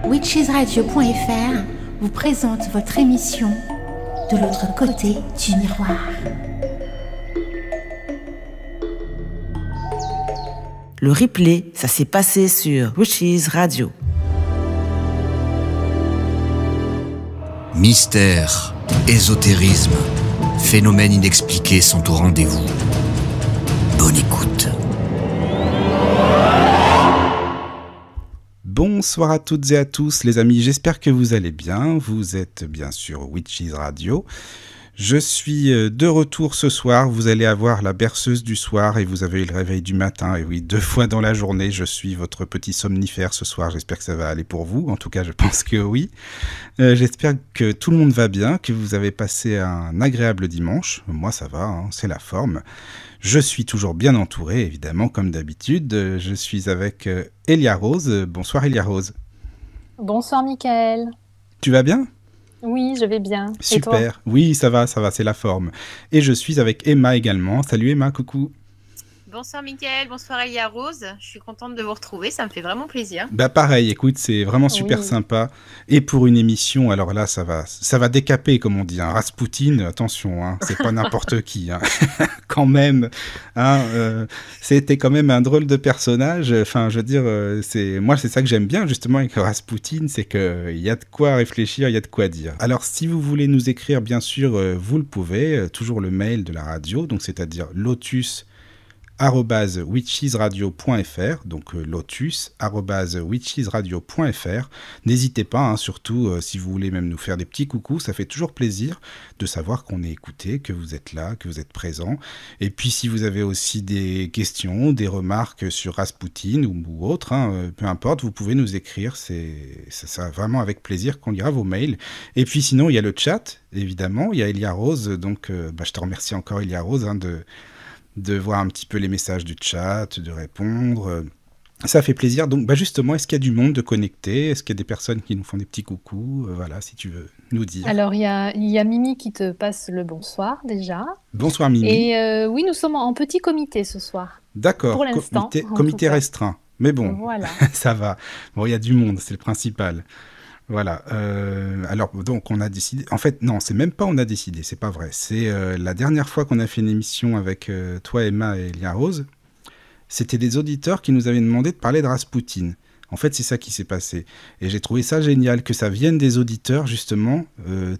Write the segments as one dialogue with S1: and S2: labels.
S1: witchesradio.fr vous présente votre émission De l'autre côté du miroir.
S2: Le replay, ça s'est passé sur Witches Radio.
S3: Mystère, ésotérisme, phénomènes inexpliqués sont au rendez-vous. Bonne écoute.
S4: Bonsoir à toutes et à tous les amis, j'espère que vous allez bien. Vous êtes bien sûr Witches Radio. Je suis de retour ce soir, vous allez avoir la berceuse du soir et vous avez le réveil du matin. Et oui, 2 fois dans la journée, je suis votre petit somnifère ce soir. J'espère que ça va aller pour vous, en tout cas je pense que oui. J'espère que tout le monde va bien, que vous avez passé un agréable dimanche. Moi ça va, hein, c'est la forme. Je suis toujours bien entouré, évidemment, comme d'habitude. Je suis avec Elia Rose. Bonsoir Elia Rose.
S5: Bonsoir Mickaël.
S4: Tu vas bien ?
S5: Oui, je vais bien.
S4: Super.
S5: Et toi ?
S4: Oui, ça va, c'est la forme. Et je suis avec Emma également. Salut Emma, coucou.
S6: Bonsoir Mickaël, bonsoir Elia Rose. Je suis contente de vous retrouver, ça me fait vraiment plaisir.
S4: Bah pareil, écoute, c'est vraiment super sympa. Et pour une émission, alors là, ça va décaper, comme on dit. Hein. Rasputin, attention, hein, c'est pas n'importe qui. Hein. Quand même, hein, c'était quand même un drôle de personnage. Enfin, je veux dire, moi, c'est ça que j'aime bien, justement, avec Rasputin, c'est qu'il y a de quoi réfléchir, il y a de quoi dire. Alors, si vous voulez nous écrire, bien sûr, vous le pouvez. Toujours le mail de la radio, donc c'est-à-dire lotus@witchesradio.fr, donc lotus@witchesradio.fr. N'hésitez pas, hein, surtout si vous voulez même nous faire des petits coucous, ça fait toujours plaisir de savoir qu'on est écouté, que vous êtes là, que vous êtes présent. Et puis si vous avez aussi des questions, des remarques sur Rasputin ou autre, hein, peu importe, vous pouvez nous écrire, ça vraiment avec plaisir qu'on lira vos mails. Et puis sinon, il y a le chat, évidemment, il y a Elia Rose, donc je te remercie encore Elia Rose, hein, de voir un petit peu les messages du chat, de répondre. Ça fait plaisir. Donc, justement, est-ce qu'il y a du monde de connecté ? Est-ce qu'il y a des personnes qui nous font des petits coucous ? Voilà, si tu veux nous dire.
S5: Alors, il y a Mimi qui te passe le bonsoir déjà.
S4: Bonsoir Mimi.
S5: Et oui, nous sommes en petit comité ce soir.
S4: D'accord,
S5: pour l'instant,
S4: comité restreint. Mais bon,
S5: voilà.
S4: Ça va. Bon, il y a du monde, c'est le principal. Voilà. Alors, donc, on a décidé... En fait, non, c'est même pas on a décidé, c'est pas vrai. C'est la dernière fois qu'on a fait une émission avec toi, Emma et Elia Rose, c'était des auditeurs qui nous avaient demandé de parler de Rasputin. En fait, c'est ça qui s'est passé. Et j'ai trouvé ça génial, que ça vienne des auditeurs, justement,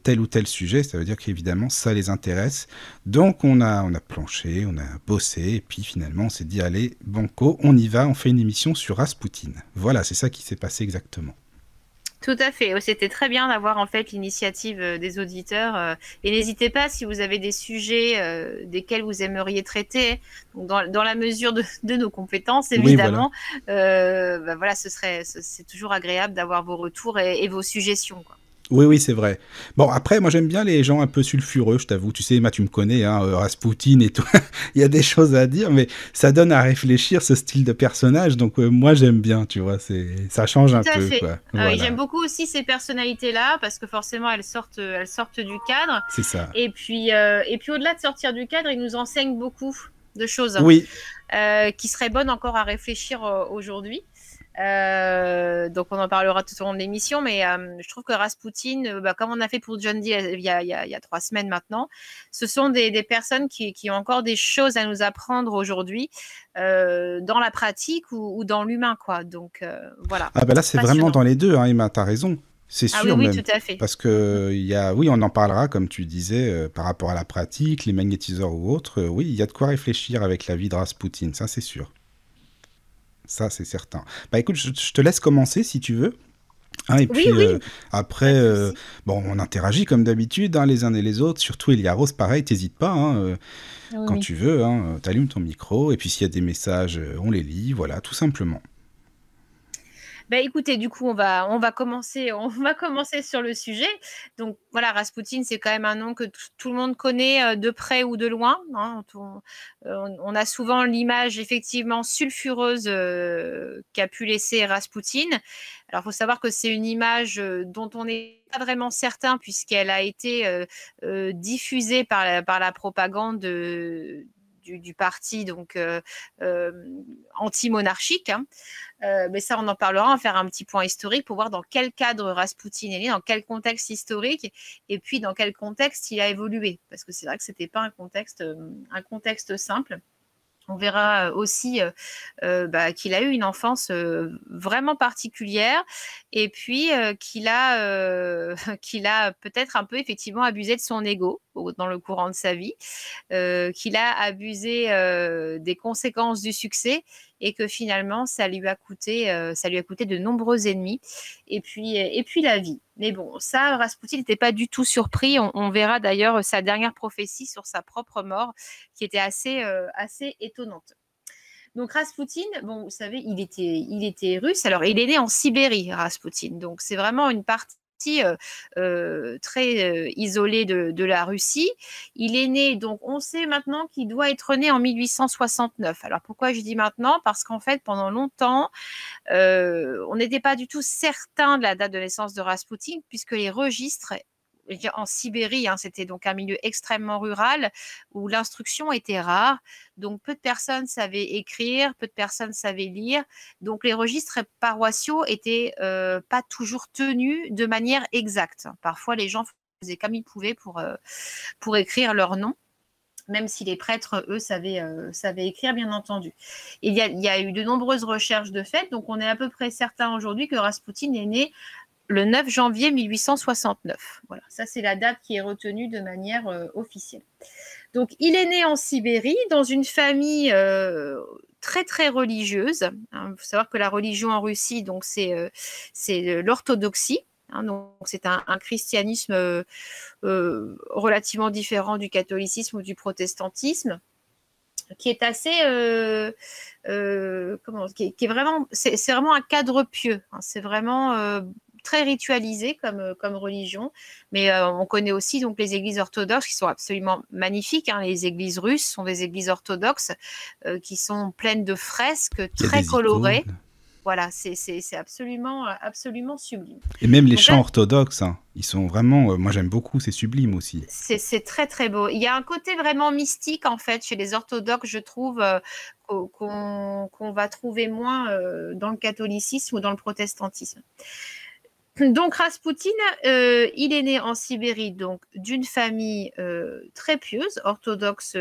S4: tel ou tel sujet. Ça veut dire qu'évidemment, ça les intéresse. Donc, on a planché, on a bossé, et puis finalement, on s'est dit, allez, banco, on y va, on fait une émission sur Rasputin. Voilà, c'est ça qui s'est passé exactement.
S6: Tout à fait, c'était très bien d'avoir en fait l'initiative des auditeurs et n'hésitez pas si vous avez des sujets desquels vous aimeriez traiter, donc dans la mesure de nos compétences évidemment, oui, voilà. C'est toujours agréable d'avoir vos retours et vos suggestions, quoi.
S4: Oui, c'est vrai. Bon, après, moi, j'aime bien les gens un peu sulfureux, je t'avoue. Tu sais, Emma, tu me connais, hein, Rasputin et tout. Il y a des choses à dire, mais ça donne à réfléchir, ce style de personnage. Donc, moi, j'aime bien, tu vois. Ça change un peu, quoi. Voilà.
S6: Oui, j'aime beaucoup aussi ces personnalités-là, parce que forcément, elles sortent du cadre.
S4: C'est ça.
S6: Et puis au-delà de sortir du cadre, ils nous enseignent beaucoup de choses.
S4: Oui.
S6: Qui seraient bonnes encore à réfléchir aujourd'hui. Donc on en parlera tout au long de l'émission, mais je trouve que Rasputin, comme on a fait pour John Dee il y a 3 semaines maintenant, ce sont des personnes qui ont encore des choses à nous apprendre aujourd'hui dans la pratique ou dans l'humain, quoi. Donc voilà.
S4: Ah là c'est vraiment dans les deux, hein, Emma, t'as raison. C'est sûr,
S6: oui,
S4: même.
S6: Tout à fait.
S4: Parce que oui, on en parlera, comme tu disais, par rapport à la pratique, les magnétiseurs ou autres. Oui, il y a de quoi réfléchir avec la vie de Rasputin, ça c'est sûr. Ça, c'est certain. Écoute, je te laisse commencer si tu veux. Hein, et puis, après, on interagit comme d'habitude, hein, les uns et les autres. Surtout Elia Rose, pareil, t'hésites pas. Hein, quand tu veux, hein, t'allumes ton micro. Et puis, s'il y a des messages, on les lit. Voilà, tout simplement.
S6: Écoutez, du coup, on va commencer sur le sujet. Donc voilà, Rasputin, c'est quand même un nom que tout le monde connaît de près ou de loin. Hein. On a souvent l'image effectivement sulfureuse qu'a pu laisser Rasputin. Alors, il faut savoir que c'est une image dont on n'est pas vraiment certain puisqu'elle a été diffusée par la propagande du parti donc anti-monarchique. Hein. Mais ça, on en parlera, on va faire un petit point historique pour voir dans quel cadre Raspoutine est né, dans quel contexte historique, et puis dans quel contexte il a évolué. Parce que c'est vrai que ce n'était pas un contexte simple. On verra aussi qu'il a eu une enfance vraiment particulière et puis qu'il a peut-être un peu effectivement abusé de son ego dans le courant de sa vie, qu'il a abusé des conséquences du succès et que finalement ça lui a coûté de nombreux ennemis et puis la vie. Mais bon, ça, Raspoutine n'était pas du tout surpris. On verra d'ailleurs sa dernière prophétie sur sa propre mort qui était assez étonnante. Donc Raspoutine, bon, vous savez, il était russe. Alors, il est né en Sibérie, Raspoutine. Donc, c'est vraiment une partie très isolée de la Russie. Il est né, donc on sait maintenant qu'il doit être né en 1869. Alors, pourquoi je dis maintenant? Parce qu'en fait, pendant longtemps, on n'était pas du tout certain de la date de naissance de Raspoutine, puisque les registres en Sibérie, hein, c'était donc un milieu extrêmement rural où l'instruction était rare. Donc, peu de personnes savaient écrire, peu de personnes savaient lire. Donc, les registres paroissiaux n'étaient pas toujours tenus de manière exacte. Parfois, les gens faisaient comme ils pouvaient pour écrire leur nom, même si les prêtres, eux, savaient écrire, bien entendu. Il y a eu de nombreuses recherches de fait. Donc, on est à peu près certain aujourd'hui que Raspoutine est né le 9 janvier 1869. Voilà, ça c'est la date qui est retenue de manière officielle. Donc, il est né en Sibérie, dans une famille très très religieuse. Il faut savoir que la religion en Russie, donc c'est l'orthodoxie. Hein, donc, c'est un christianisme relativement différent du catholicisme ou du protestantisme, qui est assez, qui est vraiment, c'est vraiment un cadre pieux. Hein, c'est vraiment très ritualisé comme religion, mais on connaît aussi donc les églises orthodoxes qui sont absolument magnifiques. Hein. Les églises russes sont des églises orthodoxes qui sont pleines de fresques très colorées. Icônes. Voilà, c'est absolument sublime.
S4: Et même les chants orthodoxes, hein, ils sont vraiment, moi j'aime beaucoup, c'est sublime aussi.
S6: C'est très très beau. Il y a un côté vraiment mystique en fait chez les orthodoxes, je trouve, qu'on va trouver moins dans le catholicisme ou dans le protestantisme. Donc Raspoutine, il est né en Sibérie, donc d'une famille très pieuse, orthodoxe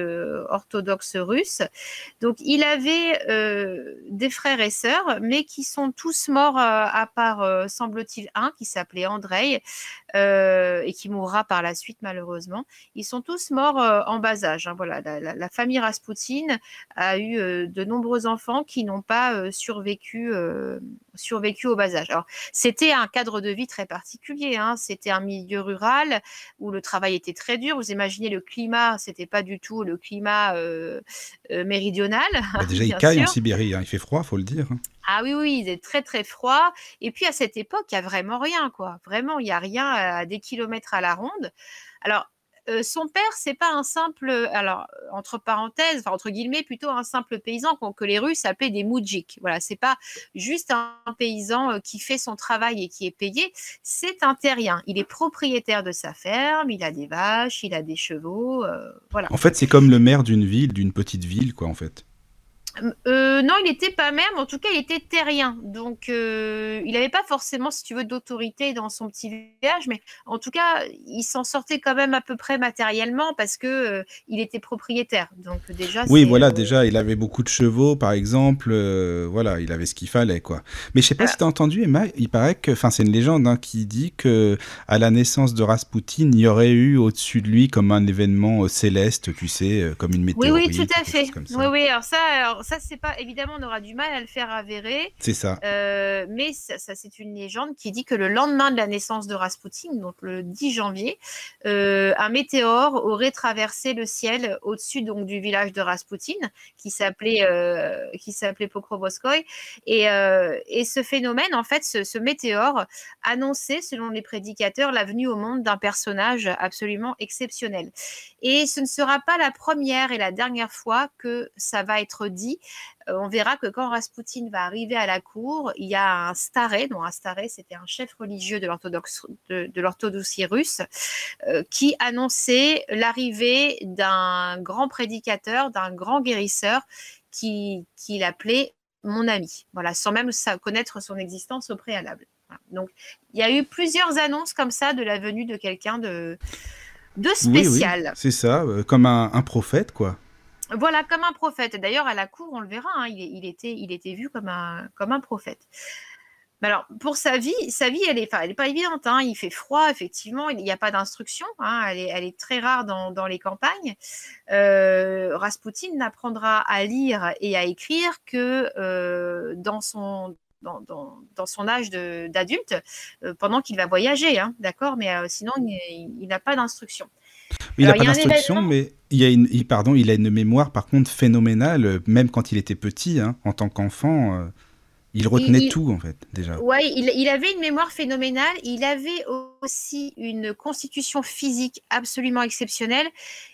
S6: russe. Donc il avait des frères et sœurs, mais qui sont tous morts à part, semble-t-il, un qui s'appelait Andrei et qui mourra par la suite malheureusement. Ils sont tous morts en bas âge. Hein. Voilà, la famille Raspoutine a eu de nombreux enfants qui n'ont pas survécu au bas âge. Alors c'était un cadre de vie très particulier. Hein. C'était un milieu rural où le travail était très dur. Vous imaginez le climat, c'était pas du tout le climat méridional.
S4: Bah déjà, il caille en Sibérie, hein. Il fait froid, faut le dire.
S6: Ah oui, il est très très froid. Et puis à cette époque, il n'y a vraiment rien, quoi. Vraiment, il n'y a rien à des kilomètres à la ronde. Alors, son père, c'est pas un simple, alors entre parenthèses, enfin entre guillemets, plutôt un simple paysan que les Russes appelaient des moudjiks. Voilà, c'est pas juste un paysan qui fait son travail et qui est payé, c'est un terrien. Il est propriétaire de sa ferme, il a des vaches, il a des chevaux, voilà.
S4: En fait, c'est comme le maire d'une petite ville, quoi, en fait.
S6: Non, il n'était pas maire, mais en tout cas, il était terrien. Donc, il n'avait pas forcément, si tu veux, d'autorité dans son petit village, mais en tout cas, il s'en sortait quand même à peu près matériellement parce que il était propriétaire. Donc, déjà,
S4: oui, voilà, déjà, il avait beaucoup de chevaux, par exemple. Voilà, il avait ce qu'il fallait, quoi. Mais je sais pas si tu as entendu, Emma, il paraît que, enfin, c'est une légende hein, qui dit que à la naissance de Raspoutine, il y aurait eu au-dessus de lui comme un événement céleste, tu sais, comme une météorite.
S6: Oui, tout à fait. Oui, alors ça, c'est pas, évidemment, on aura du mal à le faire avérer.
S4: C'est ça.
S6: Mais ça, c'est une légende qui dit que le lendemain de la naissance de Raspoutine, donc le 10 janvier, un météore aurait traversé le ciel au-dessus donc du village de Raspoutine, qui s'appelait Pokrovskoï. Et ce phénomène, en fait, ce météore annonçait, selon les prédicateurs, la venue au monde d'un personnage absolument exceptionnel. Et ce ne sera pas la première et la dernière fois que ça va être dit vie, on verra que quand Raspoutine va arriver à la cour, il y a un staré, dont un staré, c'était un chef religieux de l'orthodoxie russe, qui annonçait l'arrivée d'un grand prédicateur, d'un grand guérisseur, qu'il appelait mon ami, voilà, sans même connaître son existence au préalable. Voilà. Donc, il y a eu plusieurs annonces comme ça de la venue de quelqu'un de spécial.
S4: Oui, c'est ça, comme un prophète, quoi.
S6: Voilà, comme un prophète. D'ailleurs, à la cour, on le verra, hein, il était vu comme un prophète. Mais alors, pour sa vie, elle est pas évidente. Hein. Il fait froid, effectivement. Il n'y a pas d'instruction. Hein. Elle est très rare dans les campagnes. Raspoutine n'apprendra à lire et à écrire que dans son âge d'adulte, pendant qu'il va voyager. Hein, d'accord, mais sinon, il n'a pas d'instruction.
S4: Il n'a pas d'instruction, mais il a une mémoire, par contre, phénoménale, même quand il était petit, hein, en tant qu'enfant. Il retenait tout, en fait, déjà.
S6: Oui, il avait une mémoire phénoménale. Il avait aussi une constitution physique absolument exceptionnelle.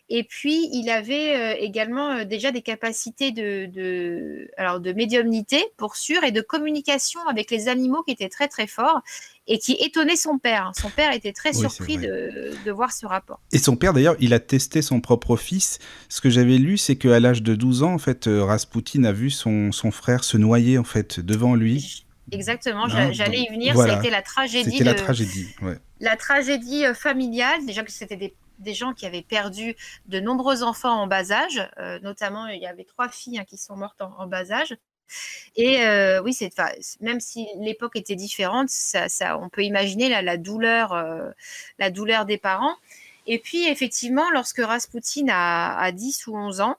S6: Et puis, il avait également déjà des capacités de médiumnité, pour sûr, et de communication avec les animaux qui étaient très, très forts et qui étonnaient son père. Son père était très surpris de voir ce rapport.
S4: Et son père, d'ailleurs, il a testé son propre fils. Ce que j'avais lu, c'est qu'à l'âge de 12 ans, en fait, Raspoutine a vu son frère se noyer, en fait, devant lui.
S6: Exactement, j'allais y venir.
S4: Voilà.
S6: Ça a été la tragédie.
S4: C'était la tragédie, ouais.
S6: La tragédie familiale, déjà que c'était des gens qui avaient perdu de nombreux enfants en bas âge, notamment il y avait 3 filles, hein, qui sont mortes en bas âge. Et oui, même si l'époque était différente, on peut imaginer la douleur des parents. Et puis effectivement, lorsque Raspoutine a 10 ou 11 ans,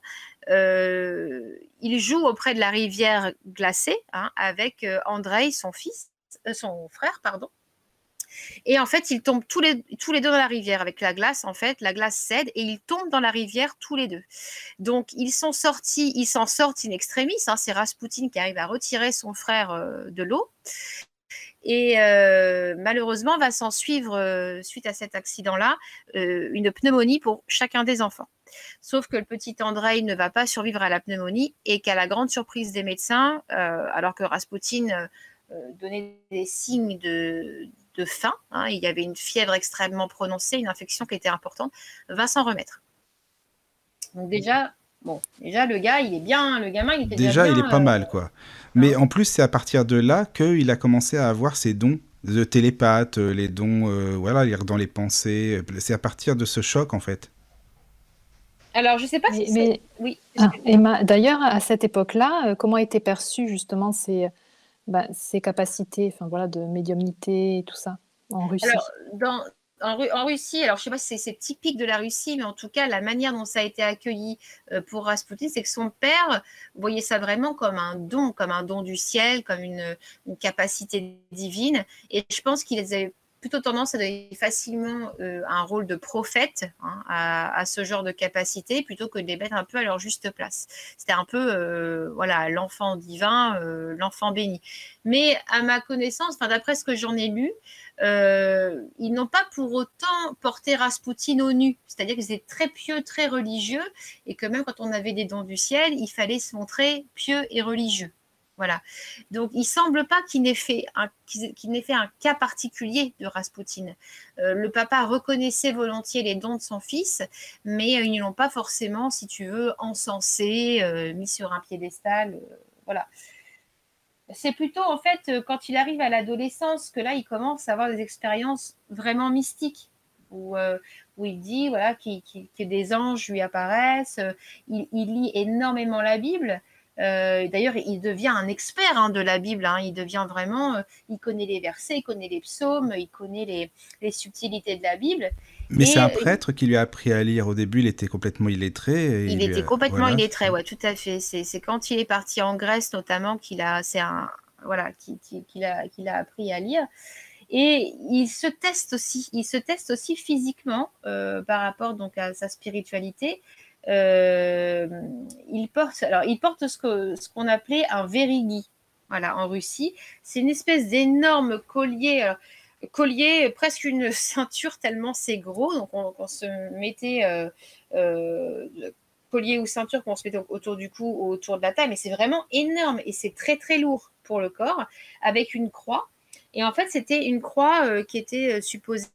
S6: il joue auprès de la rivière glacée, hein, avec Andreï, son frère, pardon. Et en fait, ils tombent tous les deux dans la rivière avec la glace. En fait, la glace cède et ils tombent dans la rivière tous les deux. Donc, ils s'en sortent in extremis. Hein, c'est Raspoutine qui arrive à retirer son frère de l'eau. Et malheureusement, va s'en suivre, suite à cet accident-là, une pneumonie pour chacun des enfants. Sauf que le petit Andreï ne va pas survivre à la pneumonie et qu'à la grande surprise des médecins, alors que Raspoutine donnait des signes de faim, hein, il y avait une fièvre extrêmement prononcée, une infection qui était importante, va s'en remettre. Donc déjà, le gars, il est bien, le gamin, il était déjà bien,
S4: il est pas mal, quoi. Mais en plus, c'est à partir de là qu'il a commencé à avoir ses dons de télépathe, les dons, lire dans les pensées. C'est à partir de ce choc, en fait.
S6: Alors, je ne sais pas si c'est... Oui.
S5: Emma, d'ailleurs, à cette époque-là, comment étaient perçues justement ces capacités, de médiumnité et tout ça en Russie?
S6: Alors, en Russie, alors je ne sais pas si c'est typique de la Russie, mais en tout cas, la manière dont ça a été accueilli pour Raspoutine, c'est que son père voyait ça vraiment comme un don du ciel, comme une capacité divine. Et je pense qu'ils avaient plutôt tendance à donner facilement un rôle de prophète, hein, à ce genre de capacité, plutôt que de les mettre un peu à leur juste place. C'était un peu l'enfant divin, l'enfant béni. Mais à ma connaissance, d'après ce que j'en ai lu, ils n'ont pas pour autant porté Raspoutine au nu. C'est-à-dire qu'ils étaient très pieux, très religieux, et que même quand on avait des dons du ciel, il fallait se montrer pieux et religieux. Voilà. Donc, il ne semble pas qu'il n'ait fait un cas particulier de Raspoutine. Le papa reconnaissait volontiers les dons de son fils, mais ils ne l'ont pas forcément, si tu veux, encensé, mis sur un piédestal. Voilà. C'est plutôt, en fait, quand il arrive à l'adolescence, que là, il commence à avoir des expériences vraiment mystiques, où il dit que des anges lui apparaissent. Il lit énormément la Bible. D'ailleurs, il devient un expert de la Bible. Hein. Il devient vraiment, il connaît les versets, il connaît les psaumes, il connaît les subtilités de la Bible.
S4: Mais c'est un prêtre qui lui a appris à lire. Au début, il était complètement illettré.
S6: Il était complètement illettré, ouais, tout à fait. C'est quand il est parti en Grèce, notamment, qu'il a appris à lire. Et il se teste aussi physiquement par rapport donc à sa spiritualité. Il porte ce qu'on appelait un verigi, en Russie. C'est une espèce d'énorme collier, presque une ceinture tellement c'est gros. Donc on se mettait collier ou ceinture qu'on se met autour du cou ou autour de la taille, mais c'est vraiment énorme et c'est très très lourd pour le corps, avec une croix. Et en fait, c'était une croix qui était supposée,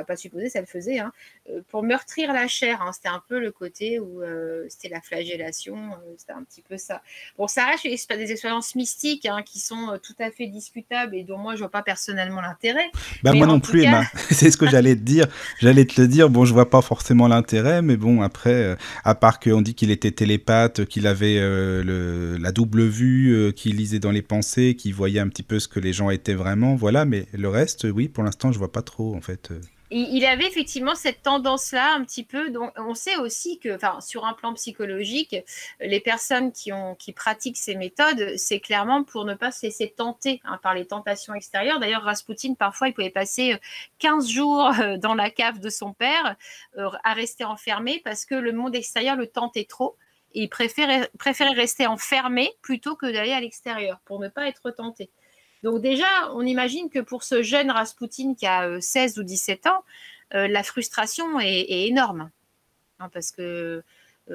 S6: pas supposée, ça le faisait, hein, pour meurtrir la chair. Hein. C'était un peu le côté où c'était la flagellation, c'était un petit peu ça. Bon, ça reste des expériences mystiques hein, qui sont tout à fait discutables et dont moi, je vois pas personnellement l'intérêt.
S4: Bah, moi non plus, Emma. C'est ce que j'allais te dire. J'allais te le dire. Bon, je vois pas forcément l'intérêt, mais bon, après, à part qu'on dit qu'il était télépathe, qu'il avait la double vue, qu'il lisait dans les pensées, qu'il voyait un petit peu ce que les gens étaient vraiment, voilà. Mais le reste, oui, pour l'instant, je vois pas trop, en fait.
S6: Il avait effectivement cette tendance-là un petit peu. Donc, on sait aussi que, sur un plan psychologique, les personnes qui pratiquent ces méthodes, c'est clairement pour ne pas se laisser tenter hein, par les tentations extérieures. D'ailleurs, Raspoutine, parfois, il pouvait passer 15 jours dans la cave de son père à rester enfermé parce que le monde extérieur le tentait trop. Et il préférait rester enfermé plutôt que d'aller à l'extérieur pour ne pas être tenté. Donc déjà, on imagine que pour ce jeune Raspoutine qui a 16 ou 17 ans, la frustration est énorme. Hein, parce que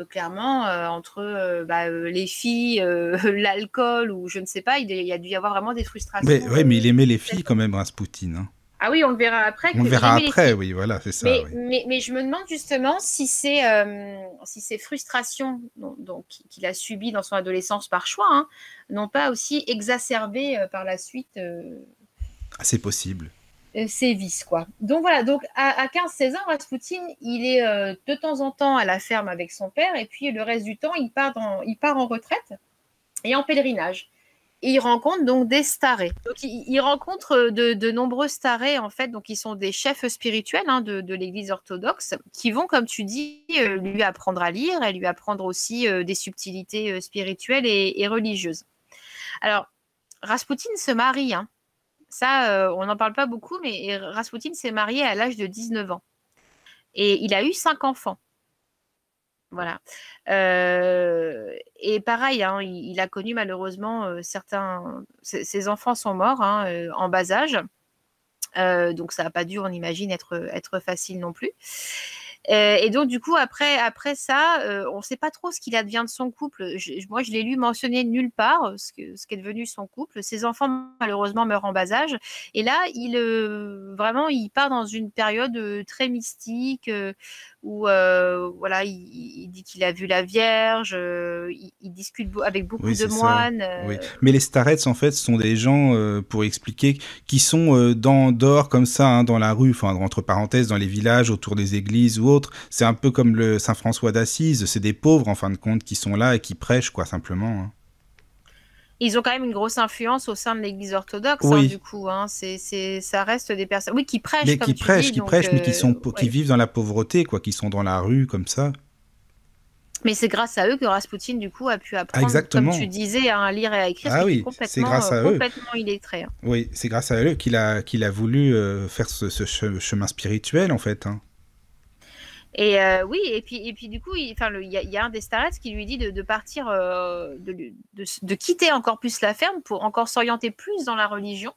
S6: clairement, entre les filles, l'alcool ou je ne sais pas, il y a dû y avoir vraiment des frustrations.
S4: Mais il aimait les filles quand même, Raspoutine. Hein.
S6: Ah oui, on le verra après.
S4: On le verra après, oui, voilà, c'est ça.
S6: Mais je me demande justement si ces frustrations qu'il a subies dans son adolescence par choix hein, n'ont pas aussi exacerbé par la suite
S4: c'est possible.
S6: Ses vices, quoi. Donc voilà, donc à 15-16 ans, Raspoutine, il est de temps en temps à la ferme avec son père et puis le reste du temps, il part en retraite et en pèlerinage. Et il rencontre donc des starés. Donc, il rencontre de nombreux starés, en fait, donc ils sont des chefs spirituels hein, de l'Église orthodoxe, qui vont, comme tu dis, lui apprendre à lire et lui apprendre aussi des subtilités spirituelles et religieuses. Alors, Raspoutine se marie. Hein. Ça, on n'en parle pas beaucoup, mais Raspoutine s'est marié à l'âge de 19 ans. Et il a eu 5 enfants. Voilà. Et pareil, hein, il a connu malheureusement ses enfants sont morts hein, en bas âge. Donc ça n'a pas dû, on imagine, être facile non plus. Et donc du coup, après ça, on ne sait pas trop ce qu'il advient de son couple. Moi, je l'ai lu mentionner nulle part, ce qu'est devenu son couple. Ses enfants, malheureusement, meurent en bas âge. Et là, vraiment, il part dans une période très mystique où voilà, il dit qu'il a vu la Vierge, il discute avec beaucoup de moines.
S4: Oui. Mais les starets, en fait, sont des gens, pour expliquer, qui sont dehors comme ça, hein, dans la rue, enfin, entre parenthèses, dans les villages, autour des églises ou autres. C'est un peu comme le Saint François d'Assise, c'est des pauvres, en fin de compte, qui sont là et qui prêchent, quoi, simplement. Hein.
S6: Ils ont quand même une grosse influence au sein de l'Église orthodoxe, hein, du coup. Hein. Ça reste des personnes, oui, qui prêchent, mais qui prêchent,
S4: mais qui vivent dans la pauvreté, quoi, qui sont dans la rue comme ça.
S6: Mais c'est grâce à eux que Raspoutine, du coup, a pu apprendre, comme tu disais, à lire et à écrire.
S4: Ah oui, c'est grâce à eux.
S6: Complètement illettré. Hein.
S4: Oui, c'est grâce à eux qu'il a voulu faire ce chemin spirituel, en fait. Hein.
S6: Et oui, et puis du coup, il y a un des starets qui lui dit de partir, de quitter encore plus la ferme pour encore s'orienter plus dans la religion.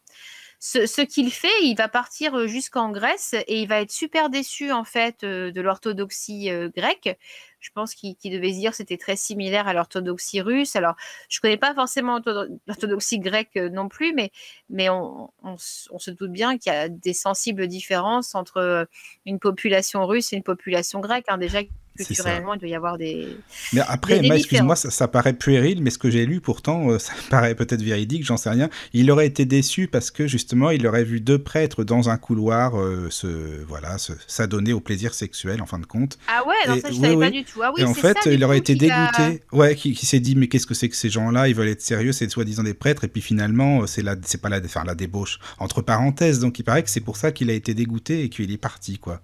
S6: Ce qu'il fait, il va partir jusqu'en Grèce et il va être super déçu en fait de l'orthodoxie grecque. Je pense qu'il devait se dire que c'était très similaire à l'orthodoxie russe. Alors, je ne connais pas forcément l'orthodoxie grecque non plus, mais on se doute bien qu'il y a des sensibles différences entre une population russe et une population grecque. Hein. Déjà, culturellement, il doit y avoir des.
S4: Mais après, excuse-moi, ça paraît puéril, mais ce que j'ai lu, pourtant, ça paraît peut-être véridique, j'en sais rien. Il aurait été déçu parce que, justement, il aurait vu 2 prêtres dans un couloir s'adonner au plaisir sexuel, en fin de compte.
S6: Ah ouais, non, ça, je ne savais pas du tout. Ah oui,
S4: et en fait, il aurait été dégoûté. Ouais, qui s'est dit, mais qu'est-ce que c'est que ces gens-là? Ils veulent être sérieux, c'est soi-disant des prêtres, et puis finalement, c'est pas la débauche. Entre parenthèses, donc il paraît que c'est pour ça qu'il a été dégoûté et qu'il est parti, quoi.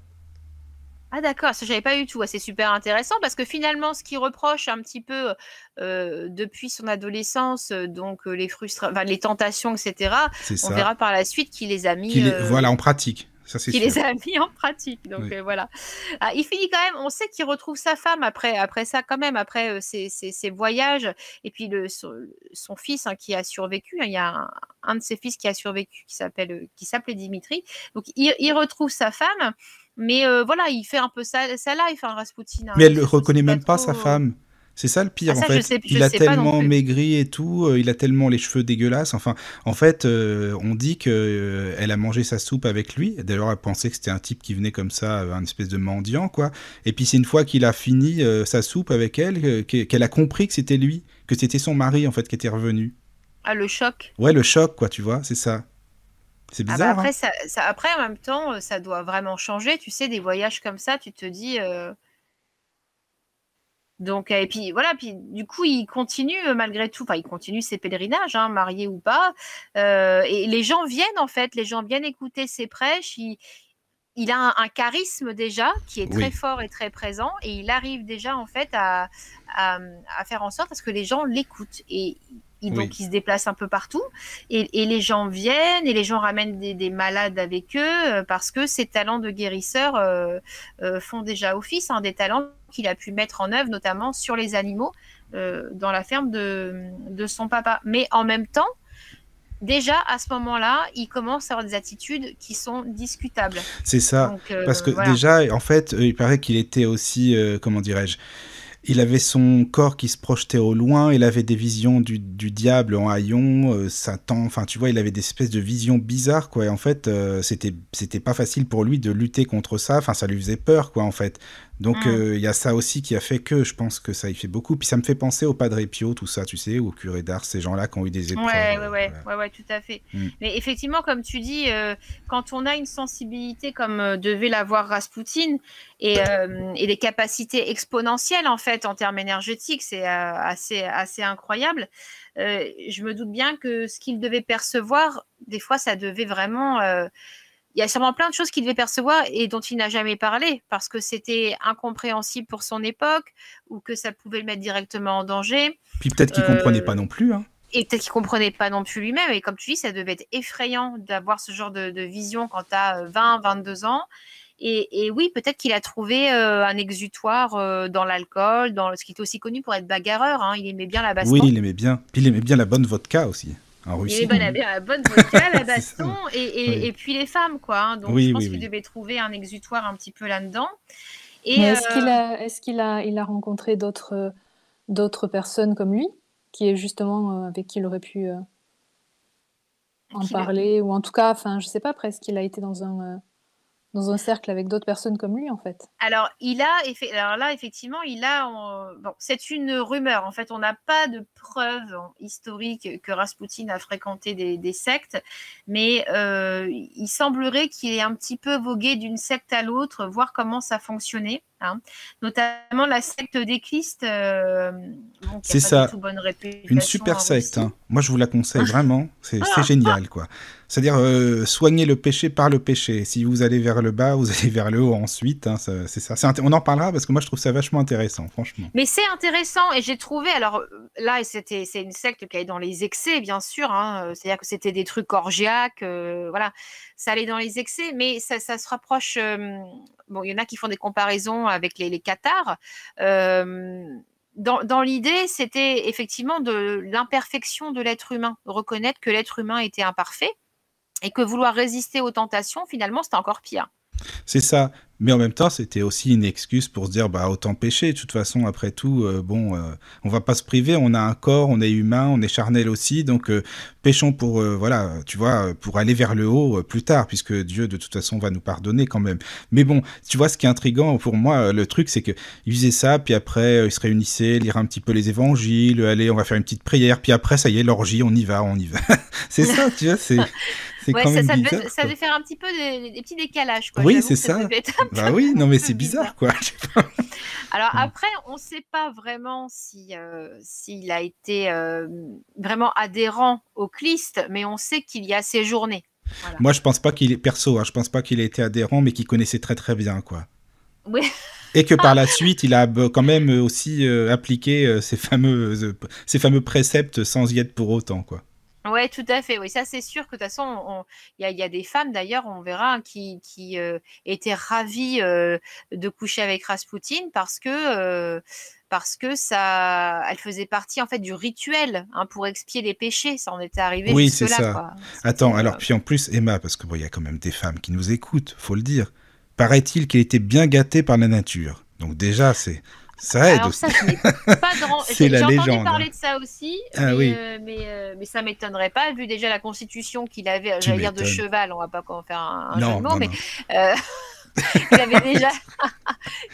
S6: Ah d'accord, ça j'avais pas eu tout. C'est super intéressant parce que finalement, ce qu'il reproche un petit peu depuis son adolescence, donc les tentations, etc. On verra par la suite qu'il les a mis.
S4: Voilà, en pratique. Ça, c'est
S6: qui
S4: sûr.
S6: les a mis en pratique. Donc
S4: Oui.
S6: voilà. Ah, il finit quand même, on sait qu'il retrouve sa femme après ça quand même, après ses voyages, et puis son fils hein, qui a survécu. Hein, il y a un de ses fils qui a survécu qui s'appelait Dimitri. Donc il retrouve sa femme, mais voilà, il fait un peu sa life, hein, Rasputin. Hein,
S4: Mais elle
S6: il
S4: le
S6: se soucie
S4: reconnaît
S6: pas
S4: même pas,
S6: trop.
S4: sa femme. C'est ça le pire,
S6: Ah,
S4: en
S6: ça,
S4: fait.
S6: je
S4: Il a
S6: sais pas non
S4: tellement
S6: plus.
S4: maigri et tout, il a tellement les cheveux dégueulasses. Enfin, en fait, on dit que elle a mangé sa soupe avec lui. D'ailleurs, elle pensait que c'était un type qui venait comme ça, un espèce de mendiant, quoi. Et puis, c'est une fois qu'il a fini sa soupe avec elle, qu'elle a compris que c'était lui, que c'était son mari, en fait, qui était revenu.
S6: Ah, le choc.
S4: Ouais, le choc, quoi, tu vois, c'est ça. C'est
S6: Ah bah
S4: bizarre, hein.
S6: après, après, en même temps, ça doit vraiment changer. Tu sais, des voyages comme ça, tu te dis. Donc, et puis voilà, puis du coup, il continue malgré tout, enfin, il continue ses pèlerinages, hein, marié ou pas. Et les gens viennent, en fait, les gens viennent écouter ses prêches. Il a un charisme déjà qui est très
S4: Oui.
S6: fort et très présent, et il arrive déjà, en fait, à faire en sorte à ce que les gens l'écoutent. Et donc,
S4: Oui.
S6: il se déplace un peu partout, et les gens viennent, et les gens ramènent des malades avec eux, parce que ses talents de guérisseur font déjà office, hein, des talents qu'il a pu mettre en œuvre, notamment sur les animaux, dans la ferme de son papa. Mais en même temps, déjà, à ce moment-là, il commence à avoir des attitudes qui sont discutables.
S4: C'est ça.
S6: Donc,
S4: Parce que
S6: voilà.
S4: déjà, en fait, il paraît qu'il était aussi, comment dirais-je, il avait son corps qui se projetait au loin, il avait des visions du diable en haillons, Satan, enfin tu vois, il avait des espèces de visions bizarres, quoi. Et en fait, c'était pas facile pour lui de lutter contre ça, enfin ça lui faisait peur, quoi, en fait. Donc il y a ça aussi qui a fait que je pense que ça y fait beaucoup. Puis ça me fait penser au Padre Pio, tout ça, tu sais, au curé d'Ars, ces gens-là qui ont eu des épreuves.
S6: Ouais, tout à fait.
S4: Mm.
S6: Mais effectivement, comme tu dis, quand on a une sensibilité comme devait l'avoir Rasputin, et des capacités exponentielles, en fait, en termes énergétiques, c'est assez incroyable. Je me doute bien que ce qu'il devait percevoir, des fois, ça devait vraiment... il y a sûrement plein de choses qu'il devait percevoir et dont il n'a jamais parlé, parce que c'était incompréhensible pour son époque, ou que ça pouvait le mettre directement en danger.
S4: Puis peut-être qu'il comprenait pas non plus, hein.
S6: Et peut-être qu'il ne comprenait pas non plus lui-même. Et comme tu dis, ça devait être effrayant d'avoir ce genre de vision quand tu as 20, 22 ans. Et oui, peut-être qu'il a trouvé un exutoire dans l'alcool, ce qui est aussi connu pour être bagarreur. Hein. Il aimait bien la baston.
S4: Oui, il aimait bien. Puis il aimait bien la bonne vodka aussi, en
S6: Il
S4: Russie.
S6: aimait bien la bonne vodka, la
S4: C'est
S6: baston,
S4: ça.
S6: et puis les femmes, quoi. Hein. Donc
S4: Oui,
S6: je pense
S4: oui,
S6: qu'il
S4: oui.
S6: devait trouver un exutoire un petit peu là-dedans. Et
S5: Mais est-ce qu'il a rencontré d'autres personnes comme lui, qui est justement avec qui il aurait pu en parler, ou en tout cas, enfin, je sais pas, presque qu'il a été dans un cercle avec d'autres personnes comme lui, en fait.
S6: Alors, alors là, effectivement, bon, c'est une rumeur. En fait, on n'a pas de preuves historiques que Rasputin a fréquenté des sectes, mais il semblerait qu'il ait un petit peu vogué d'une secte à l'autre, voir comment ça fonctionnait. Hein. Notamment la secte des Clistes,
S4: c'est ça,
S6: bonne réputation
S4: une super secte. Hein. Moi, je vous la conseille vraiment. C'est génial, quoi. C'est-à-dire soigner le péché par le péché. Si vous allez vers le bas, vous allez vers le haut ensuite. Hein, c'est ça. On en parlera parce que moi, je trouve ça vachement intéressant, franchement.
S6: Mais c'est intéressant, et j'ai trouvé, alors là, c'est une secte qui est dans les excès, bien sûr. Hein, c'est-à-dire que c'était des trucs orgiaques, voilà, ça allait dans les excès, mais ça se rapproche. Bon, il y en a qui font des comparaisons avec les cathares. Dans l'idée, c'était effectivement de l'imperfection de l'être humain, reconnaître que l'être humain était imparfait, et que vouloir résister aux tentations, finalement, c'était encore pire.
S4: C'est ça. Mais en même temps, c'était aussi une excuse pour se dire, bah, autant pécher. De toute façon, après tout, on va pas se priver. On a un corps, on est humain, on est charnel aussi. Donc, péchons pour, voilà, tu vois, pour aller vers le haut plus tard, puisque Dieu, de toute façon, va nous pardonner quand même. Mais bon, tu vois, ce qui est intriguant pour moi, le truc, c'est qu'ils faisaient ça, puis après, ils se réunissaient, lire un petit peu les évangiles, allez, on va faire une petite prière, puis après, ça y est, l'orgie, on y va. C'est ça, tu vois, c'est
S6: ouais,
S4: quand même bizarre.
S6: Ça devait faire un petit peu des petits décalages, quoi.
S4: Oui,
S6: J'avoue
S4: c'est
S6: que
S4: ça.
S6: devait être
S4: Bah oui, non mais c'est bizarre, quoi.
S6: Alors après, on ne sait pas vraiment s'il a été vraiment adhérent au Clistes, mais on sait qu'il y a séjourné. Voilà.
S4: Moi, je pense pas qu'il est perso, hein, je pense pas qu'il ait été adhérent, mais qu'il connaissait très très bien, quoi.
S6: Oui.
S4: Et que par la suite, il a quand même aussi appliqué ces fameux préceptes sans y être pour autant, quoi.
S6: Ouais, tout à fait. Oui, ça c'est sûr que de toute façon, il y a des femmes d'ailleurs, on verra, hein, qui étaient ravies de coucher avec Rasputin parce que ça, elle faisait partie en fait du rituel, hein, pour expier les péchés. Ça en était arrivé
S4: Oui, c'est
S6: jusque-là,
S4: ça.
S6: quoi.
S4: Attends,
S6: C'était
S4: alors puis en plus Emma, parce que bon, il y a quand même des femmes qui nous écoutent, faut le dire. Paraît-il qu'elle était bien gâtée par la nature. Donc déjà, ça aide
S6: Alors
S4: aussi.
S6: ça, je n'ai pas grand.
S4: C'est la
S6: J'ai entendu
S4: légende, hein.
S6: parler de ça aussi,
S4: Ah oui,
S6: mais ça m'étonnerait pas, vu déjà la constitution qu'il avait,
S4: tu
S6: j'allais dire de
S4: m'étonnes.
S6: cheval, on va pas en faire un jeu de
S4: Non,
S6: mots,
S4: non,
S6: mais
S4: non.
S6: euh, il avait déjà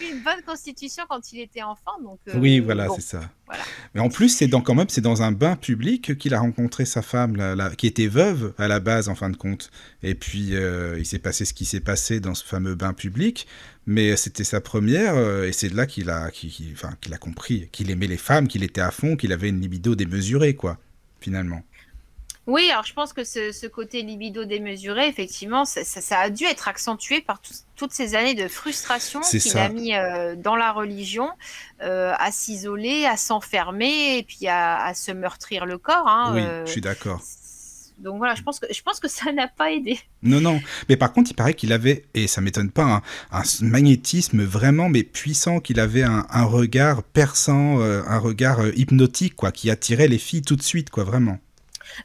S6: une bonne constitution quand il était enfant, donc
S4: Oui, voilà, c'est
S6: bon,
S4: ça.
S6: voilà.
S4: Mais en plus, c'est dans un bain public qu'il a rencontré sa femme, qui était veuve à la base, en fin de compte. Et puis, il s'est passé ce qui s'est passé dans ce fameux bain public. Mais c'était sa première, et c'est de là qu'il a compris qu'il aimait les femmes, qu'il était à fond, qu'il avait une libido démesurée, quoi, finalement.
S6: Oui, alors je pense que ce côté libido démesuré, effectivement, ça a dû être accentué par toutes ces années de frustration
S4: C'est
S6: qu'il a
S4: ça.
S6: mis dans la religion, à s'isoler, à s'enfermer et puis à se meurtrir le corps, hein,
S4: Oui, je suis d'accord.
S6: donc voilà, je pense que ça n'a pas aidé.
S4: Non, non. Mais par contre, il paraît qu'il avait, et ça m'étonne pas, un magnétisme vraiment mais puissant, qu'il avait un regard perçant, un regard hypnotique, quoi, qui attirait les filles tout de suite, quoi, vraiment.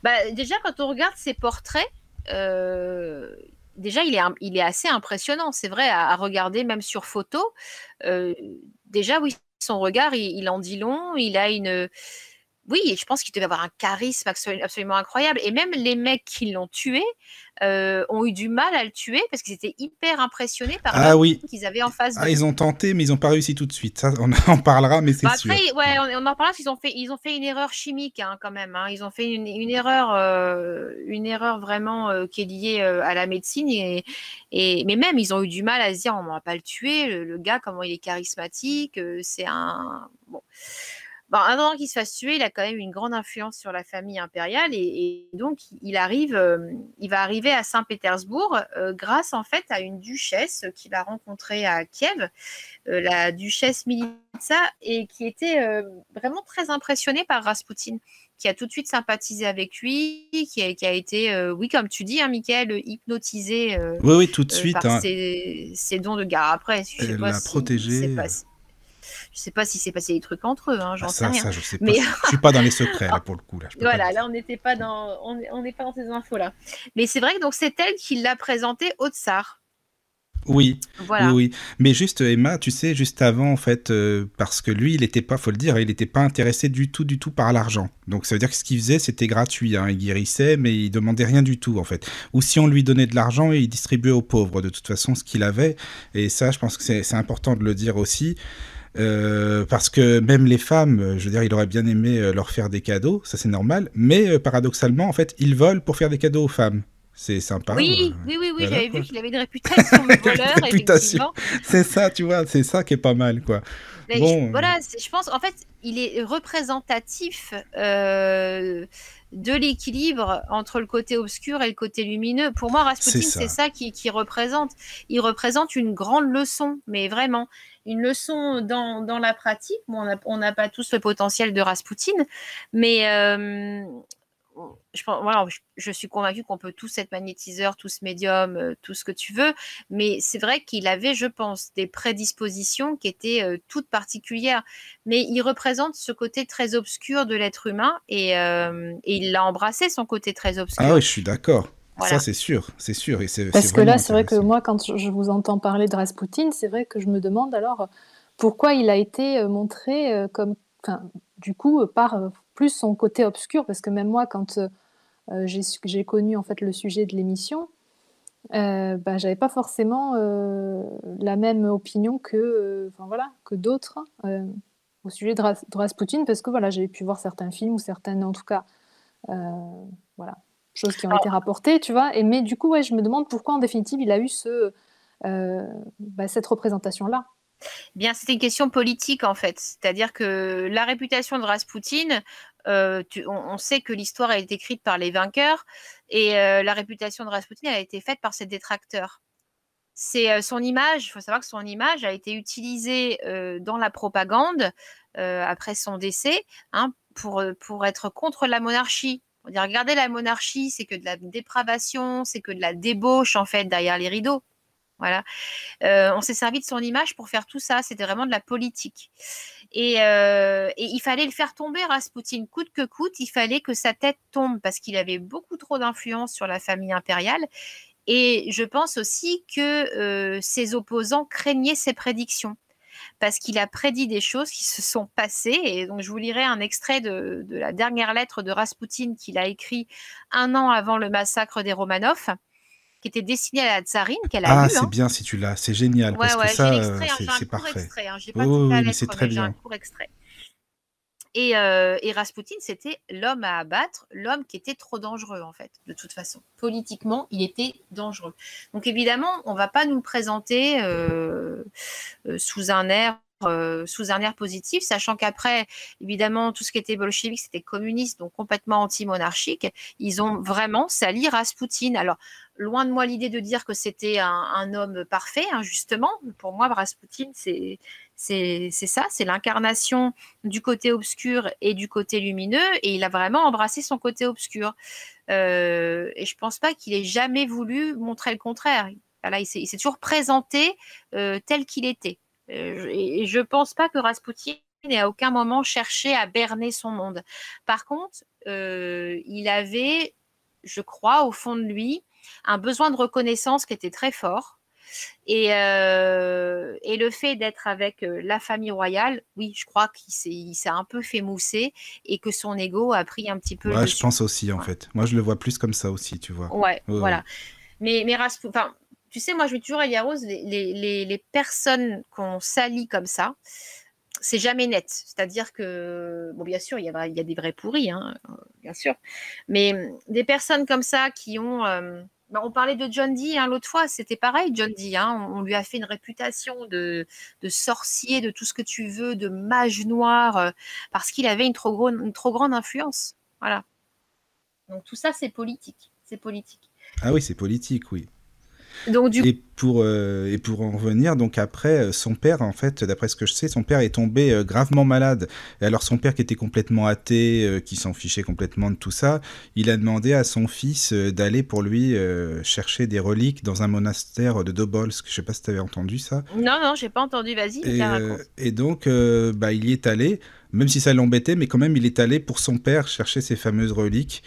S6: Bah, déjà, quand on regarde ses portraits, euh, déjà, il est assez impressionnant, c'est vrai, à regarder, même sur photo. Euh, déjà, oui, son regard, il en dit long. Il a une. Oui, je pense qu'il devait avoir un charisme absolument incroyable. Et même les mecs qui l'ont tué ont eu du mal à le tuer parce qu'ils étaient hyper impressionnés par
S4: Ah
S6: l'homme
S4: oui.
S6: qu'ils avaient en face
S4: Ah,
S6: d'eux.
S4: ils ont tenté, mais ils n'ont pas réussi tout de suite. Ça, on en parlera, mais c'est
S6: Bah après,
S4: sûr.
S6: ouais, on en parle parce qu'ils ont fait une erreur chimique, hein, quand même, hein. Ils ont fait une erreur vraiment qui est liée à la médecine mais même ils ont eu du mal à se dire on va pas le tuer, le gars comment il est charismatique, c'est un bon. Bon, avant qu'il se fasse tuer, il a quand même une grande influence sur la famille impériale et donc il va arriver à Saint-Pétersbourg grâce en fait à une duchesse qu'il a rencontrée à Kiev, la duchesse Militsa, et qui était vraiment très impressionnée par Rasputin, qui a tout de suite sympathisé avec lui, qui a été, oui, comme tu dis, hein, Michael, hypnotisé
S4: Oui, oui, tout de suite,
S6: par
S4: hein.
S6: ses dons de gars. Après,
S4: Elle l'a protégé.
S6: Je sais pas si c'est passé des trucs entre eux, hein,
S4: Ah,
S6: j'en sais rien.
S4: ça, je sais pas.
S6: Mais
S4: Je suis pas dans les secrets, là, pour le coup. Là, je peux pas
S6: voilà,
S4: dire.
S6: là, on n'est pas dans ces infos-là. Mais c'est vrai que donc c'est elle qui l'a présenté au tsar.
S4: Oui, oui,
S6: Voilà.
S4: oui. Mais juste, Emma, tu sais, juste avant, en fait, parce que lui, il était pas, faut le dire, il n'était pas intéressé du tout par l'argent. Donc, ça veut dire que ce qu'il faisait, c'était gratuit, hein. Il guérissait, mais il demandait rien du tout, en fait. Ou si on lui donnait de l'argent, il distribuait aux pauvres, de toute façon, ce qu'il avait. Et ça, je pense que c'est important de le dire aussi. Parce que même les femmes, je veux dire, il aurait bien aimé leur faire des cadeaux, ça c'est normal, mais paradoxalement, en fait, ils volent pour faire des cadeaux aux femmes. C'est sympa.
S6: Oui,
S4: Voilà,
S6: j'avais
S4: quoi.
S6: vu qu'il avait une réputation de voleur,
S4: Réputation.
S6: effectivement.
S4: C'est ça, tu vois, c'est ça qui est pas mal, quoi.
S6: Mais
S4: Bon,
S6: voilà, je pense, en fait, il est représentatif de l'équilibre entre le côté obscur et le côté lumineux. Pour moi,
S4: c'est
S6: Rasputin, c'est
S4: ça.
S6: ça qui représente. Il représente une grande leçon, mais vraiment, une leçon dans la pratique. Bon, on n'a pas tous le potentiel de Rasputin, mais voilà, je suis convaincue qu'on peut tous être magnétiseurs, tous médiums, tout ce que tu veux, mais c'est vrai qu'il avait, je pense, des prédispositions qui étaient toutes particulières, mais il représente ce côté très obscur de l'être humain et il l'a embrassé, son côté très
S4: Ah
S6: obscur.
S4: oui, je suis d'accord.
S6: Voilà.
S4: Ça, c'est sûr, et c'est
S5: Parce que
S4: vraiment
S5: là, c'est vrai que
S4: intéressant.
S5: moi, quand je vous entends parler de Rasputin, c'est vrai que je me demande alors pourquoi il a été montré comme, enfin, du coup, par plus son côté obscur, parce que même moi, quand j'ai connu en fait le sujet de l'émission, bah, j'avais pas forcément la même opinion que, enfin, voilà, que d'autres au sujet de Rasputin, parce que voilà, j'ai pu voir certains films ou certaines, en tout cas, voilà, choses qui ont été rapportées, tu vois. Mais du coup, ouais, je me demande pourquoi en définitive il a eu cette représentation-là.
S6: Bien, c'était une question politique en fait. C'est-à-dire que la réputation de Rasputin, on sait que l'histoire a été écrite par les vainqueurs et la réputation de Rasputin a été faite par ses détracteurs. C'est son image, il faut savoir que son image a été utilisée dans la propagande après son décès, hein, pour être contre la monarchie. On dit regardez la monarchie, c'est que de la dépravation, c'est que de la débauche en fait derrière les rideaux. Voilà. On s'est servi de son image pour faire tout ça. C'était vraiment de la politique. Et il fallait le faire tomber, Raspoutine, coûte que coûte. Il fallait que sa tête tombe parce qu'il avait beaucoup trop d'influence sur la famille impériale. Et je pense aussi que ses opposants craignaient ses prédictions parce qu'il a prédit des choses qui se sont passées. Et donc, je vous lirai un extrait de la dernière lettre de Raspoutine qu'il a écrit 1 an avant le massacre des Romanov, qui était destinée à la tsarine, qu'elle a
S4: Ah,
S6: lu.
S4: c'est bien si tu l'as, c'est génial, parce que
S6: Ouais,
S4: ça,
S6: j'ai l'extrait, j'ai un
S4: c'est
S6: court
S4: parfait.
S6: extrait. J'ai
S4: Oui,
S6: pas toute la
S4: oui, mais
S6: lettre,
S4: c'est très
S6: j'ai un
S4: bien.
S6: court extrait. Et Raspoutine, c'était l'homme à abattre, l'homme qui était trop dangereux, en fait, de toute façon. Politiquement, il était dangereux. Donc, évidemment, on ne va pas nous le présenter sous un air positif, sachant qu'après, évidemment, tout ce qui était bolchevique, c'était communiste, donc complètement anti-monarchique. Ils ont vraiment sali Raspoutine. Alors, loin de moi l'idée de dire que c'était un homme parfait, hein, justement. Pour moi, Raspoutine, c'est ça, c'est l'incarnation du côté obscur et du côté lumineux, et il a vraiment embrassé son côté obscur. Et je pense pas qu'il ait jamais voulu montrer le contraire. Voilà, il s'est toujours présenté tel qu'il était. Et je pense pas que Raspoutine ait à aucun moment cherché à berner son monde. Par contre, il avait, je crois, au fond de lui, un besoin de reconnaissance qui était très fort. Et le fait d'être avec la famille royale, oui, je crois qu'il s'est un peu fait mousser et que son ego a pris un petit peu le
S4: Ouais, je
S6: dessus.
S4: pense aussi, en
S6: Ouais.
S4: fait. Moi, je le vois plus comme ça aussi, tu vois.
S6: Ouais,
S4: Ouais,
S6: voilà.
S4: ouais.
S6: Mais Raspoutine, tu sais, moi, je dis toujours, Elia Rose, les personnes qu'on salit comme ça, c'est jamais net. C'est-à-dire que, bon, bien sûr, il y a des vrais pourris, hein, bien sûr. Mais des personnes comme ça qui ont... on parlait de John Dee l'autre fois, c'était pareil, John Dee. On lui a fait une réputation de sorcier, de tout ce que tu veux, de mage noir, parce qu'il avait une trop grande influence. Voilà. Donc tout ça, c'est politique. C'est politique.
S4: Ah oui, c'est politique, oui.
S6: Donc,
S4: Et pour en revenir, donc après, son père, en fait, d'après ce que je sais, son père est tombé gravement malade. Et alors son père qui était complètement athée, qui s'en fichait complètement de tout ça, il a demandé à son fils d'aller pour lui chercher des reliques dans un monastère de Dobolsk. Je sais pas si tu avais entendu ça.
S6: Non, j'ai pas entendu, vas-y, raconte.
S4: Et donc, il y est allé, même si ça l'embêtait, mais quand même, il est allé pour son père chercher ces fameuses reliques.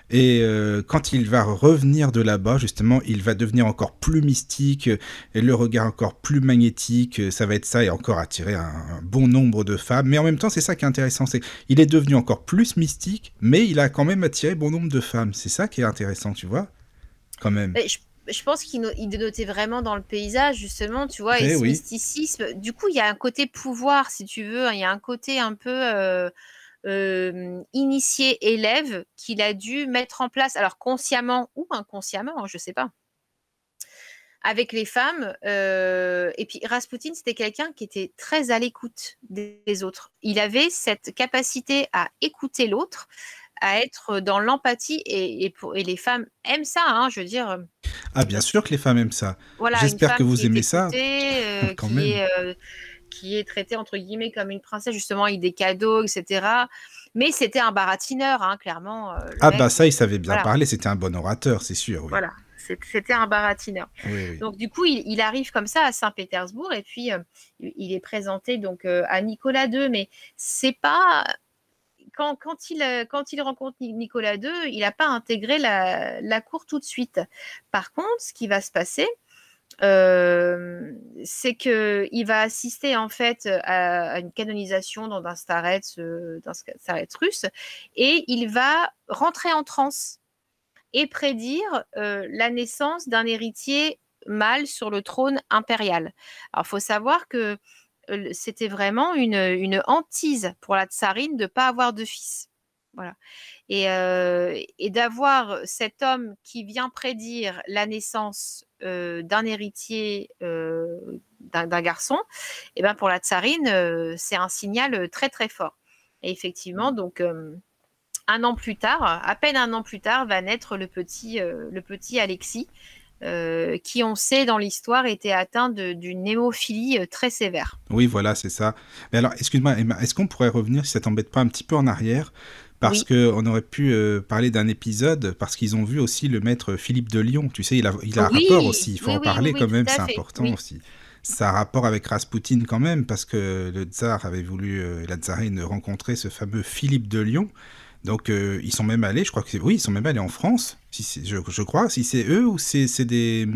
S4: Et quand il va revenir de là-bas, justement, il va devenir encore plus mystique, et le regard encore plus magnétique, ça va être ça, et encore attirer un bon nombre de femmes. Mais en même temps, c'est ça qui est intéressant, c'est qu'il est devenu encore plus mystique, mais il a quand même attiré bon nombre de femmes. C'est ça qui est intéressant, tu vois, quand même.
S6: Je pense qu'il dénotait vraiment dans le paysage, justement, tu vois, et ce mysticisme. Du coup, il y a un côté pouvoir, si tu veux, il y a un côté un peu... initié élève qu'il a dû mettre en place, alors consciemment ou inconsciemment, je sais pas, avec les femmes. Et puis Raspoutine, c'était quelqu'un qui était très à l'écoute des autres. Il avait cette capacité à écouter l'autre, à être dans l'empathie, et les femmes aiment ça, hein, je veux dire.
S4: Ah, bien sûr que les femmes aiment ça.
S6: Voilà,
S4: j'espère que vous aimez ça.
S6: Quand même. Qui est traitée entre guillemets comme une princesse, justement, avec des cadeaux, etc. Mais c'était un baratineur, hein, clairement.
S4: Ça, il savait bien parler, c'était un bon orateur, c'est sûr. Oui.
S6: Voilà, c'était un baratineur.
S4: Oui.
S6: Donc, du coup, il arrive comme ça à Saint-Pétersbourg, et puis il est présenté donc à Nicolas II, mais c'est pas... Quand il rencontre Nicolas II, il n'a pas intégré la cour tout de suite. Par contre, ce qui va se passer, c'est qu'il va assister en fait à une canonisation dans un starets russe, et il va rentrer en transe et prédire la naissance d'un héritier mâle sur le trône impérial. Alors, il faut savoir que c'était vraiment une hantise pour la tsarine de ne pas avoir de fils. Voilà. Et d'avoir cet homme qui vient prédire la naissance d'un héritier d'un garçon, et ben pour la tsarine, c'est un signal très très fort. Et effectivement, donc à peine un an plus tard, va naître le petit Alexis, qui, on sait dans l'histoire, était atteint d'une hémophilie très sévère.
S4: Oui, voilà, c'est ça. Mais alors, excuse-moi, Emma, est-ce qu'on pourrait revenir, si ça t'embête pas, un petit peu en arrière ? parce
S6: Oui,
S4: qu'on aurait pu parler d'un épisode, parce qu'ils ont vu aussi le maître Philippe de Lyon. Tu sais, il a un rapport aussi, il faut en parler quand
S6: tout
S4: même,
S6: à
S4: c'est
S6: fait.
S4: important
S6: Oui.
S4: aussi. Ça a un rapport avec Raspoutine quand même, parce que le tsar avait voulu, la tsarine, rencontrer ce fameux Philippe de Lyon. Donc ils sont même allés, je crois que oui, ils sont même allés en France, je crois, si c'est eux ou c'est des...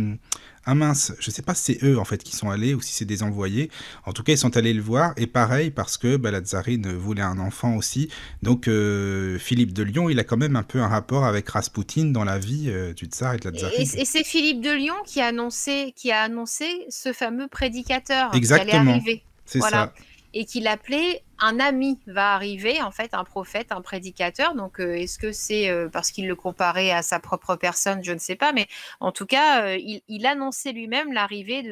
S4: Ah mince, je sais pas si c'est eux en fait qui sont allés ou si c'est des envoyés. En tout cas, ils sont allés le voir et pareil parce que la tsarine voulait un enfant aussi. Donc Philippe de Lyon, il a quand même un peu un rapport avec Raspoutine dans la vie du tsar et de la tsarine.
S6: Et c'est Philippe de Lyon qui a annoncé ce fameux prédicateur qui allait
S4: Exactement,
S6: arriver.
S4: c'est
S6: Voilà.
S4: ça.
S6: Et qu'il appelait un ami va arriver, en fait, un prophète, un prédicateur. Donc, est-ce que c'est parce qu'il le comparait à sa propre personne? Je ne sais pas. Mais en tout cas, il annonçait lui-même l'arrivée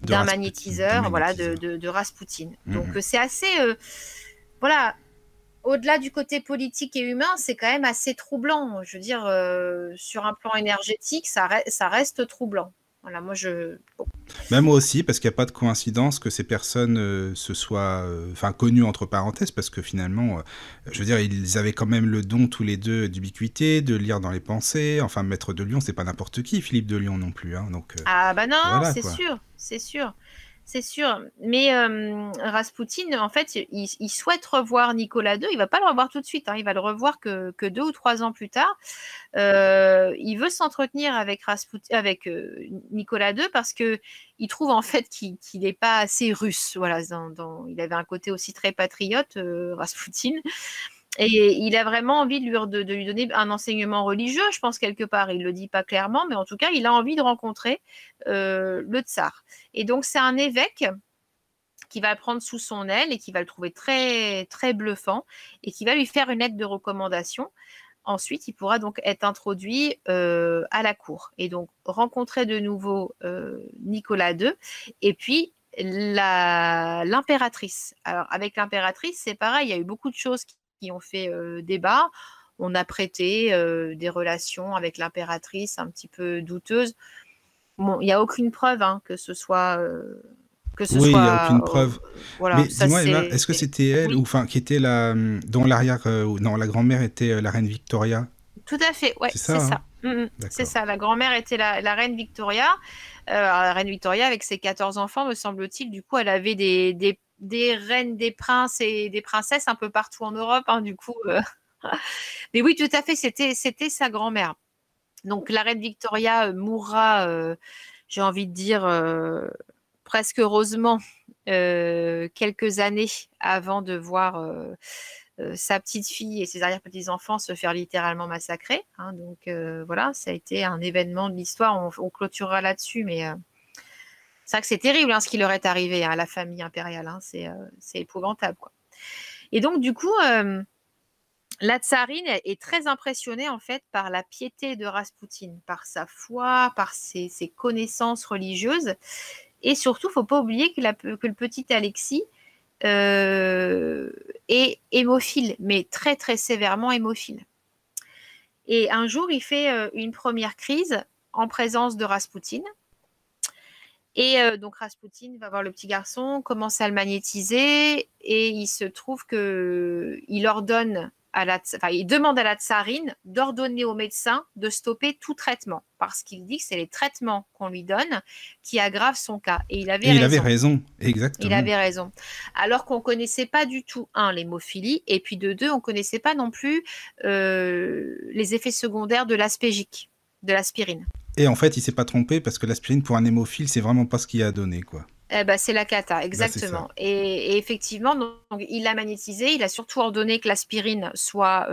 S6: d'un magnétiseur, voilà, de Raspoutine. Donc, c'est assez... voilà, au-delà du côté politique et humain, c'est quand même assez troublant. Je veux dire, sur un plan énergétique, ça reste troublant. Voilà, moi, bon.
S4: Même moi aussi, parce qu'il n'y a pas de coïncidence que ces personnes se soient connues entre parenthèses, parce que finalement, je veux dire, ils avaient quand même le don tous les deux d'ubiquité, de lire dans les pensées. Enfin, Maître de Lyon, c'est pas n'importe qui, Philippe de Lyon non plus. Hein, donc,
S6: Ah bah non,
S4: voilà,
S6: c'est
S4: quoi.
S6: sûr, c'est sûr. C'est sûr. Mais Raspoutine, en fait, il souhaite revoir Nicolas II. Il va pas le revoir tout de suite. Hein. Il va le revoir que 2 ou 3 ans plus tard. Il veut s'entretenir avec Nicolas II parce que il trouve en fait qu'il n'est pas assez russe. Voilà, il avait un côté aussi très patriote, Raspoutine. Et il a vraiment envie de lui donner un enseignement religieux, je pense, quelque part. Il ne le dit pas clairement, mais en tout cas, il a envie de rencontrer le tsar. Et donc, c'est un évêque qui va le prendre sous son aile et qui va le trouver très, très bluffant et qui va lui faire une lettre de recommandation. Ensuite, il pourra donc être introduit à la cour et donc rencontrer de nouveau Nicolas II et puis l'impératrice. Alors, avec l'impératrice, c'est pareil, il y a eu beaucoup de choses qui ont fait débat. On a prêté des relations avec l'impératrice un petit peu douteuses. Bon, il n'y a aucune preuve que ce soit...
S4: Oui, il n'y a aucune preuve.
S6: Voilà,
S4: Mais
S6: ça,
S4: dis-moi, Emma,
S6: c'est...
S4: est-ce que c'était elle,
S6: Oui.
S4: ou enfin, qui était dont non, la grand-mère était la reine Victoria?
S6: Tout à fait, ouais,
S4: C'est
S6: c'est
S4: ça,
S6: ça.
S4: hein?
S6: C'est
S4: D'accord.
S6: ça, la grand-mère était la reine Victoria. La reine Victoria, avec ses 14 enfants, me semble-t-il, du coup, elle avait des reines, des princes et des princesses un peu partout en Europe, du coup. Mais oui, tout à fait, c'était sa grand-mère. Donc, la reine Victoria mourra, j'ai envie de dire, presque heureusement, quelques années avant de voir sa petite fille et ses arrière-petits-enfants se faire littéralement massacrer. Donc voilà, ça a été un événement de l'histoire. On clôturera là-dessus, mais c'est vrai que c'est terrible ce qui leur est arrivé à la famille impériale. C'est épouvantable, quoi. Et donc, du coup, la tsarine est très impressionnée en fait par la piété de Raspoutine, par sa foi, par ses connaissances religieuses. Et surtout, il ne faut pas oublier que le petit Alexis est hémophile, mais très très sévèrement hémophile. Et un jour, il fait une première crise en présence de Raspoutine. Et donc Raspoutine va voir le petit garçon, commence à le magnétiser, et il se trouve qu'il ordonne il demande à la tsarine d'ordonner au médecin de stopper tout traitement, parce qu'il dit que c'est les traitements qu'on lui donne qui aggravent son cas. Et il avait raison.
S4: Exactement.
S6: Il avait raison. Alors qu'on ne connaissait pas du tout, l'hémophilie, et puis de deux, on ne connaissait pas non plus les effets secondaires de l'aspégique, de l'aspirine.
S4: Et en fait, il s'est pas trompé parce que l'aspirine pour un hémophile, c'est vraiment pas ce qu'il a donné, quoi.
S6: C'est la cata, exactement. Et effectivement, donc, il l'a magnétisé, il a surtout ordonné que l'aspirine soit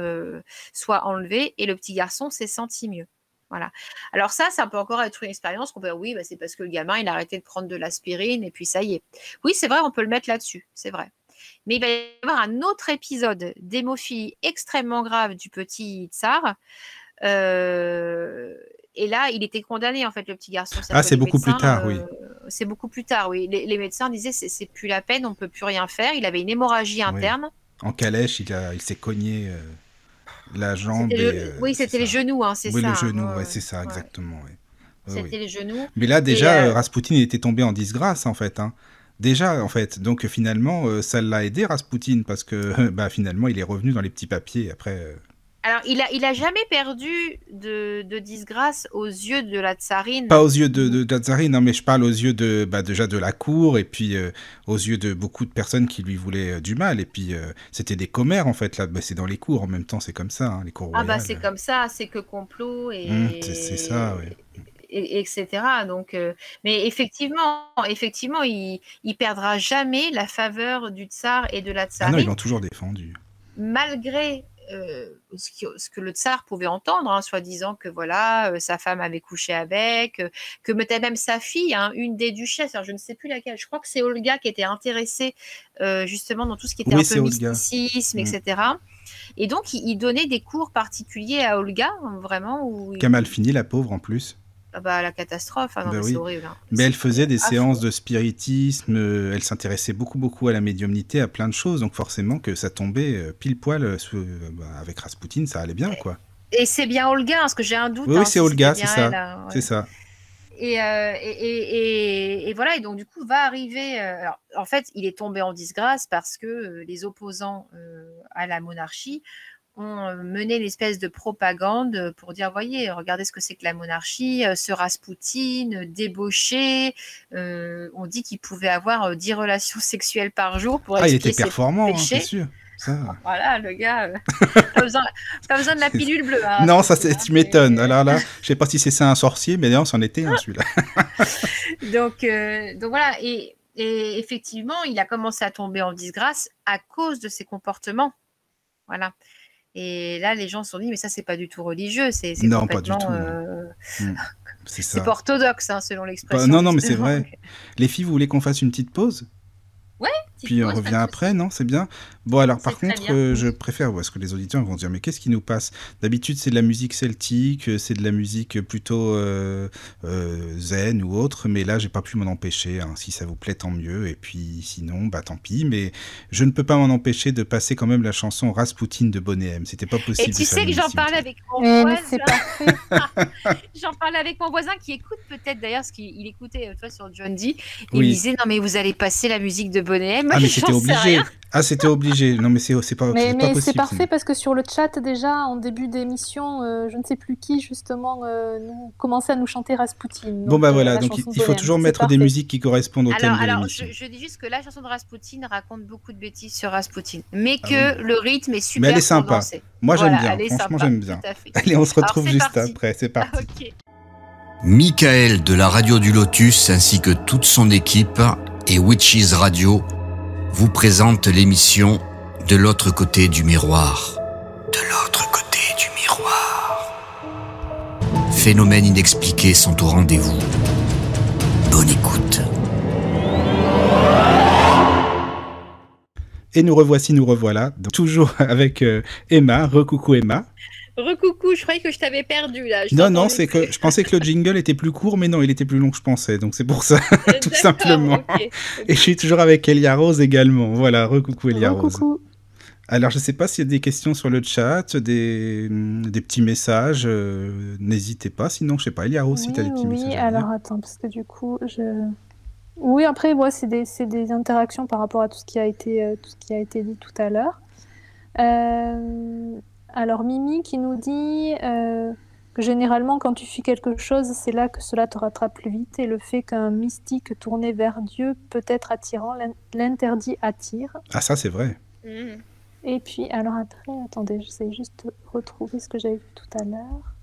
S6: enlevée, et le petit garçon s'est senti mieux. Voilà. Alors ça peut encore être une expérience qu'on peut dire, oui, c'est parce que le gamin, il a arrêté de prendre de l'aspirine, et puis ça y est. Oui, c'est vrai, on peut le mettre là-dessus, c'est vrai. Mais il va y avoir un autre épisode d'hémophilie extrêmement grave du petit tsar. Et là, il était condamné, en fait, le petit garçon.
S4: C'est beaucoup plus tard, oui.
S6: C'est beaucoup plus tard, oui. Les médecins disaient, c'est plus la peine, on ne peut plus rien faire. Il avait une hémorragie interne.
S4: Oui. En calèche, il s'est cogné la jambe.
S6: C'était les genoux, c'est ça.
S4: Oui, le genou, c'est ça, exactement. Ouais.
S6: C'était les genoux.
S4: Mais là, déjà, Raspoutine, il était tombé en disgrâce, en fait. Déjà, en fait. Donc finalement, ça l'a aidé Raspoutine parce que bah, finalement, il est revenu dans les petits papiers après.
S6: Alors, il a jamais perdu de disgrâce aux yeux de la
S4: Pas
S6: tsarine.
S4: aux yeux de la tsarine, non, mais je parle aux yeux de bah, déjà de la cour et puis aux yeux de beaucoup de personnes qui lui voulaient du mal. Et puis c'était des commères en fait là. Bah, c'est dans les cours en même temps, c'est comme ça, hein, les cours
S6: Ah bah
S4: royales.
S6: c'est comme ça, c'est que complot
S4: C'est ça, ouais.
S6: etc. Donc, mais effectivement, il perdra jamais la faveur du tsar et de la
S4: Ah non, ils
S6: tsarine,
S4: l'ont toujours défendu.
S6: malgré ce que le tsar pouvait entendre, hein, soi-disant que voilà, sa femme avait couché avec, que même sa fille, hein, une des duchesses, alors je ne sais plus laquelle, je crois que c'est Olga qui était intéressée justement dans tout ce qui était
S4: Oui,
S6: un
S4: c'est
S6: peu
S4: Olga.
S6: mysticisme, etc. Et donc, il donnait des cours particuliers à Olga, vraiment, où
S4: Qui a mal fini, la pauvre en plus.
S6: Ah bah, la catastrophe, hein, non,
S4: Ben
S6: mais
S4: oui.
S6: c'est horrible. Hein.
S4: Mais elle
S6: C'est
S4: faisait des
S6: affreux.
S4: séances de spiritisme, elle s'intéressait beaucoup à la médiumnité, à plein de choses, donc forcément que ça tombait pile poil avec Raspoutine, ça allait bien, quoi.
S6: Et c'est bien Olga, hein, parce que j'ai un doute
S4: Oui,
S6: hein,
S4: c'est
S6: si
S4: Olga,
S6: c'était
S4: c'est
S6: bien elle.
S4: ça,
S6: Hein, ouais.
S4: c'est ça.
S6: Et voilà, et donc du coup va arriver. Alors, en fait, il est tombé en disgrâce parce que les opposants à la monarchie ont mené l'espèce de propagande pour dire, voyez, regardez ce que c'est que la monarchie, ce Raspoutine, débauché, on dit qu'il pouvait avoir 10 relations sexuelles par jour pour
S4: Ah, il était
S6: expier ses
S4: performant, hein, c'est
S6: péchés.
S4: sûr. Ça.
S6: Voilà, le gars, pas besoin de la pilule bleue. Hein,
S4: Non, ça,
S6: Raspoutine,
S4: tu m'étonnes.
S6: mais-
S4: Alors là, je sais pas si c'est ça un sorcier, mais non, c'en était un, celui-là.
S6: Donc voilà, et effectivement, il a commencé à tomber en disgrâce à cause de ses comportements. Voilà. Et là, les gens se sont dit, mais ça, c'est pas du tout religieux, c'est
S4: Non, pas du
S6: complètement.
S4: tout, non. C'est
S6: C'est
S4: ça.
S6: pas orthodoxe, hein, selon l'expression.
S4: Non, mais c'est
S6: justement.
S4: vrai. Les filles, vous voulez qu'on fasse une petite pause ?
S6: Ouais, petite
S4: Puis on
S6: pause, pas
S4: revient
S6: de
S4: après,
S6: souci.
S4: non? C'est bien. Bon, alors
S6: C'est
S4: par
S6: très
S4: contre,
S6: bien.
S4: je préfère, parce que les auditeurs vont se dire, mais qu'est-ce qui nous passe? D'habitude, c'est de la musique celtique, c'est de la musique plutôt zen ou autre, mais là, j'ai pas pu m'en empêcher. Hein. Si ça vous plaît, tant mieux. Et puis sinon, bah tant pis. Mais je ne peux pas m'en empêcher de passer quand même la chanson Raspoutine de Bonnet M. C'était pas possible.
S6: Et
S4: de
S6: tu
S4: faire
S6: sais que j'en
S4: l'émission
S6: parlais
S4: sans.
S6: avec mon
S5: Mais c'est
S6: voisin.
S5: parfait.
S6: J'en parlais avec mon voisin qui écoute peut-être d'ailleurs, parce qu'il écoutait toi sur John Dee. Il
S4: Oui.
S6: me disait, non mais vous allez passer la musique de Bonnet M. Moi,
S4: Ah, mais
S6: j'en
S4: c'était
S6: sais
S4: obligé.
S6: rien.
S4: Ah, c'était obligé. Non, mais c'est pas,
S5: Mais,
S4: c'est pas
S5: mais c'est
S4: possible.
S5: parfait
S4: sinon.
S5: parce que sur le chat, déjà, en début d'émission, je ne sais plus qui, justement, nous commençait à nous chanter Raspoutine.
S4: Bon,
S5: Donc,
S4: bah voilà.
S5: la
S4: Donc,
S5: chanson de
S4: il faut
S5: Bonnet M.
S4: toujours
S5: C'est
S4: mettre des
S5: parfait.
S4: musiques qui correspondent au thème de
S6: Alors
S4: l'émission.
S6: je dis juste que la chanson de Raspoutine raconte beaucoup de bêtises sur Raspoutine, mais
S4: Ah
S6: que
S4: oui.
S6: le rythme est
S4: Mais
S6: super
S4: elle est
S6: pour
S4: sympa.
S6: danser.
S4: Moi, j'aime
S6: Voilà,
S4: bien.
S6: elle est
S4: Franchement,
S6: sympa,
S4: j'aime bien.
S6: tout à fait.
S4: Allez, on se
S6: Alors,
S4: retrouve
S6: c'est
S4: juste
S6: parti.
S4: après. C'est parti.
S6: Ok.
S3: Michael de la radio du Lotus ainsi que toute son équipe et Witches Radio vous présentent l'émission De l'autre côté du miroir. De l'autre côté du miroir. Phénomènes inexpliqués sont au rendez-vous. Bonne écoute.
S4: Et nous revoici, nous revoilà. Donc, toujours avec Emma. Recoucou Emma.
S6: Recoucou, je croyais que je t'avais perdu là. Je
S4: Non,
S6: t'entendais
S4: c'est
S6: plus.
S4: que je pensais que le jingle était plus court, mais non, il était plus long que je pensais. Donc c'est pour ça, tout
S6: D'accord,
S4: simplement.
S6: ok.
S4: Et je suis toujours avec Elia Rose également. Voilà, recoucou Elia Rose.
S5: Coucou.
S4: Alors, je ne sais pas s'il y a des questions sur le chat, des petits messages. N'hésitez pas. Sinon, je ne sais pas, Elia Rose, si tu as des petits messages.
S5: Oui,
S4: à dire.
S5: alors attends, parce que du coup, Oui, après, ouais, c'est des interactions par rapport à tout ce qui a été dit tout à l'heure. Alors, Mimi qui nous dit que généralement, quand tu fuis quelque chose, c'est là que cela te rattrape plus vite. Et le fait qu'un mystique tourné vers Dieu peut être attirant, l'interdit attire.
S4: Ah, ça, c'est vrai.
S6: Mhm.
S5: Et puis, alors après, attendez, j'essaie juste de retrouver ce que j'avais vu tout à l'heure,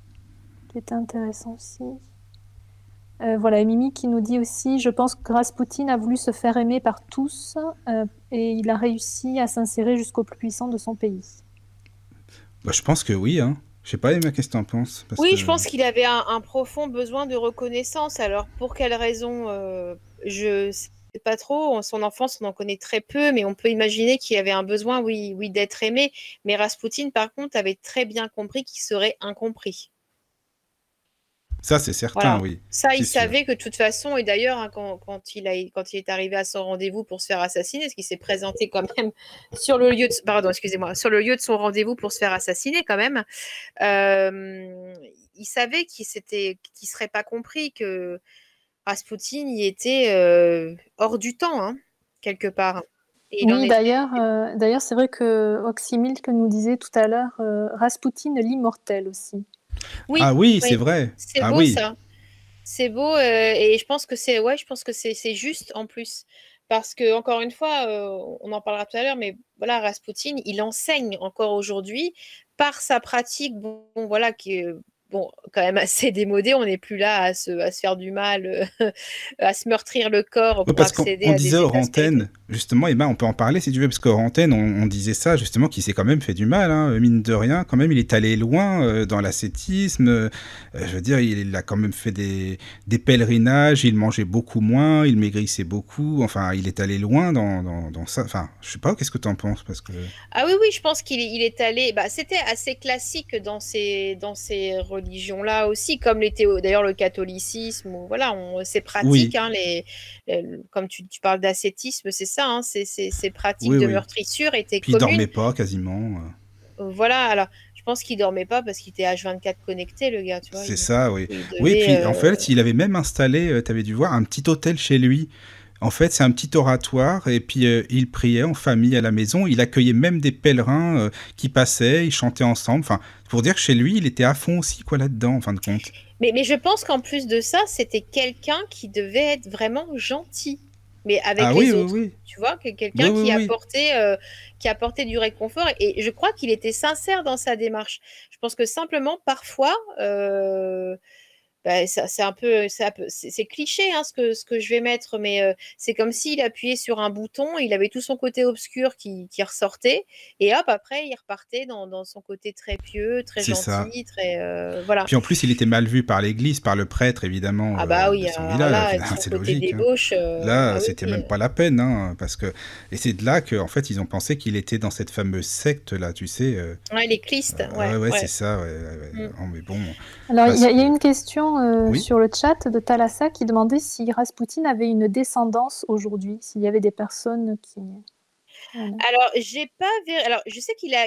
S5: qui était intéressant aussi. Voilà, et Mimi qui nous dit aussi, je pense que Raspoutine a voulu se faire aimer par tous et il a réussi à s'insérer jusqu'au plus puissant de son pays.
S4: Bah, je pense que oui. Hein. Je sais pas, Emma, qu'est-ce que tu en penses? Parce
S6: Oui,
S4: que-
S6: je pense qu'il avait un profond besoin de reconnaissance. Alors, pour quelle raison je sais pas trop. Son enfance, on en connaît très peu, mais on peut imaginer qu'il avait un besoin, oui, d'être aimé. Mais Raspoutine, par contre, avait très bien compris qu'il serait incompris.
S4: Ça, c'est certain,
S6: Voilà.
S4: oui.
S6: Ça, il
S4: C'est sûr.
S6: savait que de toute façon, et d'ailleurs, hein, quand il est arrivé à son rendez-vous pour se faire assassiner, parce qu'il s'est présenté quand même sur le lieu de son rendez-vous pour se faire assassiner quand même, il savait qu'il serait pas compris, que Raspoutine y était hors du temps, hein. quelque part. Et il en
S5: Oui,
S6: est...
S5: d'ailleurs, c'est vrai que Oxymilk nous disait tout à l'heure Raspoutine l'immortel aussi.
S6: Oui,
S4: Ah oui,
S6: oui,
S4: c'est vrai.
S6: c'est
S4: Ah
S6: beau
S4: oui.
S6: ça. C'est beau et je pense que c'est juste en plus. Parce que, encore une fois, on en parlera tout à l'heure, mais voilà, Raspoutine, il enseigne encore aujourd'hui par sa pratique, bon, voilà, qui est bon, quand même assez démodée. On n'est plus là à se faire du mal, à se meurtrir le corps
S4: Oui,
S6: pour
S4: parce qu'on
S6: accéder
S4: on
S6: à
S4: disait
S6: des
S4: hors
S6: états spirituels.
S4: antenne, justement, Emma, on peut en parler si tu veux, parce qu'hors antenne, on disait ça, justement, qu'il s'est quand même fait du mal, hein, mine de rien. Quand même, il est allé loin dans l'ascétisme. Je veux dire, il a quand même fait des pèlerinages, il mangeait beaucoup moins, il maigrissait beaucoup. Enfin, il est allé loin dans ça. Enfin, je sais pas, qu'est-ce que tu en penses parce que...
S6: Ah oui, oui, je pense qu'il est allé. Bah, c'était assez classique dans ces religions-là aussi, comme l'était d'ailleurs le catholicisme. Ou, voilà, c'est pratique.
S4: Oui,
S6: Hein, comme tu parles d'ascétisme, c'est ça. Hein, ces pratiques
S4: oui,
S6: de
S4: oui.
S6: meurtrissure étaient
S4: Puis il dormait
S6: communes.
S4: pas quasiment.
S6: Voilà. Alors, je pense qu'il dormait pas parce qu'il était H24 connecté, le gars. Tu vois,
S4: C'est ça, oui.
S6: il
S4: Oui,
S6: devait.
S4: puis en fait, il avait même installé, tu avais dû voir, un petit hôtel chez lui. En fait, c'est un petit oratoire, et puis il priait en famille à la maison. Il accueillait même des pèlerins qui passaient, ils chantaient ensemble. Enfin, pour dire que chez lui, il était à fond aussi, quoi, là-dedans, en fin de compte.
S6: Mais je pense qu'en plus de ça, c'était quelqu'un qui devait être vraiment gentil, mais avec
S4: Ah oui,
S6: les
S4: oui,
S6: autres.
S4: oui.
S6: Tu vois,
S4: Oui,
S6: quelqu'un
S4: oui, oui.
S6: qui apportait du réconfort. Et je crois qu'il était sincère dans sa démarche. Je pense que simplement, parfois, bah, c'est cliché hein, ce que je vais mettre, mais c'est comme s'il appuyait sur un bouton, il avait tout son côté obscur qui ressortait, et hop, après, il repartait dans son côté très pieux, très
S4: C'est ça.
S6: gentil, très... voilà.
S4: Puis en plus, il était mal vu par l'église, par le prêtre, évidemment,
S6: Ah bah
S4: de
S6: oui,
S4: son
S6: alors
S4: village.
S6: là, son
S4: C'est
S6: côté
S4: logique, hein.
S6: débauche,
S4: Là,
S6: ah oui,
S4: c'était
S6: oui.
S4: même pas la peine, hein, parce que... Et c'est de là qu'en fait, ils ont pensé qu'il était dans cette fameuse secte, là, tu sais.
S6: Ouais, les clistes,
S4: Ouais, ouais, c'est
S6: ouais.
S4: ça, ouais.
S6: Mm.
S4: Oh, mais bon...
S5: Alors, il
S4: Parce
S5: y a
S4: que...
S5: une question
S4: Oui.
S5: sur le chat de Thalassa qui demandait si Raspoutine avait une descendance aujourd'hui, s'il y avait des personnes qui... Voilà.
S6: Alors, j'ai pas alors je sais qu'il a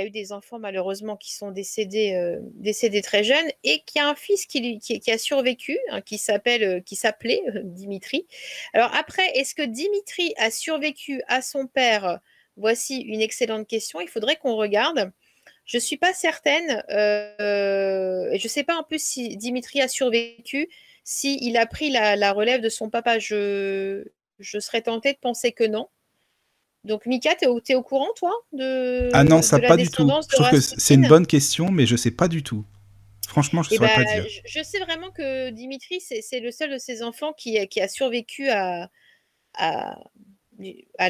S6: eu des enfants malheureusement qui sont décédés très jeunes et qu'il y a un fils qui a survécu, hein, qui s'appelait Dimitri. Alors après, est-ce que Dimitri a survécu à son père? Voici une excellente question. Il faudrait qu'on regarde. Je suis pas certaine. Je sais pas en plus si Dimitri a survécu, si il a pris la relève de son papa. Je serais tentée de penser que non. Donc, Mika, t'es au courant, toi,
S4: Ah non,
S6: de
S4: ça
S6: la
S4: pas du tout.
S6: descendance
S4: Je
S6: de
S4: trouve que c'est une
S6: Raspoutine?
S4: bonne question, mais je sais pas du tout. Franchement, je
S6: Eh
S4: saurais
S6: ben,
S4: pas dire.
S6: je sais vraiment que Dimitri, c'est le seul de ses enfants qui a survécu à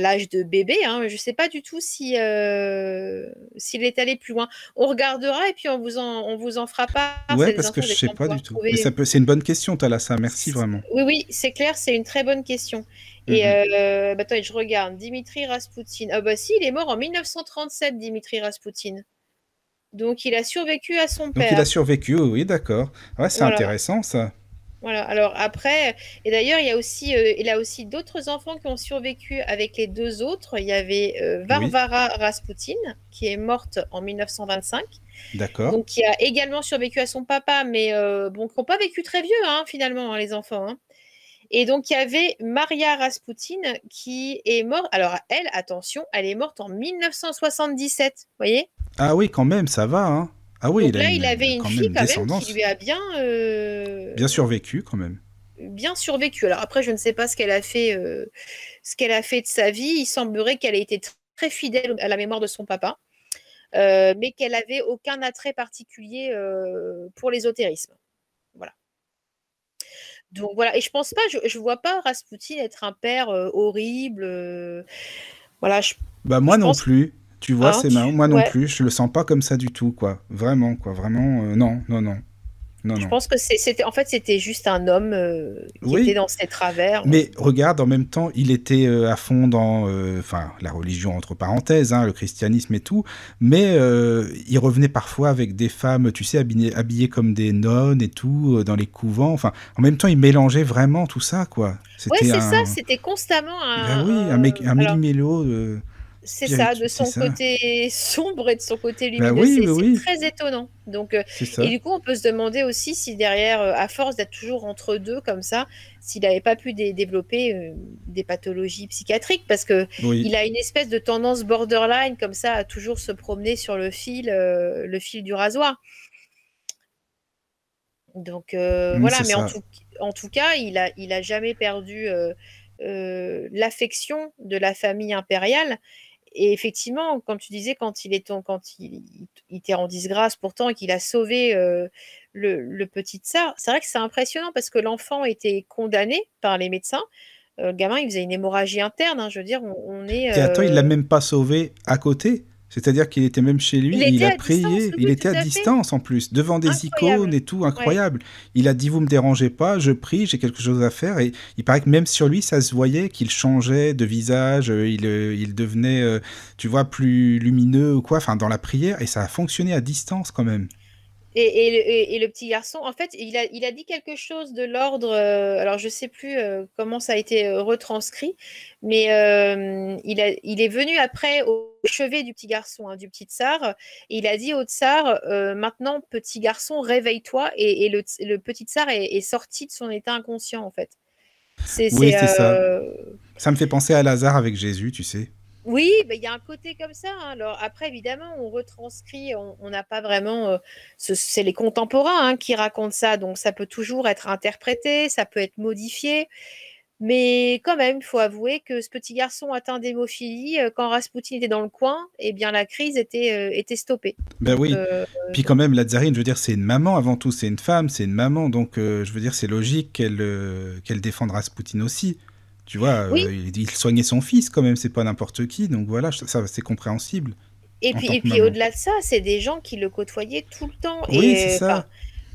S6: l'âge de bébé. Hein. Je ne sais pas du tout s'il est allé plus loin. On regardera et puis on vous en fera part.
S4: Ouais,
S6: C'est des
S4: parce que
S6: infos
S4: je
S6: que vous
S4: sais
S6: allez
S4: pas
S6: pouvoir
S4: du tout. Mais
S6: trouver.
S4: c'est une bonne question, Thalassa. Merci vraiment.
S6: Oui, oui, c'est clair, c'est une très bonne question. Et attends, je regarde. Dimitri Raspoutine. Ah bah si, il est mort en 1937, Dimitri Raspoutine. Donc il a survécu à son
S4: Donc il a
S6: père.
S4: survécu, oui, d'accord. Ouais, c'est
S6: Voilà.
S4: intéressant ça.
S6: Voilà. Alors après, et d'ailleurs, il a aussi d'autres enfants qui ont survécu avec les deux autres. Il y avait Varvara Raspoutine, qui est morte en 1925.
S4: D'accord.
S6: Donc qui a également survécu à son papa, mais bon, qui n'ont pas vécu très vieux, hein, finalement, hein, les enfants. Hein. Et donc, il y avait Maria Raspoutine qui est morte. Alors, elle, attention, elle est morte en 1977. Vous voyez?
S4: Ah oui, quand même, ça va, hein. Ah oui,
S6: Donc là, il avait une
S4: quand
S6: fille
S4: même
S6: quand même qui
S4: descendance.
S6: lui a
S4: Bien survécu, quand même.
S6: bien survécu. Alors après, je ne sais pas ce qu'elle a fait de sa vie. Il semblerait qu'elle ait été très fidèle à la mémoire de son papa, mais qu'elle n'avait aucun attrait particulier pour l'ésotérisme. Voilà. Donc voilà, et je pense pas, je vois pas Raspoutine être un père horrible. Voilà,
S4: Bah moi
S6: je
S4: non
S6: pense,
S4: plus. Tu vois,
S6: hein,
S4: c'est marrant. Moi non
S6: ouais,
S4: plus. Je le sens pas comme ça du tout, quoi. Vraiment, quoi. Vraiment, non.
S6: je pense que c'était juste un homme qui était
S4: Oui,
S6: dans ses travers.
S4: mais regarde, en même temps, il était à fond dans la religion, entre parenthèses, hein, le christianisme et tout, mais il revenait parfois avec des femmes, tu sais, habillées comme des nonnes et tout, dans les couvents. Enfin, en même temps, il mélangeait vraiment tout ça, quoi.
S6: Ouais,
S4: C'était
S6: c'est ça,
S4: un...
S6: c'était constamment
S4: Ben oui, un
S6: alors,
S4: méli-mélo.
S6: C'est ça, de
S4: C'est
S6: son
S4: ça.
S6: côté sombre et de son côté
S4: Bah
S6: lumineux,
S4: oui,
S6: c'est
S4: oui.
S6: très étonnant. Donc,
S4: C'est
S6: et
S4: ça.
S6: du coup, on peut se demander aussi si derrière, à force d'être toujours entre deux comme ça, s'il n'avait pas pu développer des pathologies psychiatriques, parce que
S4: Oui.
S6: il a une espèce de tendance borderline comme ça à toujours se promener sur le fil du rasoir. Donc voilà,
S4: C'est
S6: mais
S4: ça.
S6: en tout cas, il a jamais perdu l'affection de la famille impériale. Et effectivement, comme tu disais, il était en disgrâce pourtant et qu'il a sauvé le petit tsar, c'est vrai que c'est impressionnant parce que l'enfant était condamné par les médecins. Le gamin, il faisait une hémorragie interne, hein, je veux dire, on est.
S4: Et attends, il l'a même pas sauvé à côté. C'est-à-dire qu'il était même chez lui
S6: Il
S4: et il
S6: était
S4: a
S6: à distance,
S4: prié.
S6: oui,
S4: Il
S6: oui,
S4: était
S6: tout
S4: à
S6: à fait.
S4: distance en plus, devant des icônes
S6: Incroyable.
S4: et tout,
S6: Ouais.
S4: incroyable. Il a dit vous me dérangez pas, je prie, j'ai quelque chose à faire. Et il paraît que même sur lui, ça se voyait qu'il changeait de visage, il devenait, tu vois, plus lumineux ou quoi, enfin dans la prière. Et ça a fonctionné à distance quand même.
S6: Et le petit garçon, en fait, il a dit quelque chose de l'ordre, alors je sais plus comment ça a été retranscrit, mais il est venu après au chevet du petit garçon, hein, du petit tsar, et il a dit au tsar, maintenant, petit garçon, réveille-toi, et le petit tsar est sorti de son état inconscient, en fait. C'est,
S4: Oui,
S6: c'est,
S4: c'est ça.
S6: euh,
S4: Ça me fait penser à Lazare avec Jésus, tu sais.
S6: Oui, bah, il y a un côté comme ça, hein. Alors après, évidemment, on retranscrit, on n'a pas vraiment. C'est les contemporains hein, qui racontent ça, donc ça peut toujours être interprété, ça peut être modifié. Mais quand même, il faut avouer que ce petit garçon atteint d'hémophilie, quand Raspoutine était dans le coin, eh bien la crise était stoppée.
S4: Ben
S6: Donc,
S4: oui. Puis quand même, la tsarine, je veux dire, c'est une maman avant tout, c'est une femme, c'est une maman, donc je veux dire, c'est logique qu'elle défende Raspoutine aussi. Tu vois,
S6: oui,
S4: il soignait son fils quand même, c'est pas n'importe qui, donc voilà, ça c'est compréhensible en tant
S6: et
S4: que
S6: puis
S4: maman.
S6: au-delà de ça, c'est des gens qui le côtoyaient tout le temps.
S4: Oui, c'est
S6: Et enfin,
S4: ça.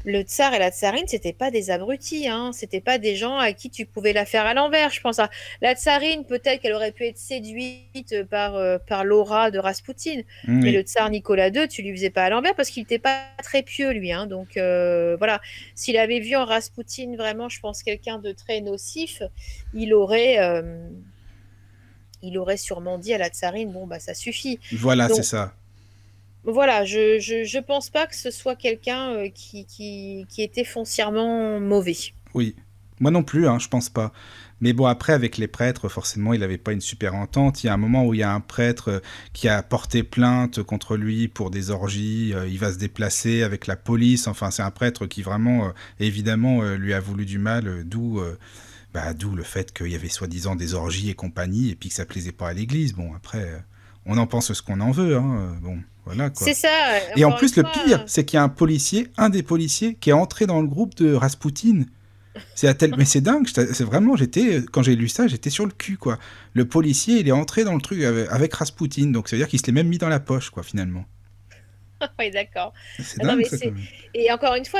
S6: le tsar et la tsarine, c'était pas des abrutis, hein. C'était pas des gens à qui tu pouvais la faire à l'envers. Je pense à la tsarine, peut-être qu'elle aurait pu être séduite par l'aura de Raspoutine, mais le
S4: Oui.
S6: tsar Nicolas II, tu lui faisais pas à l'envers parce qu'il n'était pas très pieux lui, hein. Donc voilà, s'il avait vu en Raspoutine vraiment, je pense quelqu'un de très nocif, il aurait euh, il aurait sûrement dit à la tsarine, bon bah ça suffit.
S4: Voilà, c'est
S6: Donc
S4: ça.
S6: voilà, je pense pas que ce soit quelqu'un qui était foncièrement mauvais.
S4: Oui. Moi non plus, hein, je pense pas. Mais bon, après, avec les prêtres, forcément, il n'avait pas une super entente. Il y a un moment où il y a un prêtre qui a porté plainte contre lui pour des orgies. Il va se déplacer avec la police. Enfin, c'est un prêtre qui vraiment, évidemment, lui a voulu du mal, d'où le fait qu'il y avait soi-disant des orgies et compagnie, et puis que ça plaisait pas à l'église. Bon, après, on en pense ce qu'on en veut, hein. Bon, voilà,
S6: C'est
S4: quoi.
S6: ça,
S4: Et en
S6: encore une
S4: plus, le
S6: fois.
S4: pire, c'est qu'il y a un des policiers, qui est entré dans le groupe de Raspoutine. Mais c'est dingue, c'est vraiment, quand j'ai lu ça, j'étais sur le cul, quoi. Le policier, il est entré dans le truc avec Raspoutine, donc ça veut dire qu'il se l'est même mis dans la poche, quoi, finalement.
S6: Oui, d'accord.
S4: C'est
S6: Ah non,
S4: dingue,
S6: mais
S4: ça, quand même.
S6: et encore une fois,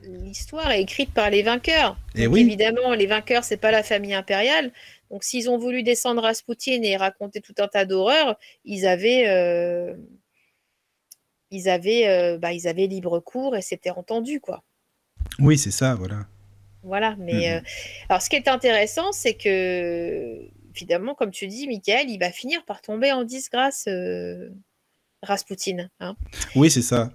S6: l'histoire est écrite par les vainqueurs.
S4: Et
S6: Donc
S4: oui,
S6: évidemment, les vainqueurs, c'est pas la famille impériale. Donc s'ils ont voulu descendre Raspoutine et raconter tout un tas d'horreurs, ils avaient libre cours et c'était entendu, quoi.
S4: oui, c'est ça, voilà.
S6: Voilà.
S4: Mm,
S6: Mais
S4: mm.
S6: alors, ce qui est intéressant, c'est que évidemment, comme tu dis, Michael, il va finir par tomber en disgrâce, Raspoutine, hein.
S4: Oui, c'est ça.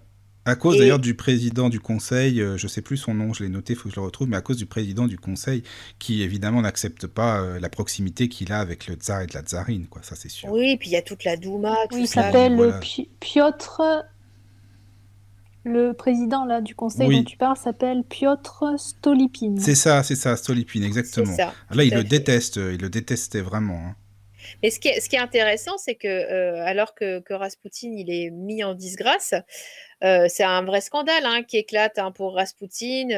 S4: À cause d'ailleurs
S6: Et
S4: du président du conseil, je sais plus son nom, je l'ai noté, il faut que je le retrouve, mais à cause du président du conseil, qui évidemment n'accepte pas la proximité qu'il a avec le tsar et de la tsarine, quoi, ça c'est sûr.
S6: oui, puis il y a toute la Douma,
S5: Oui,
S6: tout
S5: il
S6: ça.
S5: s'appelle
S4: voilà.
S5: Piotr. Le président là, du conseil dont
S4: Oui,
S5: tu parles s'appelle Piotr Stolypine.
S4: c'est ça, Stolypine,
S6: C'est
S4: exactement.
S6: ça,
S4: Là,
S6: tout à fait.
S4: il le détestait vraiment, hein.
S6: Mais ce qui est intéressant, c'est que alors que Raspoutine il est mis en disgrâce, c'est un vrai scandale hein, qui éclate hein, pour Raspoutine.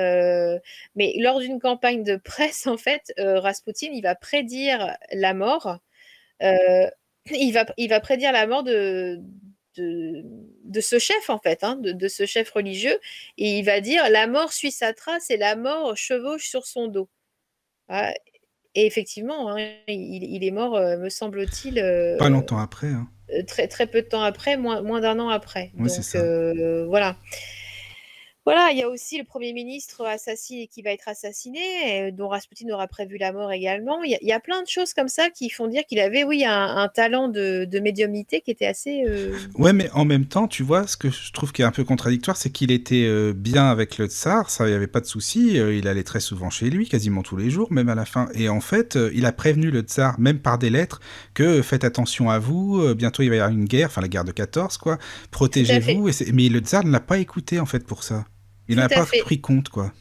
S6: Mais lors d'une campagne de presse, en fait, Raspoutine il va prédire la mort. euh, il va prédire la mort de, de ce chef, en fait, hein, de ce chef religieux. Et il va dire la mort suit sa trace et la mort chevauche sur son dos. Ah, et effectivement, hein, il est mort, me semble-t-il,
S4: Pas longtemps après, hein.
S6: très, très peu de temps après, moins d'un an après.
S4: Oui, c'est
S6: Donc
S4: ça.
S6: voilà. Voilà, il y a aussi le Premier ministre assassiné qui va être assassiné, dont Rasputin aura prévu la mort également. Il y a plein de choses comme ça qui font dire qu'il avait, oui, un talent de médiumnité qui était assez...
S4: Ouais, mais en même temps, tu vois, ce que je trouve qui est un peu contradictoire, c'est qu'il était bien avec le tsar, ça, il n'y avait pas de souci, il allait très souvent chez lui, quasiment tous les jours, même à la fin. Et en fait, il a prévenu le tsar, même par des lettres, que faites attention à vous, bientôt il va y avoir une guerre, enfin la guerre de 14, quoi,
S6: Tout à fait,
S4: protégez-vous. Mais le tsar ne l'a pas écouté, en fait, pour ça. Il n'en
S6: tout
S4: a
S6: à
S4: pas
S6: fait.
S4: pris compte, quoi.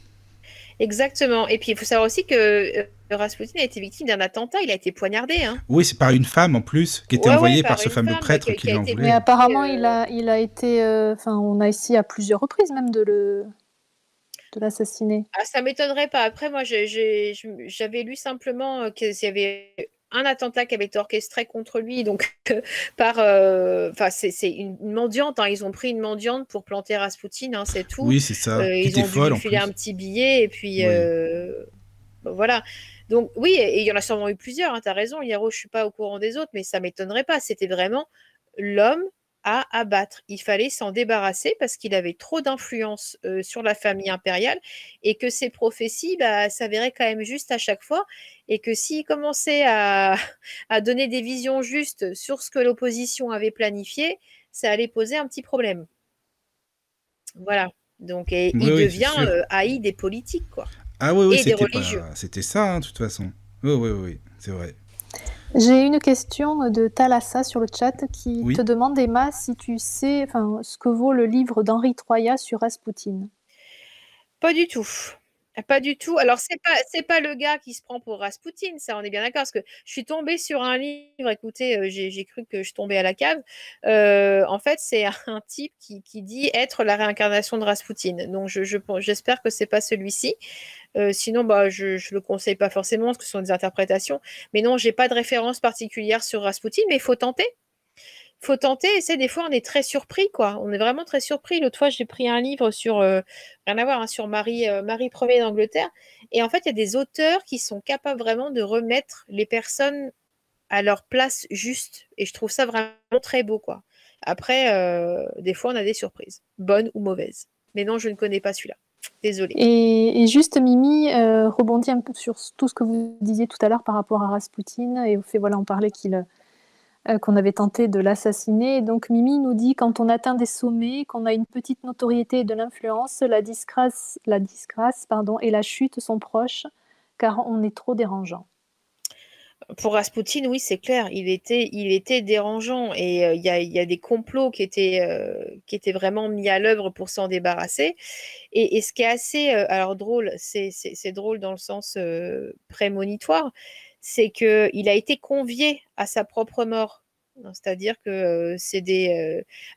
S6: Exactement. Et puis, il faut savoir aussi que Rasputin a été victime d'un attentat, il a été poignardé, hein.
S4: Oui, c'est par une femme, en plus, qui était
S6: Ouais,
S4: envoyée par
S6: par
S4: ce
S6: une
S4: fameux
S6: femme
S4: prêtre qui
S6: qui a
S4: lui en
S6: été
S5: Mais
S4: voulait.
S5: apparemment,
S6: euh,
S5: il a été. Enfin, on a essayé à plusieurs reprises même de l'assassiner.
S6: Ah, ça m'étonnerait pas. Après, moi, j'avais lu simplement qu'il y avait un attentat qui avait été orchestré contre lui, donc enfin, c'est une mendiante, hein. Ils ont pris une mendiante pour planter Rasputin, hein, c'est tout.
S4: Oui, c'est ça. Qui
S6: Ils
S4: était
S6: ont dû
S4: folle,
S6: lui
S4: en
S6: filer un
S4: plus.
S6: petit billet, et puis
S4: Oui.
S6: voilà. Donc oui, et il y en a sûrement eu plusieurs, hein, tu as raison, Hiro, je suis pas au courant des autres, mais ça m'étonnerait pas. C'était vraiment l'homme à abattre. Il fallait s'en débarrasser parce qu'il avait trop d'influence sur la famille impériale, et que ses prophéties s'avéraient quand même justes à chaque fois, et que s'il commençait à donner des visions justes sur ce que l'opposition avait planifié, ça allait poser un petit problème. Voilà. Donc, et
S4: Oui,
S6: il
S4: oui, c'est
S6: devient
S4: sûr.
S6: haï des politiques, quoi,
S4: Ah oui, oui,
S6: et des
S4: c'était
S6: religieux.
S4: pas... C'était ça, hein, de toute façon. Oui, oui, oui, c'est vrai.
S5: J'ai une question de Thalassa sur le chat qui te
S4: Oui.
S5: demande, Emma, si tu sais ce que vaut le livre d'Henri Troyat sur Rasputin.
S6: Pas du tout. Pas du tout. Alors, c'est pas le gars qui se prend pour Rasputin, ça, on est bien d'accord, parce que je suis tombée sur un livre, écoutez, j'ai cru que je tombais à la cave. En fait, c'est un type qui dit être la réincarnation de Rasputin. Donc, j'espère que c'est pas celui-ci. Sinon, je le conseille pas forcément, parce que ce sont des interprétations. Mais non, j'ai pas de référence particulière sur Rasputin, mais il faut tenter. Faut tenter, et c'est des fois on est très surpris, quoi. On est vraiment très surpris. L'autre fois, j'ai pris un livre sur rien à voir, hein, sur Marie Ier d'Angleterre, et en fait, il y a des auteurs qui sont capables vraiment de remettre les personnes à leur place juste, et je trouve ça vraiment très beau, quoi. Après, des fois, on a des surprises, bonnes ou mauvaises. Mais non, je ne connais pas celui-là. Désolée.
S5: Et juste, Mimi rebondit un peu sur tout ce que vous disiez tout à l'heure par rapport à Rasputin, et au fait, voilà, on parlait qu'on avait tenté de l'assassiner. Donc Mimi nous dit, quand on atteint des sommets, qu'on a une petite notoriété et de l'influence, la disgrâce et la chute sont proches, car on est trop dérangeant.
S6: Pour Rasputin, oui, c'est clair, il était dérangeant, et il y a des complots qui étaient vraiment mis à l'œuvre pour s'en débarrasser. Et ce qui est assez alors drôle, c'est drôle dans le sens prémonitoire, c'est qu'il a été convié à sa propre mort. C'est-à-dire que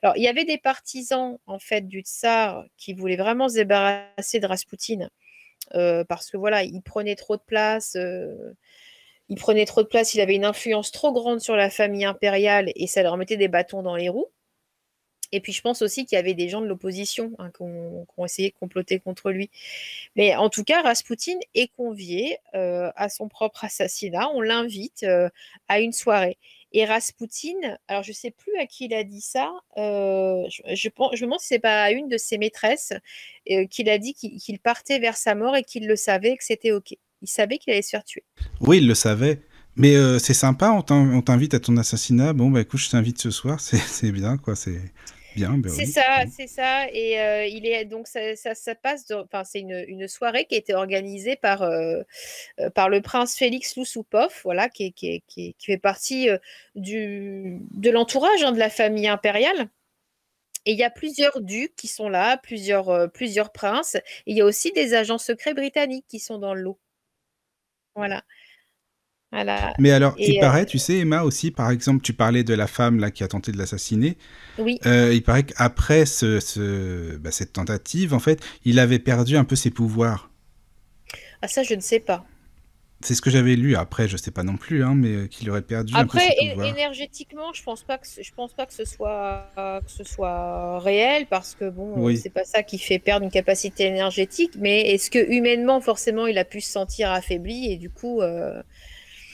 S6: alors, il y avait des partisans, en fait, du tsar qui voulaient vraiment se débarrasser de Rasputin, parce que voilà, il prenait trop de place. Il avait une influence trop grande sur la famille impériale, et ça leur mettait des bâtons dans les roues. Et puis je pense aussi qu'il y avait des gens de l'opposition, hein, qui ont essayé de comploter contre lui. Mais en tout cas, Rasputin est convié à son propre assassinat. On l'invite à une soirée. Et Rasputin, alors je ne sais plus à qui il a dit ça, je me demande si ce n'est pas à une de ses maîtresses qu'il a dit qu'il partait vers sa mort, et qu'il le savait, que c'était OK. Il savait qu'il allait se faire tuer.
S4: Oui, il le savait. Mais c'est sympa, on t'invite à ton assassinat. Bon, bah écoute, je t'invite ce soir, c'est bien, quoi, c'est bien, bah oui.
S6: C'est ça. Et il est donc ça passe. Enfin, c'est une soirée qui a été organisée par le prince Félix Loussoupov, voilà, qui fait partie de l'entourage, hein, de la famille impériale. Et il y a plusieurs ducs qui sont là, plusieurs princes. Et il y a aussi des agents secrets britanniques qui sont dans le lot. Voilà.
S4: Mais alors, il
S6: Et
S4: paraît, tu sais, Emma, aussi, par exemple, tu parlais de la femme là qui a tenté de l'assassiner.
S6: oui.
S4: Il paraît qu'après cette tentative, en fait, il avait perdu un peu ses pouvoirs.
S6: Ah, ça, je ne sais pas.
S4: C'est ce que j'avais lu. Après, je sais pas non plus, hein, mais qu'il aurait perdu un peu ses pouvoirs.
S6: Énergétiquement, je pense pas que ce soit réel, parce que bon,
S4: Oui.
S6: c'est pas ça qui fait perdre une capacité énergétique. Mais est-ce que humainement, forcément, il a pu se sentir affaibli, et du coup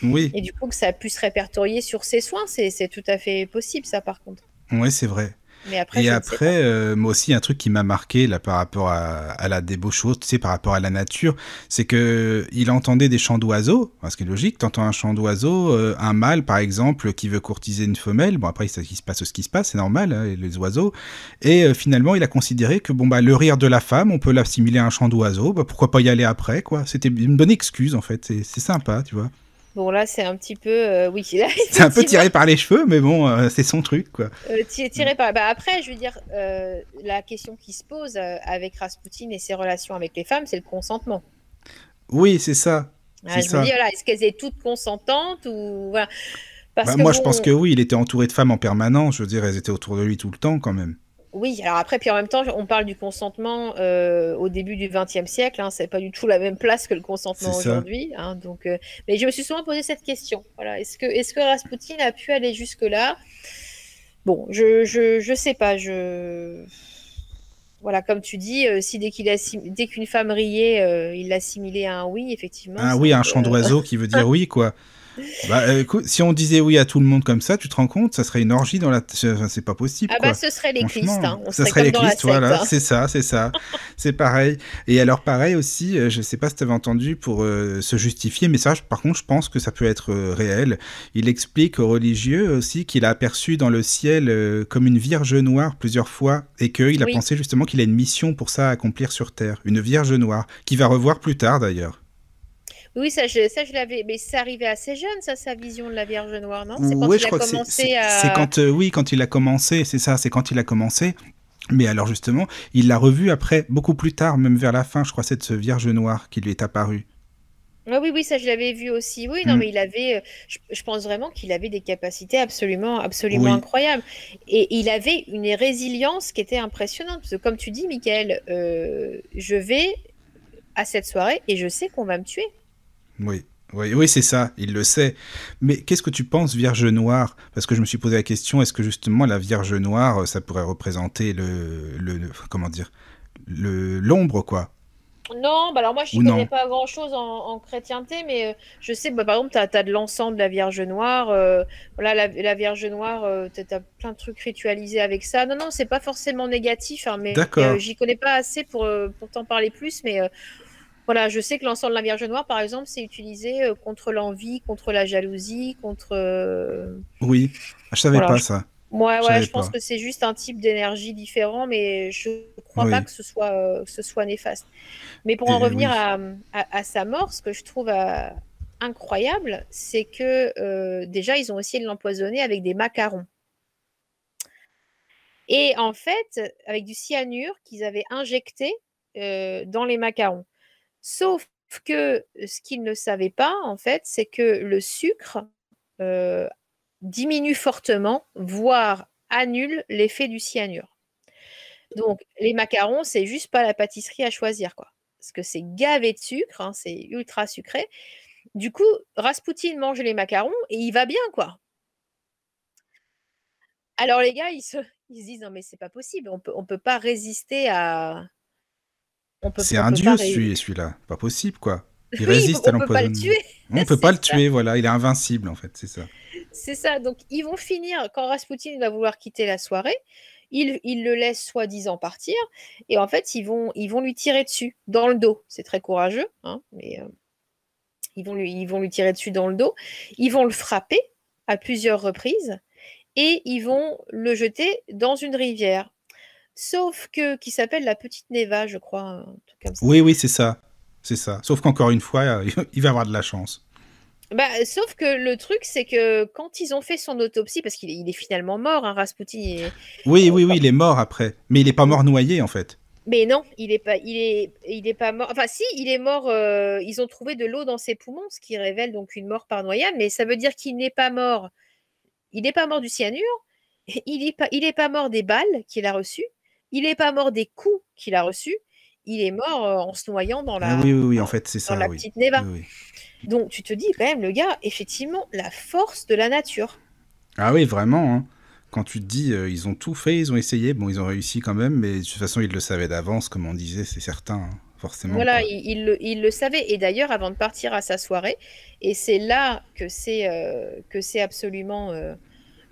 S4: Oui.
S6: que ça a pu se répertorier sur ses soins? C'est tout à fait possible, ça, par contre.
S4: Ouais, c'est vrai.
S6: Mais après,
S4: Et
S6: je ne sais pas.
S4: après, moi aussi, un truc qui m'a marqué là par rapport à la débauche, tu sais, par rapport à la nature, c'est que il entendait des chants d'oiseaux. Parce que logique, t'entends un chant d'oiseau, un mâle par exemple qui veut courtiser une femelle. Bon après, il se passe ce qui se passe, c'est normal, hein, les oiseaux. Et finalement, il a considéré que bon bah le rire de la femme, on peut l'assimiler à un chant d'oiseau. Bah pourquoi pas y aller après, quoi. C'était une bonne excuse en fait. C'est sympa, tu vois.
S6: Bon, là, c'est un petit peu. Oui, là,
S4: C'est un peu
S6: effectivement,
S4: tiré par les cheveux, mais bon, c'est son truc, quoi.
S6: tiré par. Bah, après, je veux dire, la question qui se pose avec Rasputin et ses relations avec les femmes, c'est le consentement.
S4: Oui, c'est ça.
S6: Ah,
S4: C'est
S6: je me dis,
S4: ça.
S6: voilà, est-ce qu'elles étaient toutes consentantes ou. Voilà. Parce
S4: Bah,
S6: que
S4: moi, je pense
S6: bon.
S4: que oui, il était entouré de femmes en permanence. Je veux dire, elles étaient autour de lui tout le temps, quand même.
S6: Oui, alors après, puis en même temps, on parle du consentement au début du XXe siècle. Hein, c'est pas du tout la même place que le
S4: C'est
S6: consentement
S4: ça.
S6: aujourd'hui. Hein, donc, mais je me suis souvent posé cette question. Voilà, est-ce que Rasputin a pu aller jusque-là? Bon, je sais pas. Voilà, comme tu dis, si dès qu'une femme riait, il l'assimilait à un oui, effectivement,
S4: Ah
S6: c'est
S4: oui,
S6: un
S4: un
S6: peu.
S4: chant d'oiseau qui veut dire oui, quoi. Bah, écoute, si on disait oui à tout le monde comme ça, tu te rends compte, ça serait une orgie dans la. Enfin, c'est pas possible,
S6: Ah bah,
S4: quoi.
S6: ce serait les Christ,
S4: Franchement,
S6: hein. On
S4: ça
S6: serait
S4: serait
S6: comme
S4: les
S6: dans la
S4: Christ,
S6: secte.
S4: voilà,
S6: Hein.
S4: c'est ça, c'est ça. C'est pareil. Et alors, pareil aussi, je sais pas si tu avais entendu pour se justifier, mais ça, par contre, je pense que ça peut être réel. Il explique aux religieux aussi qu'il a aperçu dans le ciel comme une vierge noire plusieurs fois et qu'il a
S6: Oui.
S4: pensé justement qu'il a une mission pour ça à accomplir sur Terre. Une vierge noire, qu'il va revoir plus tard d'ailleurs.
S6: Oui, ça je l'avais. Mais c'est arrivé assez jeune, ça, sa vision de la Vierge Noire, non? C'est quand
S4: Ouais,
S6: il
S4: je
S6: a
S4: crois que
S6: commencé
S4: c'est
S6: à.
S4: quand, oui, quand il a commencé, c'est ça, c'est quand il a commencé. Mais alors justement, il l'a revu après, beaucoup plus tard, même vers la fin, je crois, cette Vierge Noire qui lui est apparue.
S6: Ah oui, oui, ça je l'avais vu aussi. Oui, non,
S4: Hmm.
S6: mais il avait. Je pense vraiment qu'il avait des capacités absolument, absolument
S4: Oui,
S6: incroyables. Et il avait une résilience qui était impressionnante. Parce que comme tu dis, Michael, je vais à cette soirée et je sais qu'on va me tuer.
S4: oui. Oui, oui, c'est ça, il le sait. Mais qu'est-ce que tu penses, Vierge Noire? Parce que je me suis posé la question, est-ce que justement la Vierge Noire, ça pourrait représenter comment dire, l'ombre, quoi?
S6: Non, bah alors moi je
S4: Ou
S6: n'y connais
S4: non?
S6: pas grand-chose en chrétienté, mais je sais, bah, par exemple, tu as, de l'encens de la Vierge Noire. Voilà, la Vierge Noire, tu as plein de trucs ritualisés avec ça. Non, non, c'est pas forcément négatif, hein, mais
S4: D'accord.
S6: j'y connais pas assez pour t'en parler plus. Mais voilà, je sais que l'encens de la Vierge Noire, par exemple, c'est utilisé contre l'envie, contre la jalousie, contre.
S4: Oui. Je savais
S6: Voilà,
S4: pas ça.
S6: ouais,
S4: Je
S6: ouais,
S4: savais
S6: je pense
S4: pas.
S6: que c'est juste un type d'énergie différent, mais je crois pas
S4: Oui.
S6: que ce soit néfaste. Mais pour en
S4: Et
S6: revenir
S4: oui.
S6: à sa mort, ce que je trouve incroyable, c'est que déjà, ils ont essayé de l'empoisonner avec des macarons. Et en fait, avec du cyanure qu'ils avaient injecté dans les macarons. Sauf que ce qu'ils ne savaient pas, en fait, c'est que le sucre euh, diminue fortement, voire annule l'effet du cyanure. Donc, les macarons, c'est juste pas la pâtisserie à choisir, quoi. Parce que c'est gavé de sucre, hein, c'est ultra sucré. Du coup, Rasputin mange les macarons et il va bien, quoi. Alors les gars, ils se disent non mais c'est pas possible, on peut pas résister à,
S4: C'est
S6: on
S4: un
S6: peut pas,
S4: dieu, celui-là. Pas possible, quoi. Il
S6: oui,
S4: résiste à
S6: on peut pas le
S4: l'empoisonnement.
S6: tuer,
S4: On peut pas
S6: c'est
S4: le
S6: ça,
S4: tuer, voilà. Il est invincible, en fait, c'est ça.
S6: c'est ça. Donc ils vont finir quand Rasputin va vouloir quitter la soirée, il le laisse soi-disant partir et en fait ils vont lui tirer dessus dans le dos. C'est très courageux, hein, mais ils vont lui tirer dessus dans le dos, ils vont le frapper à plusieurs reprises et ils vont le jeter dans une rivière. Sauf que, qui s'appelle la Petite Neva, je crois, un truc comme ça.
S4: Oui, oui, c'est ça. C'est ça. Sauf qu'encore une fois, il va avoir de la chance.
S6: Bah, sauf que le truc, c'est que quand ils ont fait son autopsie, parce il est finalement mort, hein, Rasputin,
S4: Oui, oui, oui, il est mort après. Mais il est pas
S6: Mm.
S4: mort noyé, en fait.
S6: Mais non, il est pas mort. Enfin, si, il est mort. Ils ont trouvé de l'eau dans ses poumons, ce qui révèle donc une mort par noyade. Mais ça veut dire qu'il n'est pas mort. Il n'est pas mort du cyanure. Il est pas mort des balles qu'il a reçues. Il n'est pas mort des coups qu'il a reçus. Il est mort en se noyant
S4: Ah oui, oui, oui, en fait, c'est
S6: dans
S4: ça,
S6: la
S4: oui.
S6: petite Neva.
S4: Oui, oui.
S6: Donc tu te dis quand même, le gars, effectivement, la force de la nature.
S4: Ah oui, vraiment, hein. Quand tu te dis, ils ont tout fait, ils ont essayé, bon, ils ont réussi quand même, mais de toute façon, ils le savaient d'avance, comme on disait, c'est certain, hein, forcément,
S6: Voilà,
S4: quoi.
S6: il le savait. Et d'ailleurs, avant de partir à sa soirée, et c'est là que c'est absolument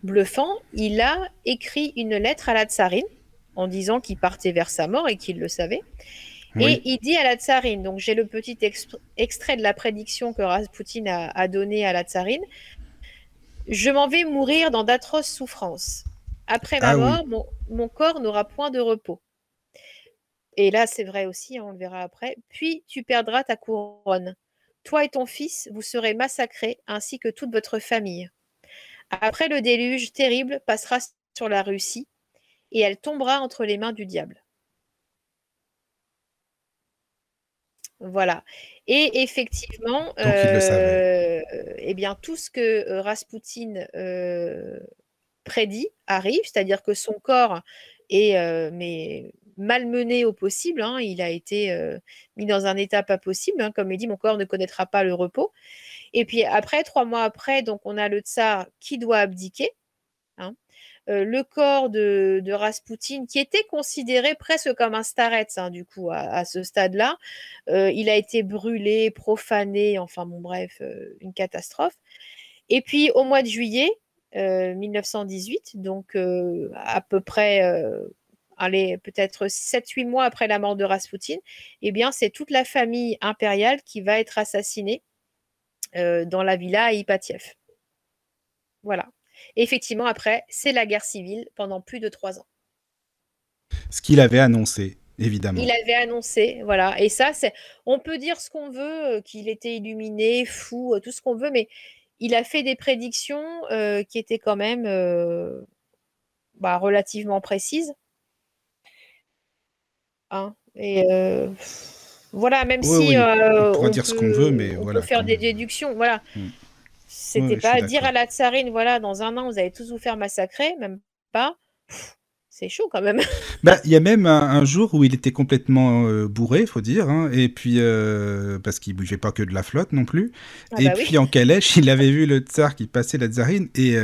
S6: bluffant, il a écrit une lettre à la tsarine en disant qu'il partait vers sa mort et qu'il le savait. Et
S4: Oui.
S6: il dit à la tsarine, donc j'ai le petit extrait de la prédiction que Raspoutine a donné à la tsarine, je m'en vais mourir dans d'atroces souffrances. Après ma
S4: Ah oui.
S6: mort, mon corps n'aura point de repos. Et là, c'est vrai aussi, hein, on le verra après. Puis tu perdras ta couronne. Toi et ton fils, vous serez massacrés, ainsi que toute votre famille. Après le déluge terrible passera sur la Russie, et elle tombera entre les mains du diable. Voilà. Et effectivement,
S4: Donc il le savait.
S6: eh bien, tout ce que Raspoutine prédit arrive, c'est-à-dire que son corps est mais malmené au possible, hein, il a été mis dans un état pas possible, hein, comme il dit, mon corps ne connaîtra pas le repos. Et puis après, 3 mois après, donc on a le tsar qui doit abdiquer, hein. Le corps de Raspoutine, qui était considéré presque comme un starets, hein, du coup, à ce stade-là, il a été brûlé, profané, enfin bon, bref, une catastrophe. Et puis au mois de juillet 1918, donc à peu près, allez, peut-être 7-8 mois après la mort de Raspoutine, eh bien, c'est toute la famille impériale qui va être assassinée dans la villa à Ipatiev. Voilà. Et effectivement, après, c'est la guerre civile pendant plus de 3 ans.
S4: Ce qu'il avait annoncé, évidemment.
S6: Il avait annoncé, voilà. Et ça, on peut dire ce qu'on veut, qu'il était illuminé, fou, tout ce qu'on veut, mais il a fait des prédictions qui étaient quand même relativement précises, hein. Et voilà, même
S4: Oui,
S6: si
S4: oui. On pourra
S6: on
S4: dire ce qu'on veut, mais
S6: peut
S4: voilà,
S6: faire
S4: quand
S6: des
S4: même.
S6: déductions, voilà.
S4: Oui,
S6: C'était
S4: je suis
S6: pas dire à
S4: d'accord.
S6: la tsarine, voilà, dans 1 an, vous allez tous vous faire massacrer, même pas. C'est chaud quand même.
S4: Bah, il y a même un jour où il était complètement bourré, faut dire, hein, et puis parce qu'il buvait pas que de la flotte non plus.
S6: Ah
S4: Et
S6: bah
S4: puis
S6: oui.
S4: en calèche, il avait vu le tsar qui passait la tsarine et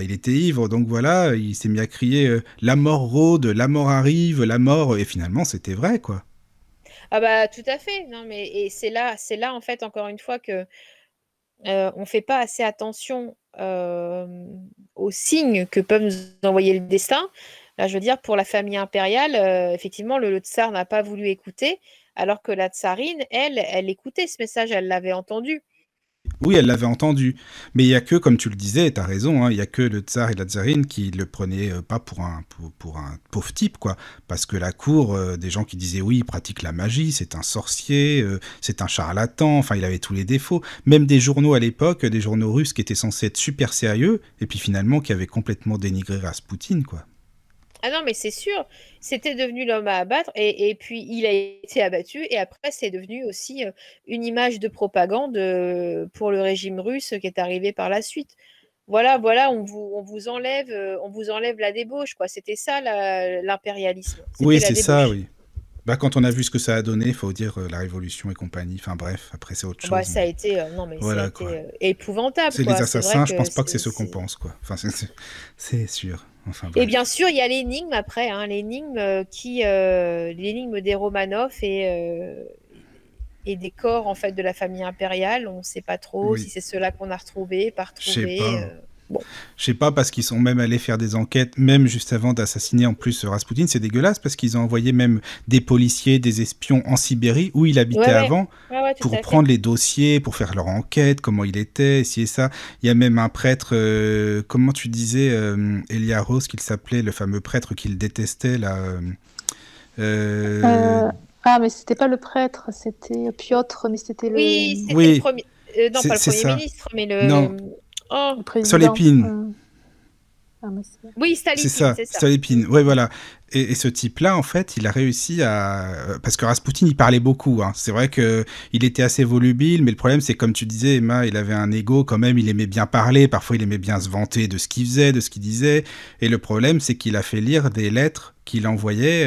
S4: il était ivre, donc voilà, il s'est mis à crier la mort rôde, la mort arrive, la mort. Et finalement, c'était vrai, quoi.
S6: Ah bah tout à fait. Non mais et c'est là en fait encore une fois que on fait pas assez attention aux signes que peuvent nous envoyer le destin. Là, je veux dire pour la famille impériale, effectivement le tsar n'a pas voulu écouter, alors que la tsarine, elle écoutait ce message, elle l'avait entendu.
S4: Oui, elle l'avait entendu. Mais il y a que, comme tu le disais, t'as raison, hein, il y a que le tsar et la tsarine qui le prenaient pas pour un pauvre type, quoi. Parce que la cour, des gens qui disaient oui, il pratique la magie, c'est un sorcier, c'est un charlatan, enfin, il avait tous les défauts. Même des journaux à l'époque, des journaux russes qui étaient censés être super sérieux, et puis finalement qui avaient complètement dénigré Raspoutine, quoi.
S6: Ah non, mais c'est sûr, c'était devenu l'homme à abattre et puis il a été abattu et après c'est devenu aussi une image de propagande pour le régime russe qui est arrivé par la suite. Voilà, voilà, on vous enlève la débauche, quoi. C'était ça l'impérialisme.
S4: Oui,
S6: C'était la
S4: c'est ça,
S6: débauche.
S4: oui. Bah, quand on a vu ce que ça a donné, faut dire la révolution et compagnie. Enfin bref, après c'est autre
S6: Bah,
S4: chose,
S6: ça a
S4: mais
S6: été, non, mais ça a
S4: voilà,
S6: été
S4: quoi.
S6: épouvantable,
S4: C'est les
S6: quoi. C'est vrai
S4: assassins, je
S6: que
S4: pense pas que c'est ceux qu'on pense, quoi. Enfin, c'est sûr. Enfin
S6: Et bien
S4: bref.
S6: sûr, il y a l'énigme après, hein, l'énigme des Romanov et des corps en fait de la famille impériale. On ne sait pas trop si
S4: Oui.
S6: c'est ceux-là qu'on a retrouvés, pas
S4: Je sais
S6: retrouvés.
S4: pas.
S6: Bon.
S4: Je sais pas parce qu'ils sont même allés faire des enquêtes, même juste avant d'assassiner en plus Raspoutine. C'est dégueulasse parce qu'ils ont envoyé même des policiers, des espions en Sibérie où il habitait
S6: Ouais, ouais,
S4: avant
S6: ouais, ouais, tout
S4: pour
S6: à fait.
S4: prendre les dossiers, pour faire leur enquête, comment il était, ci et ça. Il y a même un prêtre, comment tu disais, Eliaros, qu'il s'appelait, le fameux prêtre qu'il détestait là.
S5: Euh, Ah, mais c'était pas le prêtre, c'était Piotr, mais c'était
S6: Oui,
S5: le
S6: c'était le
S4: Oui,
S6: premier. Non, pas le
S4: c'est
S6: premier
S4: ça.
S6: ministre, mais
S4: Non,
S6: Oh,
S5: président.
S4: Solepine.
S5: Ah, mais
S6: oui,
S4: C'est
S6: Stalypine,
S4: ça,
S6: c'est ça.
S4: Stolypine. Ouais, voilà. Et ce type-là, en fait, il a réussi à... Parce que Raspoutine, il parlait beaucoup. Hein. C'est vrai que il était assez volubile, mais le problème, c'est comme tu disais, Emma, il avait un ego quand même. Il aimait bien parler. Parfois, il aimait bien se vanter de ce qu'il faisait, de ce qu'il disait. Et le problème, c'est qu'il a fait lire des lettres qu'il envoyait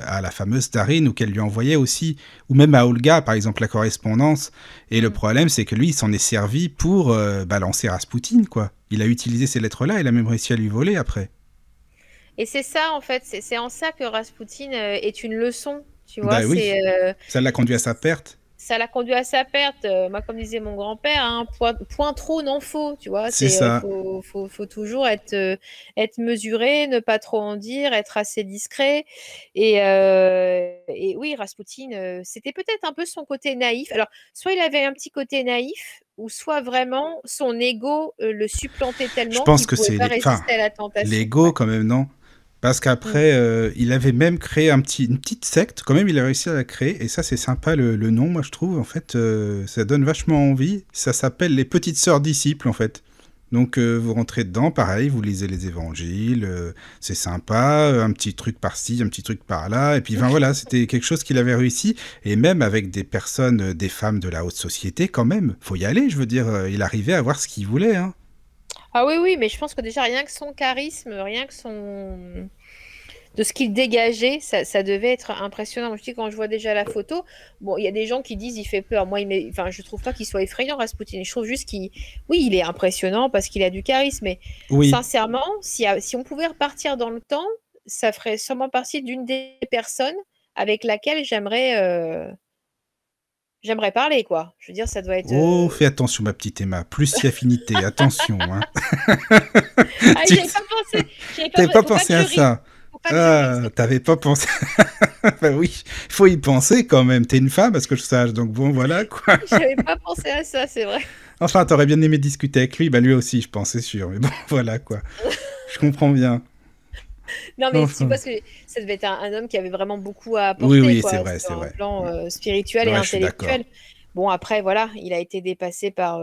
S4: à la fameuse Darine ou qu'elle lui envoyait aussi, ou même à Olga, par exemple, la correspondance. Et le problème, c'est que lui, il s'en est servi pour balancer Raspoutine, quoi. Il a utilisé ces lettres-là, il a même réussi à lui voler après.
S6: Et c'est ça, en fait, c'est en ça que Raspoutine est une leçon, tu vois.
S4: Bah oui, ça l'a conduit à sa perte.
S6: ça l'a conduit à sa perte. Moi, comme disait mon grand-père, hein, point trop n'en faut, tu vois.
S4: C'est ça.
S6: Faut toujours être mesuré, ne pas trop en dire, être assez discret. Et oui, Rasputin, c'était peut-être un peu son côté naïf. Alors, soit il avait un petit côté naïf, ou soit vraiment son ego le supplantait
S4: Je
S6: tellement
S4: pense
S6: qu'il
S4: que
S6: pouvait
S4: c'est
S6: pas résister à la tentation.
S4: l'ego
S6: Ouais.
S4: quand même, non? Parce qu'après, il avait même créé une petite secte, quand même, il a réussi à la créer, et ça, c'est sympa le nom, moi, je trouve, en fait, ça donne vachement envie. Ça s'appelle les Petites Sœurs Disciples, en fait. Donc, vous rentrez dedans, pareil, vous lisez les évangiles, c'est sympa, un petit truc par-ci, un petit truc par-là, et puis, enfin, voilà, c'était quelque chose qu'il avait réussi, et même avec des personnes, des femmes de la haute société, quand même, faut y aller, je veux dire, il arrivait à avoir ce qu'il voulait, hein.
S6: Ah oui, oui, mais je pense que déjà, rien que son charisme, rien que de ce qu'il dégageait, ça devait être impressionnant. Je dis, quand je vois déjà la photo, bon, il y a des gens qui disent il fait peur. Moi, enfin, je trouve pas qu'il soit effrayant, Rasputin. Je trouve juste oui, il est impressionnant parce qu'il a du charisme. Mais
S4: Oui,
S6: sincèrement, si on pouvait repartir dans le temps, ça ferait sûrement partie d'une des personnes avec laquelle j'aimerais parler, quoi. Je veux dire, ça doit être.
S4: oh, fais attention, ma petite Emma, plus si affinité, attention, hein.
S6: Ah,
S4: Tu-
S6: j'avais pas pensé.
S4: T'avais pas
S6: Faut pas
S4: pensé
S6: que
S4: à
S6: je rie.
S4: ça.
S6: Faut pas que je rie.
S4: T'avais pas pensé. Bah oui, faut y penser quand même. T'es une femme, à ce que je sache. Donc bon, voilà quoi.
S6: J'avais pas pensé à ça, c'est vrai.
S4: Enfin, t'aurais bien aimé discuter avec lui. Bah lui aussi, je pense, c'est sûr. Mais bon, voilà quoi. Je comprends bien.
S6: Non, mais
S4: Enfin.
S6: tu vois, ça devait être un homme qui avait vraiment beaucoup à
S4: Oui,
S6: apporter,
S4: oui,
S6: quoi,
S4: c'est vrai,
S6: sur
S4: c'est
S6: un
S4: vrai.
S6: plan spirituel et
S4: Ouais, je suis d'accord.
S6: intellectuel. Bon, après, voilà, il a été dépassé par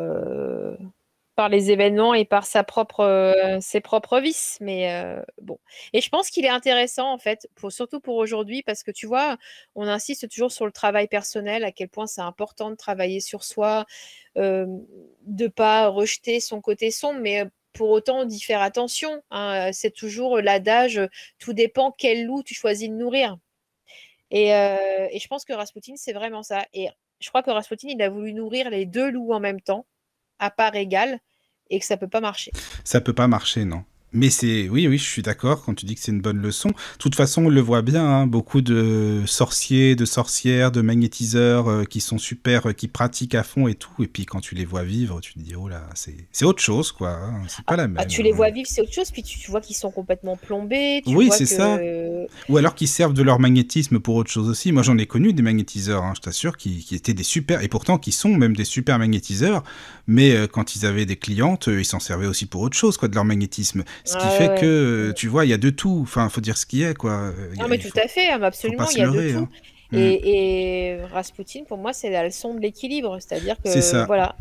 S6: les événements et par ses propres vices. Mais bon. Et je pense qu'il est intéressant, en fait, surtout pour aujourd'hui, parce que tu vois, on insiste toujours sur le travail personnel, à quel point c'est important de travailler sur soi, de ne pas rejeter son côté sombre, mais pour autant d'y faire attention, hein. C'est toujours l'adage, tout dépend quel loup tu choisis de nourrir. Et je pense que Rasputin, c'est vraiment ça. Et je crois que Rasputin, il a voulu nourrir les deux loups en même temps, à part égale, et que ça peut pas marcher.
S4: Ça peut pas marcher, non. Mais oui, je suis d'accord quand tu dis que c'est une bonne leçon. De toute façon, on le voit bien, hein, beaucoup de sorciers, de sorcières, de magnétiseurs qui sont super, qui pratiquent à fond et tout. Et puis quand tu les vois vivre, tu te dis, oh là, c'est autre chose, quoi. Hein, c'est pas la même.
S6: Tu les vois vivre, c'est autre chose. Puis tu vois qu'ils sont complètement plombés. Tu
S4: Oui,
S6: vois
S4: c'est
S6: que...
S4: ça. Ou alors qu'ils servent de leur magnétisme pour autre chose aussi. Moi, j'en ai connu des magnétiseurs, hein, je t'assure, qui étaient des super, et pourtant qui sont même des super magnétiseurs. Mais quand ils avaient des clientes, ils s'en servaient aussi pour autre chose, quoi, de leur magnétisme. Ce qui fait que, tu vois, il y a de tout. Enfin, faut dire ce qu'il y a, quoi.
S6: Non, mais tout à fait, absolument,
S4: faut pas
S6: il y a
S4: se
S6: de
S4: leurrer,
S6: tout.
S4: hein.
S6: Et Rasputin, pour moi, c'est la leçon de l'équilibre. C'est-à-dire
S4: C'est ça.
S6: que, voilà,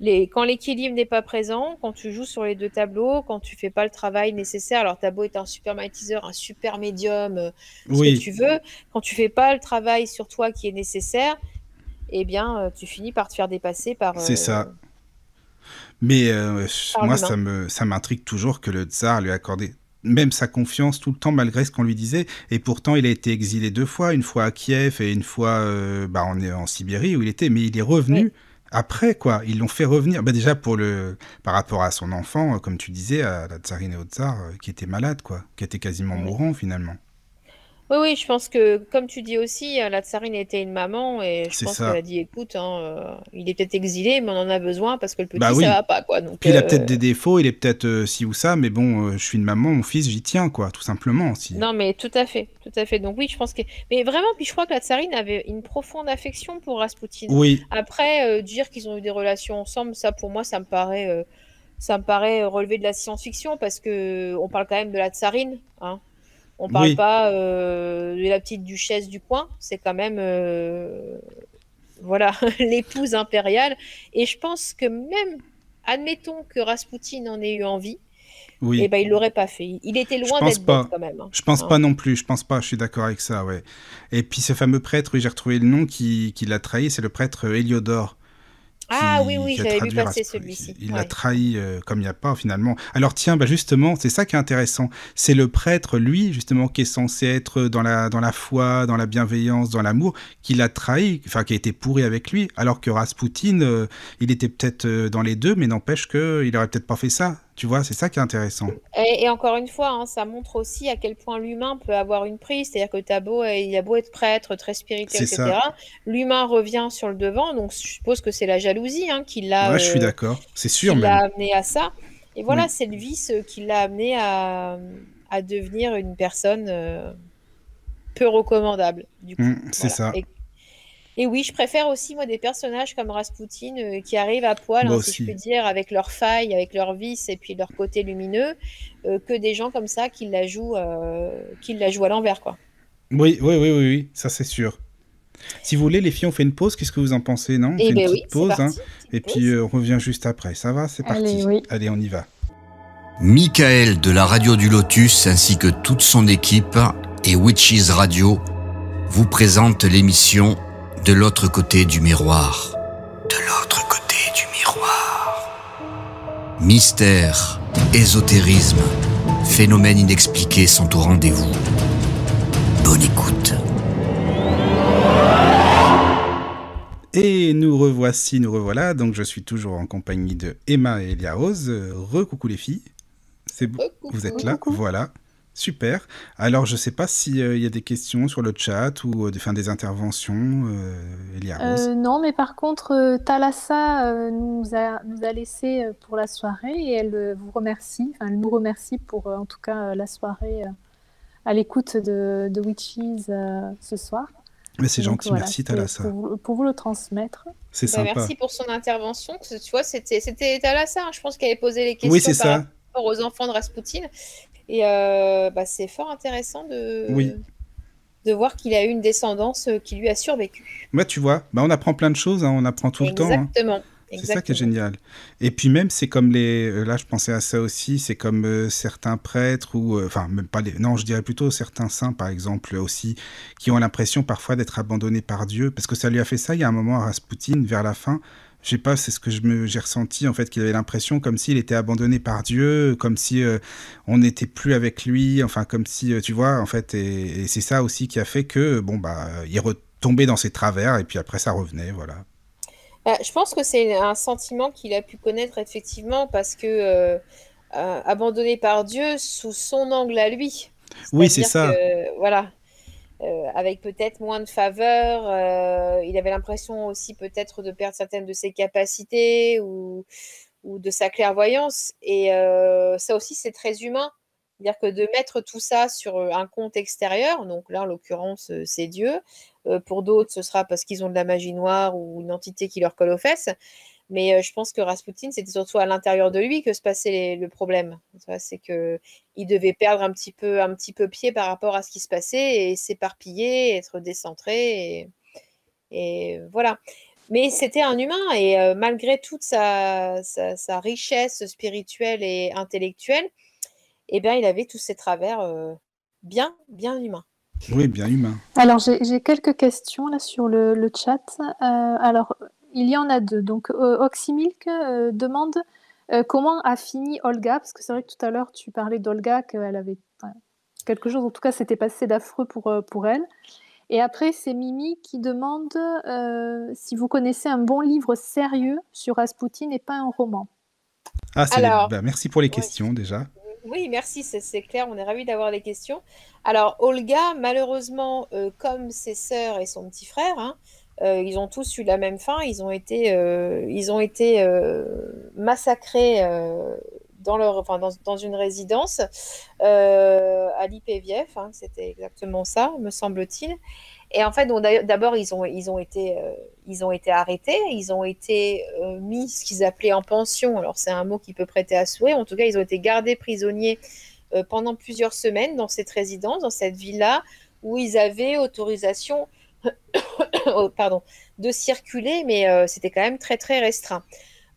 S6: quand l'équilibre n'est pas présent, quand tu joues sur les deux tableaux, quand tu fais pas le travail nécessaire, alors t'as beau être un super magnétiseur, un super médium, ce que tu veux, quand tu fais pas le travail sur toi qui est nécessaire, eh bien, tu finis par te faire dépasser par...
S4: C'est ça. Mais moi,
S6: l'humain.
S4: ça m'intrigue toujours que le tsar lui accordait même sa confiance tout le temps, malgré ce qu'on lui disait. Et pourtant, il a été exilé 2 fois, une fois à Kiev et une fois en Sibérie où il était. Mais il est revenu.
S6: Oui.
S4: Après, quoi, ils l'ont fait revenir. Bah, déjà, par rapport à son enfant, comme tu disais, à la tsarine et au tsar, qui était malade, quoi, qui était quasiment mourant, finalement.
S6: Oui, je pense que, comme tu dis aussi, la tsarine était une maman et je pense
S4: ça.
S6: qu'elle a dit, écoute, il est peut-être exilé, mais on en a besoin parce que le petit,
S4: Bah oui.
S6: ça va pas, quoi. Donc,
S4: puis il a peut-être des défauts, il est peut-être ci ou ça, mais bon, je suis une maman, mon fils, j'y tiens, quoi, tout simplement.
S6: Non, mais tout à fait. Donc oui, je pense que... Mais vraiment, puis je crois que la tsarine avait une profonde affection pour Rasputin.
S4: Oui.
S6: Après, dire qu'ils ont eu des relations ensemble, ça, pour moi, ça me paraît relever de la science-fiction parce que on parle quand même de la tsarine, hein. On parle pas de la petite duchesse du coin, c'est quand même voilà, l'épouse impériale. Et je pense que même, admettons que Rasputin en ait eu envie, eh ben, il l'aurait pas fait. Il était loin d'être bête quand même. Hein.
S4: Je pense pas non plus, je suis d'accord avec ça, ouais. Et puis ce fameux prêtre, j'ai retrouvé le nom qui l'a trahi, c'est le prêtre Héliodore.
S6: Ah oui, j'avais vu passer celui-ci.
S4: Il l'a trahi comme il n'y a pas finalement. Alors tiens, justement, c'est ça qui est intéressant. C'est le prêtre, lui, justement, qui est censé être dans la foi, dans la bienveillance, dans l'amour, qui l'a trahi, enfin qui a été pourri avec lui, alors que Rasputin, il était peut-être dans les deux, mais n'empêche qu'il aurait peut-être pas fait ça. Tu vois, c'est ça qui est intéressant.
S6: Et encore une fois, hein, ça montre aussi à quel point l'humain peut avoir une prise. C'est-à-dire que il a beau être prêtre, très spirituel,
S4: C'est ça.
S6: etc. L'humain revient sur le devant. Donc, je suppose que c'est la jalousie hein,
S4: Ouais, je suis d'accord. C'est sûr
S6: qui l'a
S4: même.
S6: amené à ça. Et voilà,
S4: Oui.
S6: c'est le vice qui l'a amené à devenir une personne peu recommandable, du coup.
S4: C'est
S6: Voilà.
S4: ça.
S6: Et oui, je préfère aussi, moi, des personnages comme Rasputin qui arrivent à poil,
S4: Moi
S6: hein, si je
S4: aussi.
S6: puis dire, avec leurs failles, avec leurs vices et puis leur côté lumineux, que des gens comme ça qui la jouent à l'envers, quoi.
S4: Oui, ça c'est sûr. Si vous voulez, les filles, on fait une pause. Qu'est-ce que vous en pensez, non? On
S6: Eh
S4: fait une
S6: bien oui,
S4: petite
S6: c'est
S4: pause, hein.
S6: parti, petite
S4: Et puis
S6: pause.
S4: on revient juste après. Ça va? C'est
S5: Allez,
S4: parti.
S5: oui.
S4: Allez, on y va.
S3: Michael de la radio du Lotus ainsi que toute son équipe et Witches Radio vous présentent l'émission De l'autre côté du miroir. De l'autre côté du miroir. Mystère, ésotérisme, phénomènes inexpliqués sont au rendez-vous. Bonne écoute.
S4: Et nous revoilà. Donc je suis toujours en compagnie de Emma et Eliaose. Recoucou les filles.
S6: Coucou.
S4: Vous êtes là?
S5: Coucou.
S4: Voilà. Super. Alors je sais pas s'il y a des questions sur le chat ou des interventions, Eliaose.
S5: Non, mais par contre, Thalassa nous a laissé pour la soirée et elle vous remercie. Enfin, elle nous remercie pour, en tout cas, la soirée à l'écoute de Witches ce soir.
S4: Mais c'est
S5: Et donc,
S4: gentil,
S5: voilà,
S4: merci
S5: c'était
S4: Thalassa.
S5: pour vous le transmettre.
S4: C'est
S6: Bah,
S4: sympa.
S6: merci pour son intervention. Tu vois, c'était Thalassa, hein, je pense, qui avait posé les questions
S4: Oui, c'est
S6: par
S4: ça.
S6: rapport aux enfants de Rasputin. Et c'est fort intéressant
S4: Oui.
S6: de voir qu'il a eu une descendance qui lui a survécu.
S4: Bah, tu vois, on apprend plein de choses, hein, on apprend tout le temps. Hein.
S6: Exactement.
S4: C'est ça qui est génial. Et puis même, c'est comme là je pensais à ça aussi, c'est comme certains prêtres ou, enfin même pas non, je dirais plutôt certains saints par exemple aussi, qui ont l'impression parfois d'être abandonnés par Dieu, parce que ça lui a fait ça il y a un moment à Rasputin, vers la fin. Je sais pas, c'est ce que j'ai ressenti en fait, qu'il avait l'impression comme s'il était abandonné par Dieu, comme si on n'était plus avec lui, enfin comme si, tu vois, en fait, et c'est ça aussi qui a fait que, il retombait dans ses travers et puis après ça revenait, voilà.
S6: Je pense que c'est un sentiment qu'il a pu connaître effectivement parce que abandonné par Dieu sous son angle à lui.
S4: Oui, c'est
S6: C'est-à-dire
S4: ça.
S6: que, voilà, avec peut-être moins de faveur, il avait l'impression aussi peut-être de perdre certaines de ses capacités ou de sa clairvoyance. Et ça aussi, c'est très humain. C'est-à-dire que de mettre tout ça sur un compte extérieur, donc là, en l'occurrence, c'est Dieu. Pour d'autres, ce sera parce qu'ils ont de la magie noire ou une entité qui leur colle aux fesses. Mais je pense que Rasputin, c'était surtout à l'intérieur de lui que se passait le problème. C'est qu'il devait perdre un petit peu pied par rapport à ce qui se passait et s'éparpiller, être décentré. Et voilà. Mais c'était un humain et malgré toute sa richesse spirituelle et intellectuelle, eh bien, il avait tous ces travers bien humains.
S4: Oui, bien humain.
S5: Alors, j'ai quelques questions là sur le chat. Alors, il y en a deux. Donc, Oxymilk demande comment a fini Olga, parce que c'est vrai que tout à l'heure, tu parlais d'Olga, qu'elle avait quelque chose, en tout cas, s'était passé d'affreux pour elle. Et après, c'est Mimi qui demande si vous connaissez un bon livre sérieux sur Rasputin et pas un roman.
S4: Ah,
S6: Alors,
S4: merci pour les questions déjà.
S6: Oui, merci, c'est clair, on est ravis d'avoir des questions. Alors, Olga, malheureusement, comme ses sœurs et son petit frère, hein, ils ont tous eu la même fin. Ils ont été massacrés dans une résidence à Lipeviev. Hein, c'était exactement ça, me semble-t-il. Et en fait, d'abord, ils ont été arrêtés, ils ont été mis ce qu'ils appelaient en pension. Alors, c'est un mot qui peut prêter à souhait. En tout cas, ils ont été gardés prisonniers pendant plusieurs semaines dans cette résidence, dans cette villa, où ils avaient autorisation de circuler, mais c'était quand même très, très restreint.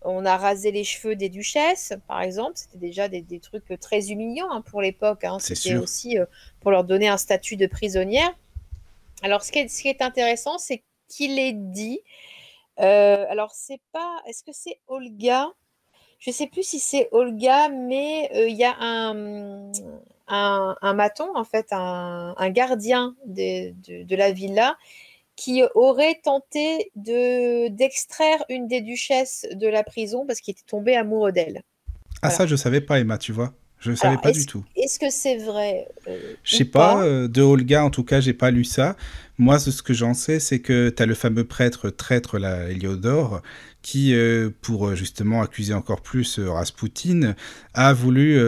S6: On a rasé les cheveux des duchesses, par exemple. C'était déjà des trucs très humiliants hein, pour l'époque. Hein. C'était aussi pour leur donner un statut de prisonnière. Alors, ce qui est intéressant, c'est qu'il est dit. Alors, c'est pas. Est-ce que c'est Olga? Je ne sais plus si c'est Olga, mais il y a un maton, en fait, un gardien de la villa qui aurait tenté d'extraire une des duchesses de la prison parce qu'il était tombé amoureux d'elle.
S4: Ah,
S6: Voilà.
S4: ça, je savais pas, Emma, tu vois. Je savais
S6: Alors,
S4: pas du tout.
S6: est-ce que c'est vrai
S4: Je
S6: ou
S4: sais pas,
S6: pas?
S4: de Olga, en tout cas, j'ai pas lu ça. Moi, ce que j'en sais, c'est que tu as le fameux traître, là, Héliodore, qui, pour justement accuser encore plus Raspoutine, a voulu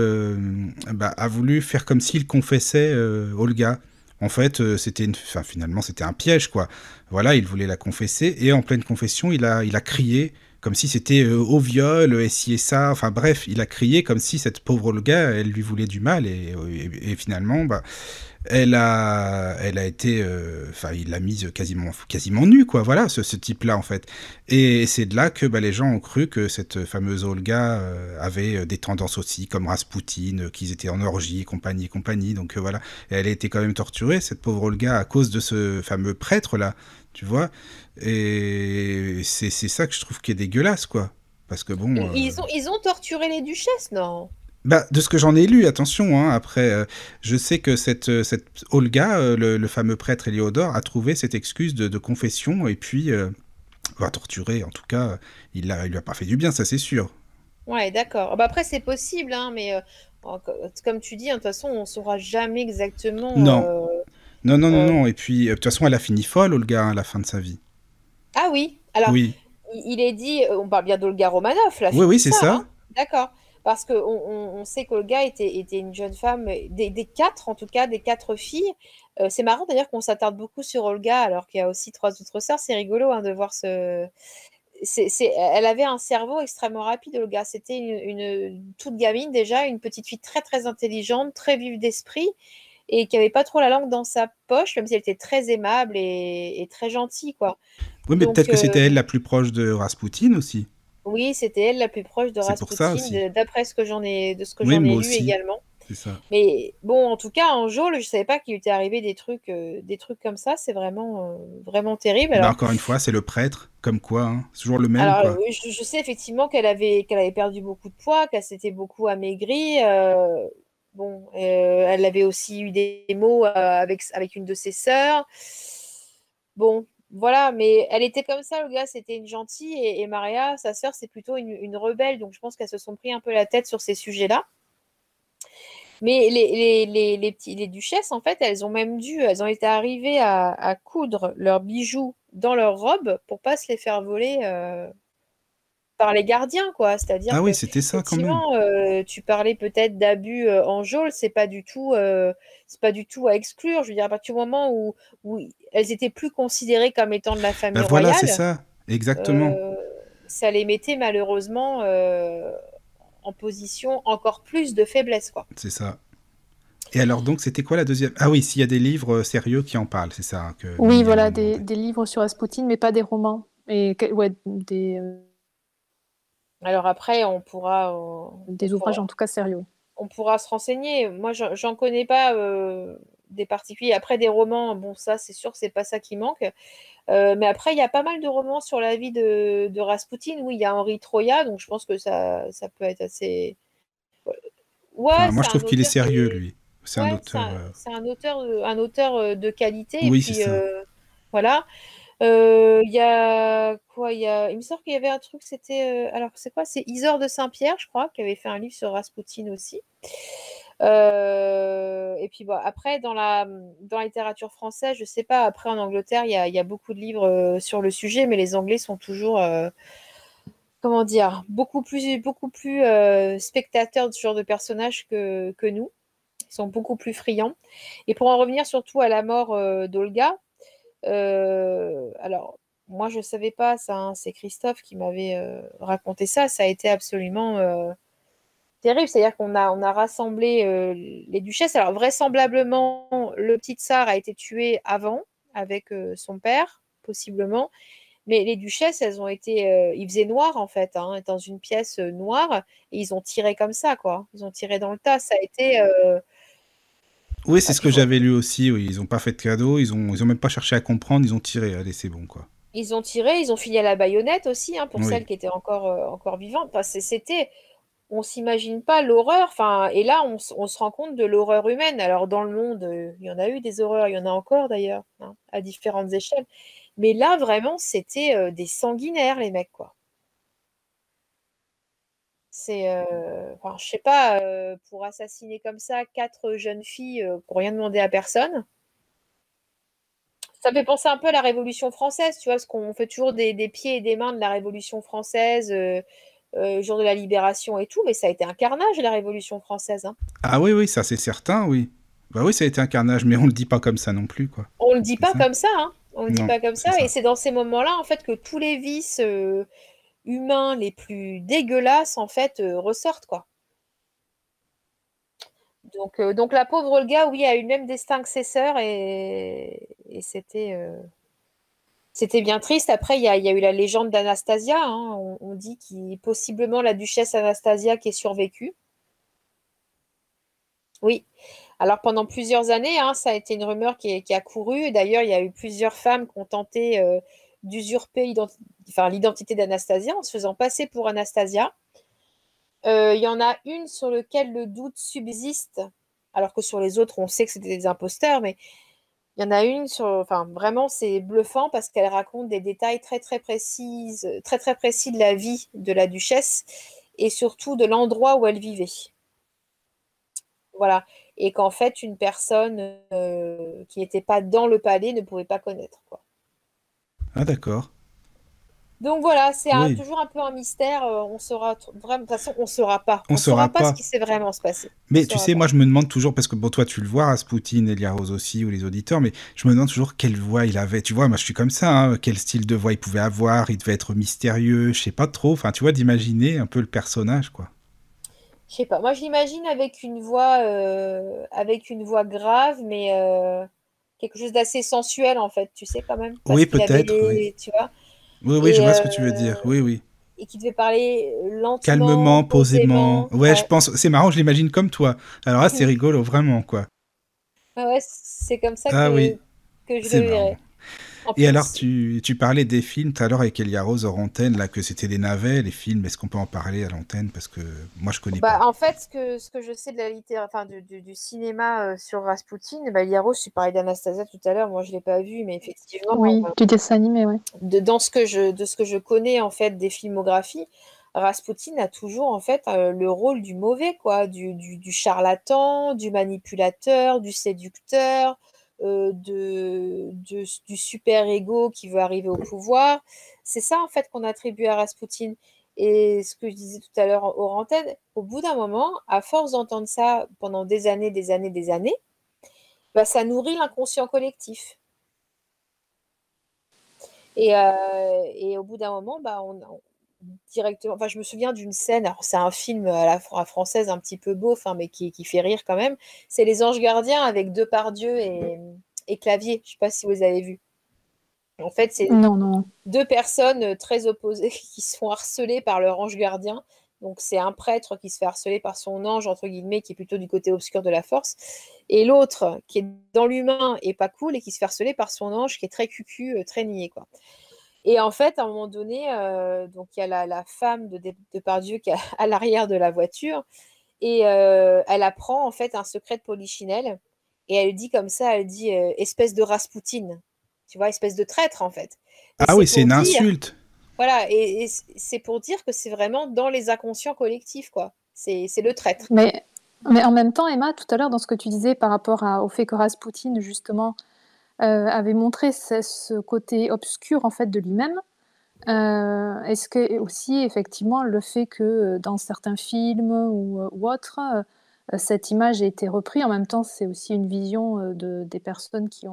S4: faire comme s'il confessait Olga. En fait, enfin, finalement, c'était un piège, quoi. Voilà, il voulait la confesser, et en pleine confession, il a crié comme si c'était au viol, et ci et ça. Enfin bref, il a crié comme si cette pauvre Olga, elle lui voulait du mal, et finalement, bah, elle a été, enfin, il l'a mise quasiment nue, quoi. Voilà, ce type-là, en fait. Et c'est de là que bah, les gens ont cru que cette fameuse Olga avait des tendances aussi, comme Raspoutine, qu'ils étaient en orgie, et compagnie. Donc voilà. Et elle a été quand même torturée, cette pauvre Olga, à cause de ce fameux prêtre-là, tu vois. Et c'est ça que je trouve qui est dégueulasse, quoi. Parce que bon.
S6: Ils ont torturé les duchesses, non?
S4: Bah, de ce que j'en ai lu, attention, hein, après, je sais que cette Olga, le fameux prêtre Héliodore, a trouvé cette excuse de confession, et puis va torturer, en tout cas, il lui a pas fait du bien, ça c'est sûr.
S6: Ouais, d'accord. Bah, après, c'est possible, hein, mais comme tu dis, hein, de toute façon, on saura jamais exactement.
S4: Non, non, non, non,
S6: Euh,
S4: non, et puis, de toute façon, elle a fini folle, Olga, hein, à la fin de sa vie.
S6: Ah oui, alors,
S4: Oui,
S6: il est dit, on parle bien d'Olga Romanov, la
S4: oui, oui,
S6: finie
S4: c'est
S6: sœur,
S4: ça.
S6: hein. D'accord. Parce qu'on on sait qu'Olga était une jeune femme, des quatre, en tout cas, des quatre filles. C'est marrant d'ailleurs qu'on s'attarde beaucoup sur Olga, alors qu'il y a aussi trois autres sœurs. C'est rigolo, hein, de voir ce. Elle avait un cerveau extrêmement rapide, Olga. C'était toute gamine déjà, une petite fille très très intelligente, très vive d'esprit et qui avait pas trop la langue dans sa poche, même si elle était très aimable et très gentille, quoi.
S4: Oui, mais peut-être
S6: Donc,
S4: que c'était elle la plus proche de Raspoutine aussi.
S6: oui, c'était elle la plus proche de
S4: C'est pour ça
S6: Raspoutine,
S4: aussi.
S6: d'après ce que
S4: Oui,
S6: j'en ai
S4: moi
S6: lu
S4: aussi,
S6: également.
S4: c'est ça.
S6: Mais bon, en tout cas, en geôle, je savais pas qu'il était arrivé des trucs comme ça. C'est vraiment, vraiment terrible.
S4: Bah, encore une fois, c'est le prêtre, comme quoi, hein, c'est toujours le même,
S6: Alors,
S4: quoi.
S6: oui, je sais effectivement qu'elle avait perdu beaucoup de poids, qu'elle s'était beaucoup amaigrie. Bon, elle avait aussi eu des mots avec une de ses sœurs. Bon, voilà, mais elle était comme ça, le gars, c'était une gentille. Et Maria, sa sœur, c'est plutôt une rebelle. Donc, je pense qu'elles se sont pris un peu la tête sur ces sujets-là. Mais les duchesses, en fait, elles ont été arrivées à coudre leurs bijoux dans leurs robes pour pas se les faire voler par les gardiens, quoi. C'est-à-dire
S4: Ah oui,
S6: que,
S4: c'était ça quand même.
S6: effectivement, tu parlais peut-être d'abus en geôle, c'est pas du tout à exclure. Je veux dire, à partir du moment où elles étaient plus considérées comme étant de la
S4: Bah
S6: famille
S4: voilà, c'est
S6: royale,
S4: ça, exactement,
S6: euh, ça les mettait malheureusement en position encore plus de faiblesse, quoi.
S4: c'est ça. Et alors donc, c'était quoi la deuxième? Ah oui, s'il y a des livres sérieux qui en parlent, c'est ça hein, que
S5: Oui,
S4: Mia
S5: voilà,
S4: me demandait.
S5: des livres sur Raspoutine, mais pas des romans. Ouais,
S6: Alors après,
S5: des ouvrages en tout cas sérieux.
S6: on pourra se renseigner. Moi, j'en connais pas des particuliers. Après, des romans, bon, ça, c'est sûr, c'est pas ça qui manque. Mais après, il y a pas mal de romans sur la vie de Raspoutine. Oui, il y a Henri Troya, donc je pense que ça peut être assez. Ouais,
S4: Enfin, moi,
S6: c'est
S4: je
S6: un
S4: trouve qu'il est
S6: auteur qui
S4: sérieux,
S6: est.
S4: lui. C'est un
S6: Ouais,
S4: auteur.
S6: c'est un auteur de qualité. Et
S4: Oui, c'est
S6: puis,
S4: ça.
S6: voilà. Il y a quoi? Il me semble qu'il y avait un truc, c'était. Alors, c'est quoi? C'est Isor de Saint-Pierre, je crois, qui avait fait un livre sur Raspoutine aussi. Et puis bon, après, dans la littérature française, je sais pas, après en Angleterre, il y a beaucoup de livres sur le sujet, mais les Anglais sont toujours, comment dire, beaucoup plus spectateurs de ce genre de personnages que nous. Ils sont beaucoup plus friands. Et pour en revenir surtout à la mort d'Olga, alors moi je ne savais pas ça, hein, c'est Christophe qui m'avait raconté ça. Ça a été absolument terrible. C'est-à-dire on a rassemblé les duchesses. Alors vraisemblablement, le petit tsar a été tué avant avec son père, possiblement. Mais les duchesses, elles ont été. Il faisait noir, en fait, hein, dans une pièce noire. Et ils ont tiré comme ça, quoi. Ils ont tiré dans le tas. Ça a été.
S4: Oui, c'est
S6: Ah,
S4: ce
S6: puis
S4: que j'avais lu aussi. Oui, ils ont pas fait de cadeau, ils ont même pas cherché à comprendre, ils ont tiré. Allez, c'est bon, quoi.
S6: ils ont tiré, ils ont fini à la baïonnette aussi, hein, pour celles
S4: Oui.
S6: qui étaient encore vivantes. Enfin, c'était. On s'imagine pas l'horreur. Enfin, et là, on se rend compte de l'horreur humaine. Alors, dans le monde, il y en a eu des horreurs. Il y en a encore, d'ailleurs, hein, à différentes échelles. Mais là, vraiment, c'était des sanguinaires, les mecs, quoi. Enfin, je sais pas, pour assassiner comme ça 4 jeunes filles qui n'ont rien demandé à personne. Ça me fait penser un peu à la Révolution française, tu vois, parce qu'on fait toujours des pieds et des mains de la Révolution française, jour de la Libération et tout, mais ça a été un carnage, la Révolution française, hein.
S4: Ah oui, oui, ça c'est certain, oui. Bah oui, ça a été un carnage, mais on le dit pas comme ça non plus, quoi.
S6: On le dit
S4: C'est
S6: pas
S4: ça?
S6: comme ça, hein. On le dit
S4: Non,
S6: pas comme
S4: c'est
S6: ça, et
S4: ça.
S6: c'est dans ces moments-là, en fait, que tous les vices humains les plus dégueulasses, en fait, ressortent, quoi. Donc la pauvre Olga, oui, a eu le même destin que ses sœurs, et c'était bien triste. Après, il y a eu la légende d'Anastasia, hein. On dit qu'il possiblement la duchesse Anastasia qui est survécue. Oui. Alors pendant plusieurs années, hein, ça a été une rumeur qui a couru. D'ailleurs, il y a eu plusieurs femmes qui ont tenté d'usurper l'identité d'Anastasia en se faisant passer pour Anastasia. Il y en a une sur laquelle le doute subsiste, alors que sur les autres, on sait que c'était des imposteurs, mais il y en a une enfin, vraiment, c'est bluffant parce qu'elle raconte des détails très, très très précis de la vie de la duchesse et surtout de l'endroit où elle vivait. Voilà. Et qu'en fait, une personne qui n'était pas dans le palais ne pouvait pas connaître, quoi.
S4: Ah d'accord.
S6: Donc voilà, c'est
S4: Oui.
S6: toujours un peu un mystère. On saura vraiment, de toute façon, on saura pas.
S4: On
S6: On saura
S4: saura
S6: pas ce
S4: pas.
S6: qui s'est vraiment se passer. On
S4: Mais tu
S6: saura
S4: sais,
S6: pas.
S4: moi je me demande toujours, parce que bon, toi tu le vois, Rasputin, Elia Rose aussi, ou les auditeurs, mais je me demande toujours quelle voix il avait. Tu vois, moi je suis comme ça, hein, quel style de voix il pouvait avoir, il devait être mystérieux, je sais pas trop. Enfin, tu vois, d'imaginer un peu le personnage, quoi.
S6: Je sais pas. Moi, je l'imagine avec une voix grave, mais quelque chose d'assez sensuel en fait. Tu sais quand même, parce
S4: Oui,
S6: qu'il avait
S4: peut-être, oui.
S6: tu vois,
S4: Oui, oui, je
S6: et
S4: vois ce que tu veux dire. Oui, oui.
S6: et qui devait parler lentement,
S4: Calmement, posément.
S6: posément.
S4: Ouais, je
S6: Ouais.
S4: pense, c'est marrant, je l'imagine comme toi. Alors là, c'est rigolo, vraiment, quoi.
S6: Ah ouais, c'est comme ça
S4: Ah oui,
S6: que je
S4: c'est
S6: le
S4: marrant.
S6: verrais. En
S4: Et alors,
S6: plus,
S4: tu parlais des films tout à l'heure avec Elia Rose hors antenne, là, que c'était des navets, les films. Est-ce qu'on peut en parler à l'antenne? Parce que moi, je connais
S6: bah,
S4: pas.
S6: en fait, ce que je sais de la littérature, enfin, du cinéma sur Rasputin, bah, Liaro, je parlais d'Anastasia tout à l'heure, moi je l'ai pas vu, mais effectivement,
S5: Oui, du dessin animé, ouais.
S6: de ce que je connais en fait des filmographies, Rasputin a toujours en fait le rôle du mauvais, quoi, du charlatan, du manipulateur, du séducteur, du super-héros qui veut arriver au pouvoir. C'est ça en fait qu'on attribue à Rasputin. Et ce que je disais tout à l'heure hors antenne, au bout d'un moment, à force d'entendre ça pendant des années, des années, des années, bah, ça nourrit l'inconscient collectif. Et au bout d'un moment, bah, directement. Enfin, je me souviens d'une scène. Alors, c'est un film à la française un petit peu beauf, hein, mais qui fait rire quand même. C'est Les Anges Gardiens avec Depardieu et Clavier. Je ne sais pas si vous avez vu. En fait, c'est
S5: Non, non.
S6: deux personnes très opposées qui se font harceler par leur ange gardien. Donc, c'est un prêtre qui se fait harceler par son ange, entre guillemets, qui est plutôt du côté obscur de la force. Et l'autre, qui est dans l'humain et pas cool, et qui se fait harceler par son ange, qui est très cucu, très niais, quoi. Et en fait, à un moment donné, donc il y a la femme de Depardieu qui est à l'arrière de la voiture, et elle apprend en fait un secret de Polichinelle, et elle dit comme ça, elle dit espèce de Raspoutine, tu vois, espèce de traître en fait. Et
S4: Ah
S6: c'est
S4: oui, c'est
S6: pour
S4: une
S6: dire,
S4: insulte.
S6: voilà, et c'est pour dire que c'est vraiment dans les inconscients collectifs, quoi. C'est le traître.
S5: Mais en même temps, Emma, tout à l'heure, dans ce que tu disais par rapport au fait que Rasputin, justement, avait montré ce côté obscur en fait de lui-même. Est-ce que aussi effectivement le fait que dans certains films ou autres, cette image a été reprise, en même temps c'est aussi une vision des personnes qui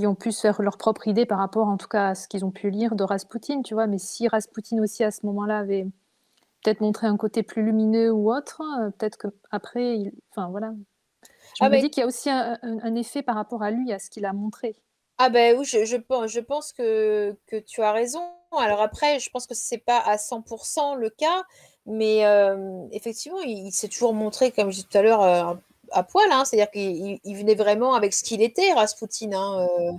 S5: ont pu se faire leur propre idée par rapport en tout cas à ce qu'ils ont pu lire de Rasputin, tu vois, mais si Rasputin aussi à ce moment-là avait peut-être montré un côté plus lumineux ou autre, peut-être qu'après, enfin voilà. Je
S6: Ah
S5: me
S6: mais
S5: dis qu'il y a aussi un effet par rapport à lui, à ce qu'il a montré.
S6: Ah ben oui, je pense que tu as raison. Alors après, je pense que c'est pas à 100% le cas, mais effectivement, il s'est toujours montré, comme je disais tout à l'heure, à poil, hein. C'est-à-dire qu'il venait vraiment avec ce qu'il était, Rasputin, hein.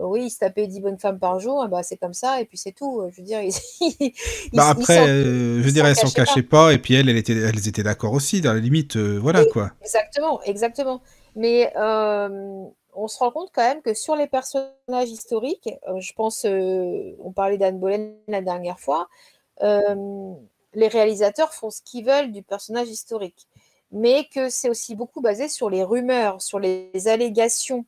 S6: Oui, il se tapait 10 bonnes femmes par jour, bah, c'est comme ça, et puis c'est tout. Je veux dire,
S4: Bah après, je
S6: il
S4: veux dire,
S6: s'en
S4: elles s'en
S6: cachait pas.
S4: cachaient pas, et puis elles étaient d'accord aussi, dans la limite, voilà quoi.
S6: Exactement, exactement. Mais on se rend compte quand même que sur les personnages historiques, je pense, on parlait d'Anne Boleyn la dernière fois, euh, les réalisateurs font ce qu'ils veulent du personnage historique, mais que c'est aussi beaucoup basé sur les rumeurs, sur les allégations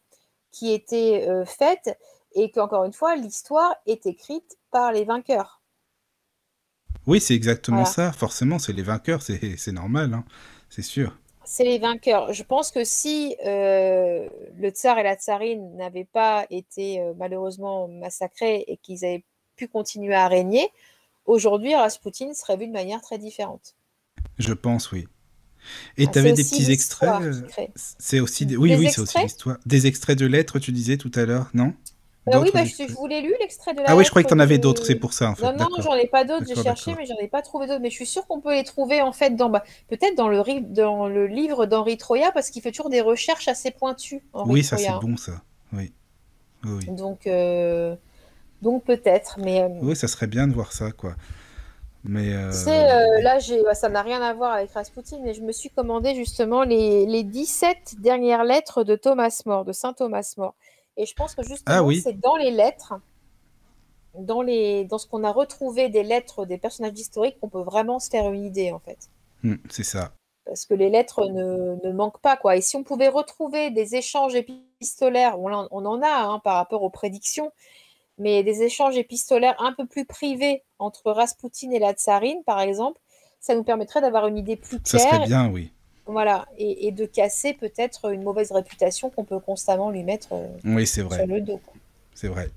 S6: qui étaient faites, et qu'encore une fois, l'histoire est écrite par les vainqueurs.
S4: Oui, c'est exactement
S6: Voilà.
S4: ça. Forcément, c'est les vainqueurs, c'est normal, hein. C'est sûr.
S6: C'est les vainqueurs. Je pense que si le tsar et la tsarine n'avaient pas été malheureusement massacrés et qu'ils avaient pu continuer à régner, aujourd'hui, Raspoutine serait vu de manière très différente.
S4: Je pense, oui. Et tu
S6: C'est
S4: avais des
S6: aussi
S4: petits extraits
S6: l'histoire qui crée.
S4: c'est aussi
S6: Des
S4: oui, c'est aussi
S6: extraits
S4: l'histoire. Des extraits de lettres, tu disais tout à l'heure, non?
S6: Oui,
S4: D'autres
S6: je
S4: extraits?
S6: vous l'ai lu, l'extrait de
S4: Ah
S6: la
S4: oui, je croyais que
S6: lettre
S4: tu en avais d'autres, c'est
S6: de...
S4: pour ça, en fait.
S6: Non,
S4: D'accord.
S6: j'en ai pas d'autres, j'ai
S4: D'accord,
S6: cherché,
S4: d'accord.
S6: mais j'en ai pas trouvé d'autres. Mais je suis sûre qu'on peut les trouver, en fait, peut-être dans le livre d'Henri Troya, parce qu'il fait toujours des recherches assez pointues, Henri
S4: Oui, ça, c'est
S6: Troya.
S4: bon, ça. Oui. Oui, oui.
S6: Donc peut-être, mais
S4: Oui, ça serait bien de voir ça, quoi. Mais
S6: là, ça n'a rien à voir avec Raspoutine, mais je me suis commandé justement les 17 dernières lettres de Thomas More, de Saint Thomas More. Et je pense que
S4: ah
S6: justement,
S4: oui,
S6: c'est dans les lettres, dans ce qu'on a retrouvé des lettres des personnages historiques, qu'on peut vraiment se faire une idée, en fait.
S4: c'est ça.
S6: Parce que les lettres ne manquent pas, quoi. Et si on pouvait retrouver des échanges épistolaires, on en a hein, par rapport aux prédictions, mais des échanges épistolaires un peu plus privés entre Raspoutine et la tsarine, par exemple, ça nous permettrait d'avoir une idée plus
S4: Ça serait
S6: claire,
S4: bien, oui.
S6: voilà, et de casser peut-être une mauvaise réputation qu'on peut constamment lui mettre
S4: Oui, c'est vrai.
S6: sur le dos.
S4: C'est vrai.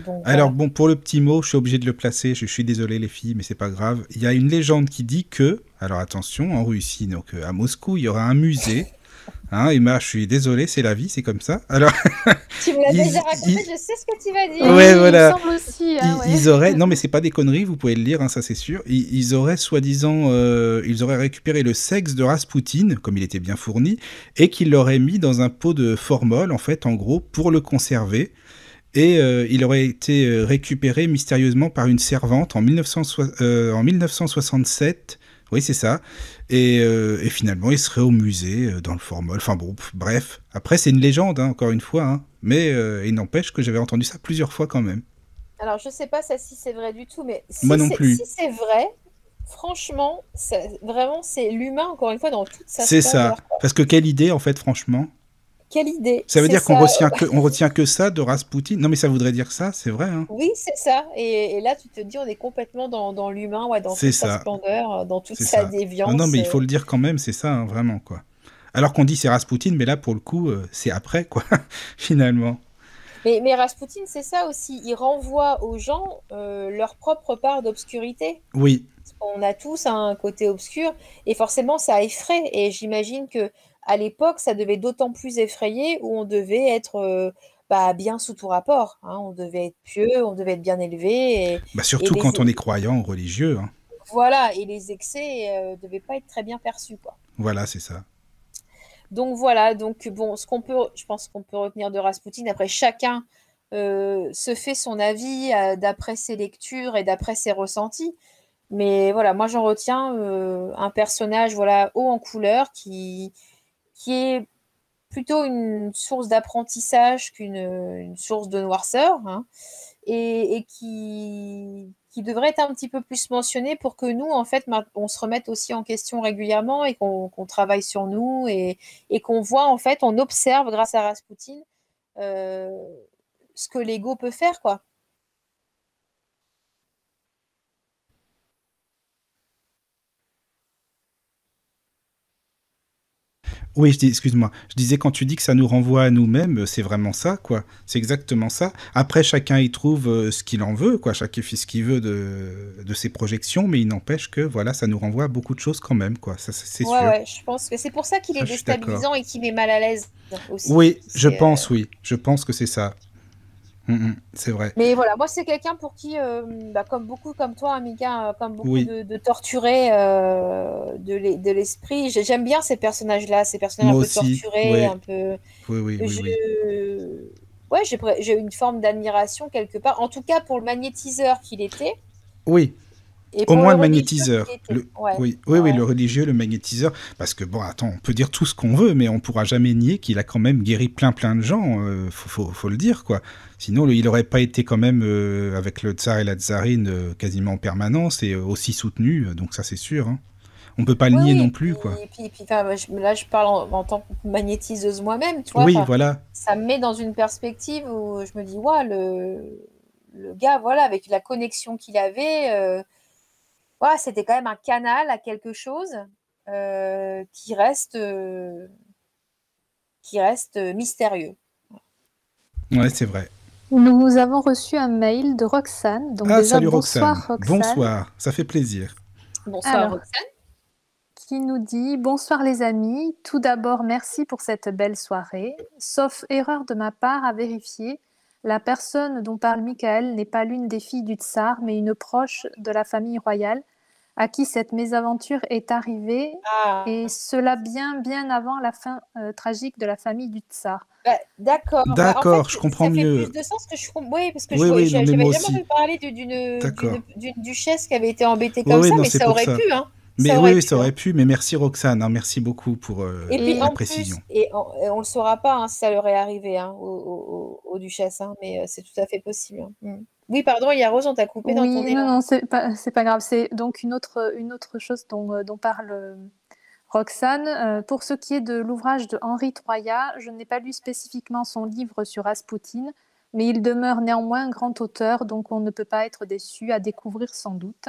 S6: Donc,
S4: Alors,
S6: voilà.
S4: bon, pour le petit mot, je suis obligé de le placer. Je suis désolé, les filles, mais c'est pas grave. Il y a une légende qui dit que, alors attention, en Russie, donc à Moscou, il y aura un musée. Hein, Emma, je suis désolé, c'est la vie, c'est comme ça. Alors,
S6: Tu me l'as
S4: ils-
S6: déjà raconté,
S4: ils-
S6: je sais ce que tu vas dire.
S4: Ouais,
S5: Oui,
S4: voilà.
S5: il me semble aussi. Hein, ouais.
S4: Ils auraient, non mais c'est pas des conneries, vous pouvez le lire, hein, ça c'est sûr. Ils auraient soi-disant, ils auraient récupéré le sexe de Raspoutine, comme il était bien fourni, et qu'ils l'auraient mis dans un pot de formol, en fait, en gros, pour le conserver. Et il aurait été récupéré mystérieusement par une servante en 1967. Oui, c'est ça. Et finalement, il serait au musée, dans le formol. Enfin bon, bref. Après, c'est une légende, hein, encore une fois. Hein. Mais il n'empêche que j'avais entendu ça plusieurs fois quand même.
S6: Alors, je sais pas ça, si c'est vrai du tout, mais
S4: Moi non plus.
S6: si c'est vrai, franchement, vraiment, c'est l'humain, encore une fois, dans toute sa
S4: C'est
S6: splendeur.
S4: ça. Parce que quelle idée, en fait, franchement.
S6: Quelle idée.
S4: Ça veut
S6: C'est
S4: dire qu'on
S6: ça.
S4: retient que ça de Raspoutine. Non, mais ça voudrait dire ça, c'est vrai. Hein.
S6: Oui, c'est ça. Et là, tu te dis, on est complètement dans l'humain, ouais, dans
S4: C'est
S6: toute sa
S4: ça.
S6: splendeur, dans toute
S4: C'est
S6: sa
S4: ça.
S6: déviance.
S4: Non, mais il faut le dire quand même, c'est ça, hein, vraiment, quoi. Alors qu'on dit c'est Raspoutine, mais là, pour le coup, c'est après, quoi, finalement.
S6: Mais Raspoutine, c'est ça aussi. Il renvoie aux gens leur propre part d'obscurité.
S4: Oui,
S6: On a tous un côté obscur et forcément, ça effraie. Et j'imagine que à l'époque, ça devait d'autant plus effrayer où on devait être bien sous tout rapport. Hein. On devait être pieux, on devait être bien élevé.
S4: bah,
S6: Et
S4: surtout quand on est croyant ou religieux. Hein.
S6: voilà, et les excès ne devaient pas être très bien perçus, quoi.
S4: Voilà, c'est ça.
S6: Donc voilà, donc bon, je pense qu'on peut retenir de Raspoutine. Après, chacun se fait son avis d'après ses lectures et d'après ses ressentis. Mais voilà, moi j'en retiens un personnage voilà, haut en couleur qui est plutôt une source d'apprentissage une source de noirceur, hein, et qui devrait être un petit peu plus mentionné pour que nous, en fait, on se remette aussi en question régulièrement et qu'on travaille sur nous et qu'on voit, en fait, on observe grâce à Raspoutine ce que l'ego peut faire, quoi.
S4: Oui, excuse-moi. Je disais, quand tu dis que ça nous renvoie à nous-mêmes, c'est vraiment ça, quoi. C'est exactement ça. Après, chacun y trouve ce qu'il en veut, quoi. Chacun fait ce qu'il veut de ses projections, mais il n'empêche que, voilà, ça nous renvoie à beaucoup de choses quand même, quoi. Ça, c'est sûr.
S6: Ouais, je pense que c'est pour ça qu'il est
S4: Ça, je suis d'accord.
S6: déstabilisant et qu'il met mal à l'aise aussi.
S4: Oui, je pense, oui. Je pense que c'est ça. C'est vrai.
S6: Mais voilà, moi c'est quelqu'un pour qui, comme beaucoup comme toi, Amica, comme beaucoup
S4: Oui.
S6: de torturés de l'esprit, j'aime bien ces personnages-là, ces personnages
S4: Moi
S6: un peu
S4: aussi,
S6: torturés,
S4: ouais.
S6: un peu...
S4: Oui.
S6: Ouais, j'ai une forme d'admiration quelque part, en tout cas pour le magnétiseur qu'il était.
S4: Oui.
S7: Et
S4: Au
S7: pour
S4: moins
S7: le
S4: le
S7: religieux,
S4: magnétiseur.
S7: qui était? Ouais,
S4: Oui, oui, oui,
S7: ouais.
S4: le religieux, le magnétiseur. Parce que, bon, attends, on peut dire tout ce qu'on veut, mais on pourra jamais nier qu'il a quand même guéri plein de gens. Faut le dire, quoi. Sinon, il n'aurait pas été quand même, avec le tsar et la tsarine, quasiment en permanence et aussi soutenu. Donc ça, c'est sûr. Hein. On peut pas le
S7: Oui,
S4: nier
S7: oui,
S4: non plus, quoi.
S7: enfin, là, je parle en tant que magnétiseuse moi-même, tu vois.
S4: Oui,
S7: Enfin,
S4: voilà.
S7: ça me met dans une perspective où je me dis, ouais, le gars, voilà, avec la connexion qu'il avait, ouais, c'était quand même un canal à quelque chose qui reste mystérieux.
S4: Ouais, c'est vrai.
S5: Nous avons reçu un mail de Roxane. Donc
S4: Ah,
S5: déjà,
S4: salut
S5: bonsoir
S4: Roxane.
S5: Roxane.
S4: Bonsoir, ça fait plaisir.
S7: Bonsoir,
S5: Alors,
S7: Roxane.
S5: qui nous dit: Bonsoir les amis, tout d'abord merci pour cette belle soirée. Sauf erreur de ma part à vérifier, la personne dont parle Michael n'est pas l'une des filles du tsar, mais une proche de la famille royale à qui cette mésaventure est arrivée,
S7: Ah,
S5: et cela bien avant la fin tragique de la famille du tsar.
S7: bah, d'accord. Bah, en
S4: D'accord,
S7: fait,
S4: je comprends
S7: ça fait
S4: mieux.
S7: plus de sens que je comprends. Oui, parce que
S4: Oui, oui, non, mais
S7: j'avais
S4: moi
S7: jamais
S4: aussi.
S7: entendu parler
S4: D'accord.
S7: d'une duchesse qui avait été embêtée
S4: Oui,
S7: comme
S4: oui,
S7: ça,
S4: non,
S7: mais
S4: c'est
S7: ça
S4: pour
S7: aurait
S4: ça.
S7: pu, hein.
S4: Mais
S7: Ça
S4: oui,
S7: aurait
S4: oui,
S7: pu,
S4: ça
S7: hein.
S4: aurait pu. Mais merci Roxane, hein, merci beaucoup pour
S7: Et puis
S4: la
S7: en
S4: précision.
S7: plus, et on le saura pas hein, si ça leur est arrivé hein, aux duchesses, hein, mais c'est tout à fait possible. Hein. Mm. Oui, pardon, il y a Rose, on t'a coupé dans ton
S5: Oui, non,
S7: élan.
S5: non, c'est pas grave. C'est donc une autre chose dont parle Roxane. Pour ce qui est de l'ouvrage de Henri Troyat, je n'ai pas lu spécifiquement son livre sur Raspoutine, mais il demeure néanmoins un grand auteur, donc on ne peut pas être déçu, à découvrir sans doute.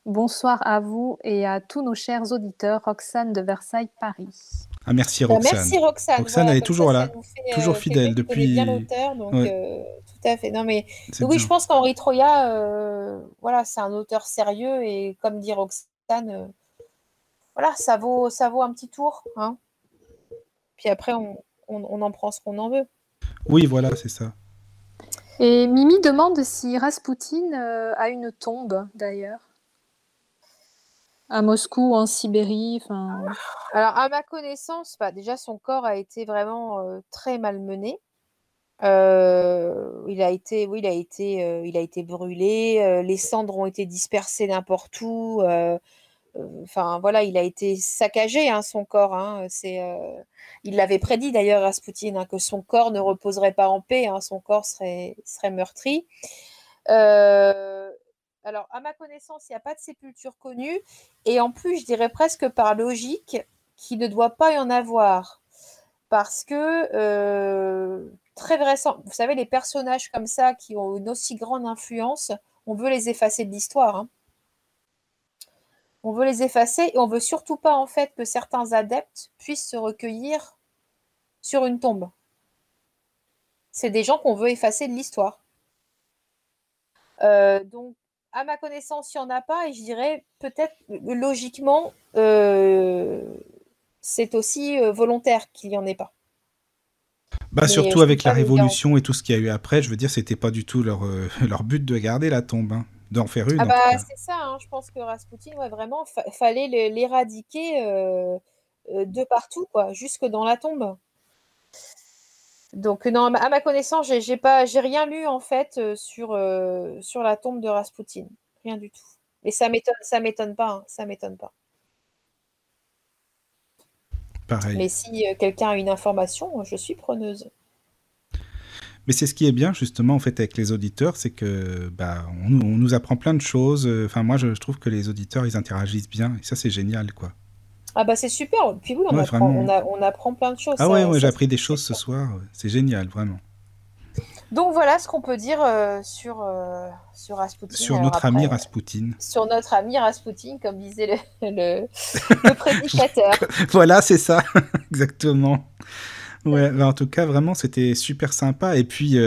S5: Bonsoir à vous et à tous nos chers auditeurs. Roxane de Versailles, Paris.
S4: Ah, merci
S7: Bah,
S4: Roxane.
S7: merci Roxane.
S4: Roxane,
S7: Voilà,
S4: elle est
S7: comme
S4: toujours
S7: ça
S4: là,
S7: nous fait
S4: toujours
S7: quelqu'un
S4: fidèle
S7: qui connaît bien
S4: depuis.
S7: l'auteur, donc
S4: Ouais,
S7: tout à fait. Non, mais
S4: c'est
S7: oui,
S4: bien.
S7: je pense qu'Henri Troyat, voilà, c'est un auteur sérieux et comme dit Roxane, voilà, ça vaut un petit tour, hein. Puis après, on en prend ce qu'on en veut.
S4: Oui, voilà, c'est ça.
S5: Et Mimi demande si Raspoutine a une tombe, d'ailleurs. À Moscou, en Sibérie, enfin...
S7: Alors, à ma connaissance, bah, déjà, son corps a été vraiment très malmené. Il a été brûlé, les cendres ont été dispersées n'importe où. Enfin, voilà, il a été saccagé, hein, son corps. Hein, il l'avait prédit d'ailleurs, Raspoutine, hein, que son corps ne reposerait pas en paix, hein, son corps serait meurtri. Alors, à ma connaissance, il n'y a pas de sépulture connue. Et en plus, je dirais presque par logique qu'il ne doit pas y en avoir. Parce que, très vraisemblablement, vous savez, les personnages comme ça qui ont une aussi grande influence, on veut les effacer de l'histoire. Hein. On veut les effacer et on veut surtout pas, en fait, que certains adeptes puissent se recueillir sur une tombe. C'est des gens qu'on veut effacer de l'histoire. Donc, à ma connaissance, il n'y en a pas et je dirais peut-être logiquement, c'est aussi volontaire qu'il n'y en ait pas.
S4: Bah,
S7: Mais
S4: surtout
S7: je peux
S4: avec la
S7: pas le
S4: Révolution et tout ce qu'il y a eu après, je veux dire, c'était pas du tout leur but de garder la tombe, hein. D'en faire une
S7: Ah
S4: en tout
S7: bah
S4: cas.
S7: c'est ça, hein, je pense que Raspoutine, ouais, vraiment, fallait l'éradiquer de partout, quoi, jusque dans la tombe. Donc non, à ma connaissance, j'ai rien lu en fait sur la tombe de Raspoutine, rien du tout. Et ça m'étonne pas, hein, ça m'étonne pas.
S4: Pareil.
S7: Mais si quelqu'un a une information, je suis preneuse.
S4: Mais c'est ce qui est bien justement en fait avec les auditeurs, c'est que bah on nous apprend plein de choses. Enfin moi je trouve que les auditeurs ils interagissent bien et ça c'est génial quoi.
S7: Ah bah c'est super. Puis oui,
S4: Ouais vraiment.
S7: on apprend plein de choses.
S4: Ah ouais j'ai
S7: Ça,
S4: appris des
S7: c'est
S4: choses ce
S7: sûr.
S4: soir. C'est génial vraiment.
S7: Donc voilà ce qu'on peut dire sur Raspoutine.
S4: Sur
S7: Alors
S4: notre ami
S7: après,
S4: Raspoutine.
S7: sur notre ami Raspoutine, comme disait le prédicateur.
S4: Voilà c'est ça exactement. Ouais, bah en tout cas, vraiment, c'était super sympa. Et puis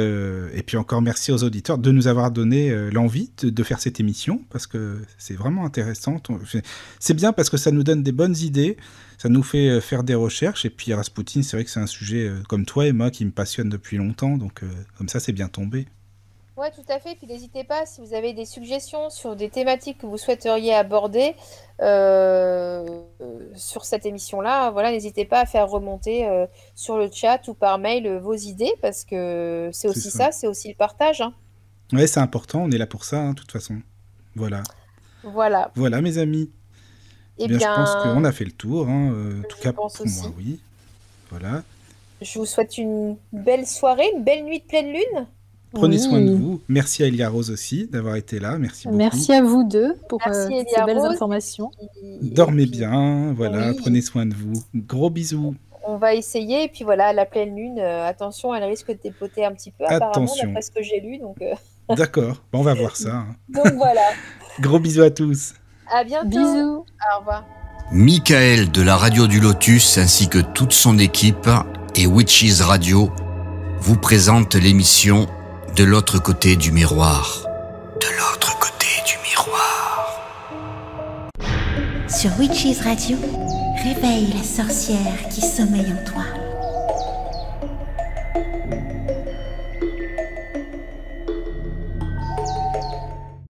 S4: encore merci aux auditeurs de nous avoir donné l'envie de faire cette émission, parce que c'est vraiment intéressant. C'est bien parce que ça nous donne des bonnes idées, ça nous fait faire des recherches. Et puis Raspoutine, c'est vrai que c'est un sujet comme toi et moi qui me passionne depuis longtemps, donc comme ça, c'est bien tombé.
S7: Ouais, tout à fait. Puis n'hésitez pas, si vous avez des suggestions sur des thématiques que vous souhaiteriez aborder sur cette émission-là, voilà, n'hésitez pas à faire remonter sur le chat ou par mail vos idées, parce que c'est aussi ça, c'est aussi le partage. Hein.
S4: Ouais, c'est important, on est là pour ça, hein, de toute façon. Voilà.
S7: Voilà.
S4: Voilà, mes amis.
S7: Eh
S4: Je
S7: bien,
S4: pense qu'on a fait le tour. Hein. En tout cas, pour
S7: pense aussi.
S4: moi, oui. Voilà.
S7: Je vous souhaite une belle soirée, une belle nuit de pleine lune.
S4: Prenez soin de
S5: Oui.
S4: vous. Merci à Elia Rose aussi d'avoir été là. Merci beaucoup.
S5: Merci à vous deux pour
S7: Merci,
S5: toutes
S7: Elia
S5: ces belles
S7: Rose.
S5: informations.
S4: Dormez
S7: Et puis,
S4: bien. Voilà.
S7: oui.
S4: Prenez soin de vous. Gros bisous.
S7: On va essayer. Et puis voilà, la pleine lune, attention, elle risque de dépoter un petit peu, apparemment,
S4: Attention.
S7: d'après ce que j'ai lu. Donc,
S4: D'accord. Bon, on va voir ça. Hein.
S7: donc voilà.
S4: Gros bisous à tous.
S7: À bientôt.
S5: Bisous.
S7: Au revoir.
S3: Michael de la Radio du Lotus ainsi que toute son équipe et Witches Radio vous présentent l'émission De l'autre côté du miroir. De l'autre côté du miroir.
S1: Sur Witches Radio, réveille la sorcière qui sommeille en toi.